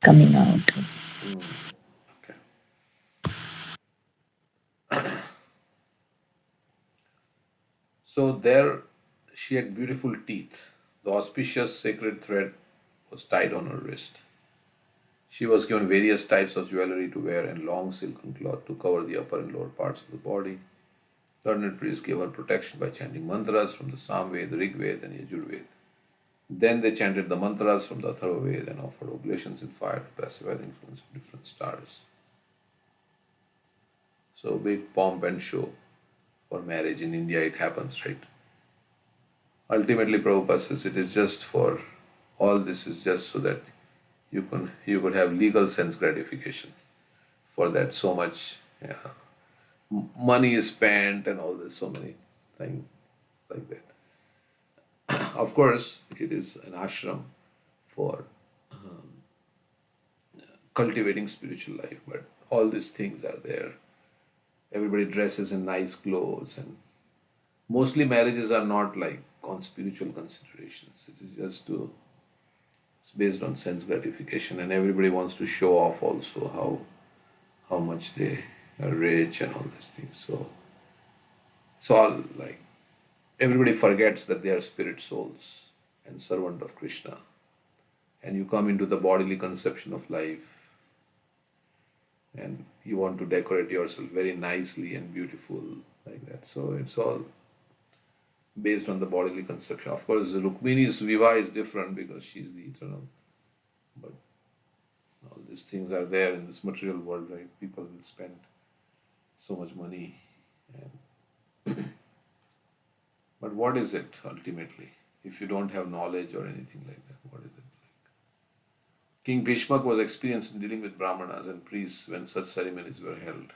coming out. So there she had beautiful teeth. The auspicious sacred thread was tied on her wrist. She was given various types of jewelry to wear and long silken cloth to cover the upper and lower parts of the body. Learned priests gave her protection by chanting mantras from the Samved, Rigved, and Yajurved. Then they chanted the mantras from the Atharvaved and offered oblations in fire to pacify the influence of different stars. So big pomp and show for marriage in India, it happens, right? Ultimately, Prabhupada says it is just for all this is just so that you could have legal sense gratification. For that, so much money is spent and all this, so many things like that. Of course, it is an ashram for cultivating spiritual life, but all these things are there. Everybody dresses in nice clothes, and mostly marriages are not like on spiritual considerations. It is just it's based on sense gratification, and everybody wants to show off also how much they are rich and all these things. So it's all like everybody forgets that they are spirit souls and servant of Krishna, and you come into the bodily conception of life, and you want to decorate yourself very nicely and beautiful like that. So it's all based on the bodily conception. Of course, Rukmini's Viva is different because she's the eternal. But all these things are there in this material world, right? People will spend so much money. But what is it ultimately? If you don't have knowledge or anything like that, what is it like? King Bhishmak was experienced in dealing with brahmanas and priests when such ceremonies were held.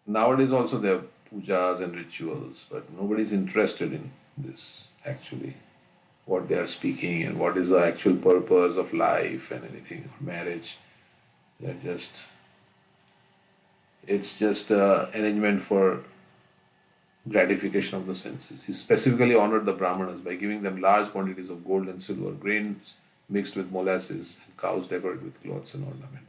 Nowadays also there are pujas and rituals, but nobody is interested in this actually, what they are speaking and what is the actual purpose of life and anything, or marriage. It's just an arrangement for gratification of the senses. He specifically honored the brahmanas by giving them large quantities of gold and silver, grains mixed with molasses, and cows decorated with cloths and ornaments.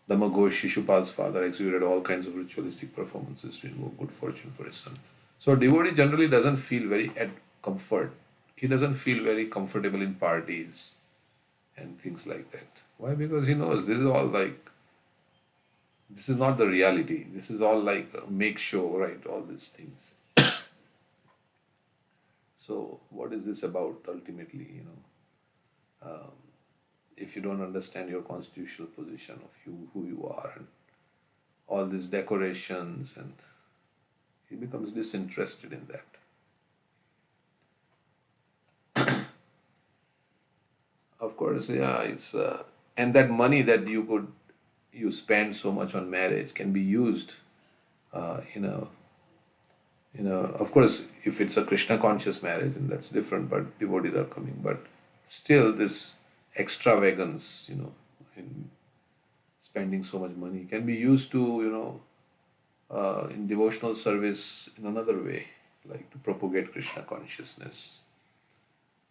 Damagosh, Shishupal's father, executed all kinds of ritualistic performances to invoke good fortune for his son. So a devotee generally doesn't feel very at comfort. He doesn't feel very comfortable in parties and things like that. Why? Because he knows this is all like, this is not the reality. This is all like a make show, right? All these things. So what is this about ultimately, if you don't understand your constitutional position of who you are, and all these decorations, and he becomes disinterested in that. Of course, yeah, it's and that money that you spend so much on marriage can be used of course, if it's a Krishna conscious marriage, and that's different, but devotees are coming. But still, this extravagance, in spending so much money can be used to, in devotional service in another way, like to propagate Krishna consciousness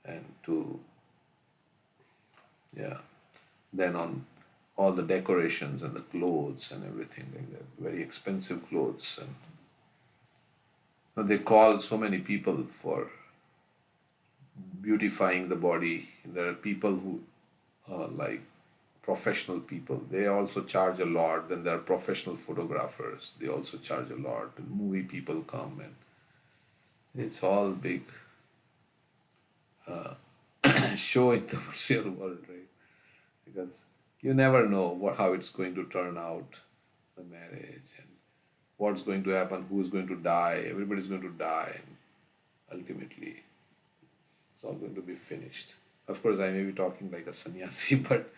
and to, then on all the decorations and the clothes and everything like that, very expensive clothes, and they call so many people for beautifying the body. There are people who like professional people, they also charge a lot. Then there are professional photographers, they also charge a lot. And movie people come, and it's all big show in the material world, right? Because you never know how it's going to turn out, the marriage, and what's going to happen, who's going to die. Everybody's going to die, and ultimately it's all going to be finished. Of course, I may be talking like a sannyasi, but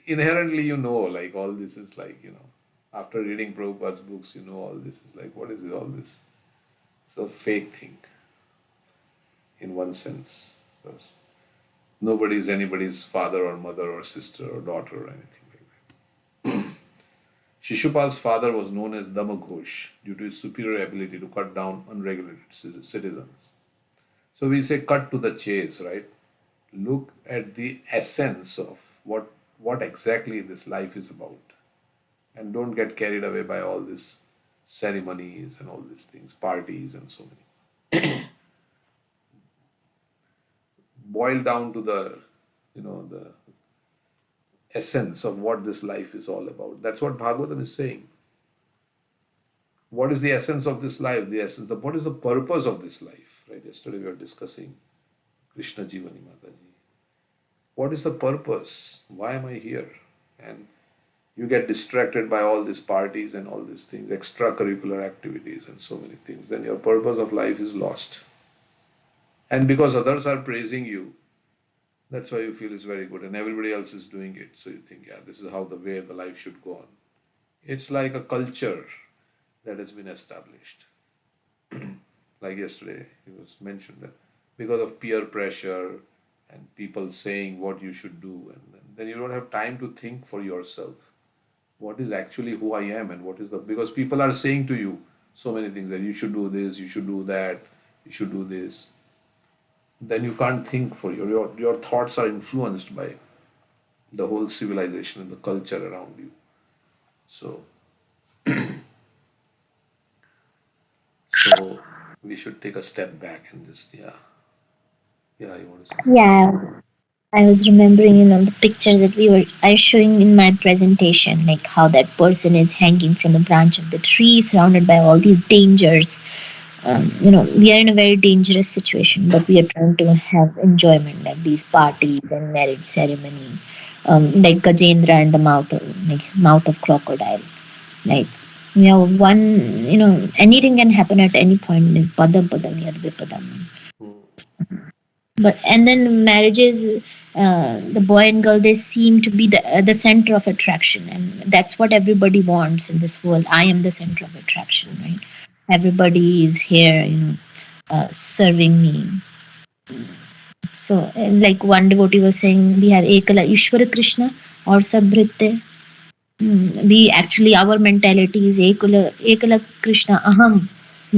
inherently, like all this is like, after reading Prabhupada's books, all this is like, what is it, all this? It's a fake thing, in one sense. Because nobody is anybody's father or mother or sister or daughter or anything like that. Shishupal's father was known as Damaghosh due to his superior ability to cut down unregulated citizens. So we say cut to the chase, right? Look at the essence of what exactly this life is about. And don't get carried away by all these ceremonies and all these things, parties and so many. Boil down to the essence of what this life is all about. That's what Bhagavatam is saying. what is the essence of this life? What is the purpose of this life? Right? Yesterday we were discussing Krishna Jivani Mataji. What is the purpose? Why am I here? And you get distracted by all these parties and all these things, extracurricular activities and so many things. Then your purpose of life is lost. And because others are praising you, that's why you feel it's very good, and everybody else is doing it. So you think, yeah, this is how the way the life should go on. It's like a culture that has been established. Like yesterday, it was mentioned that because of peer pressure and people saying what you should do, and then you don't have time to think for yourself. What is actually who I am, and what is because people are saying to you so many things that you should do this, you should do that, you should do this. Then you can't think for your thoughts are influenced by the whole civilization and the culture around you. So we should take a step back and just you want to say? Yeah, I was remembering, the pictures that I showing in my presentation, like how that person is hanging from the branch of the tree, surrounded by all these dangers. We are in a very dangerous situation, but we are trying to have enjoyment, like these parties and marriage ceremony, like Gajendra and the mouth of crocodile. Like, anything can happen at any point in this padam padam yad vipadam. But and then marriages, the boy and girl, they seem to be the center of attraction, and that's what everybody wants in this world. I am the center of attraction, right? Everybody is here, serving me. So, like one devotee was saying, we have Ekala Ishvara Krishna or Sabhritte. We actually, our mentality is Ekala Krishna Aham.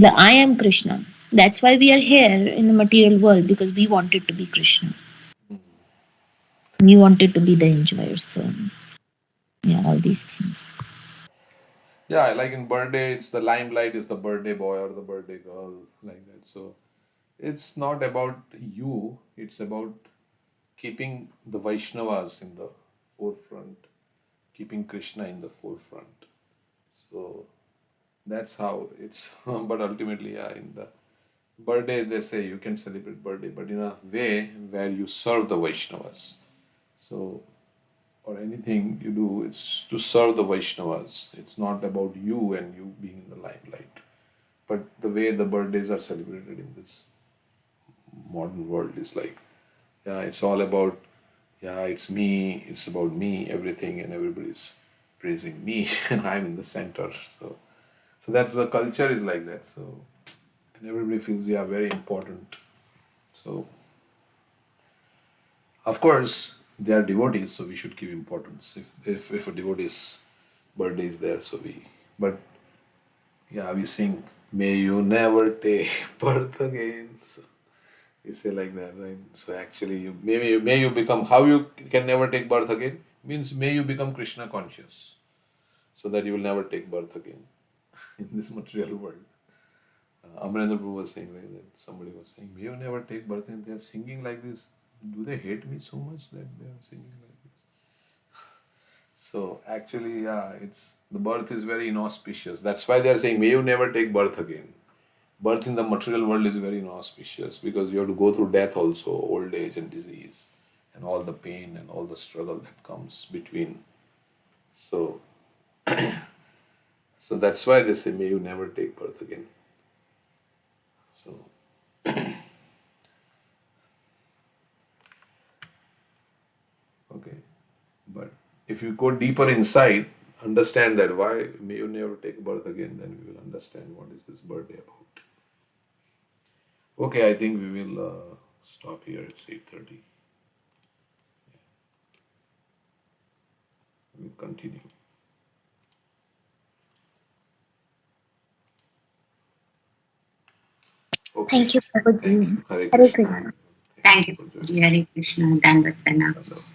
I am Krishna. That's why we are here in the material world, because we wanted to be Krishna. We wanted to be the enjoyer. So, all these things. Yeah, like in birthday, it's the limelight is the birthday boy or the birthday girl, like that. So it's not about you, it's about keeping the Vaishnavas in the forefront, keeping Krishna in the forefront. So that's how it's, but ultimately, in the birthday, they say you can celebrate birthday, but in a way where you serve the Vaishnavas. So, or anything you do, it's to serve the Vaishnavas. It's not about you and you being in the limelight. But the way the birthdays are celebrated in this modern world is like, it's all about, it's me, it's about me, everything, and everybody's praising me, and I'm in the center. So that's the culture is like that. So, and everybody feels very important. So, of course, they are devotees, so we should give importance. If a devotee's birthday is there, but we sing, may you never take birth again. So we say like that, right? So actually, may you become, how you can never take birth again means may you become Krishna conscious, so that you will never take birth again in this material world. Amarendra Prabhu was saying like that. Somebody was saying, may you never take birth, and they are singing like this. Do they hate me so much that they are singing like this? So actually, it's the birth is very inauspicious. That's why they are saying, may you never take birth again. Birth in the material world is very inauspicious because you have to go through death also, old age and disease, and all the pain and all the struggle that comes between. So, so that's why they say, may you never take birth again. So, okay, but if you go deeper inside, understand that why may you never take birth again, then we will understand what is this birthday about. Okay, I think we will stop here. It's 8:30. We'll continue. Okay. Thank you, Prabhuji. Thank you. Hare Hare Krishna. Krishna. Thank you, Hare Krishna. Dandavat Pranams.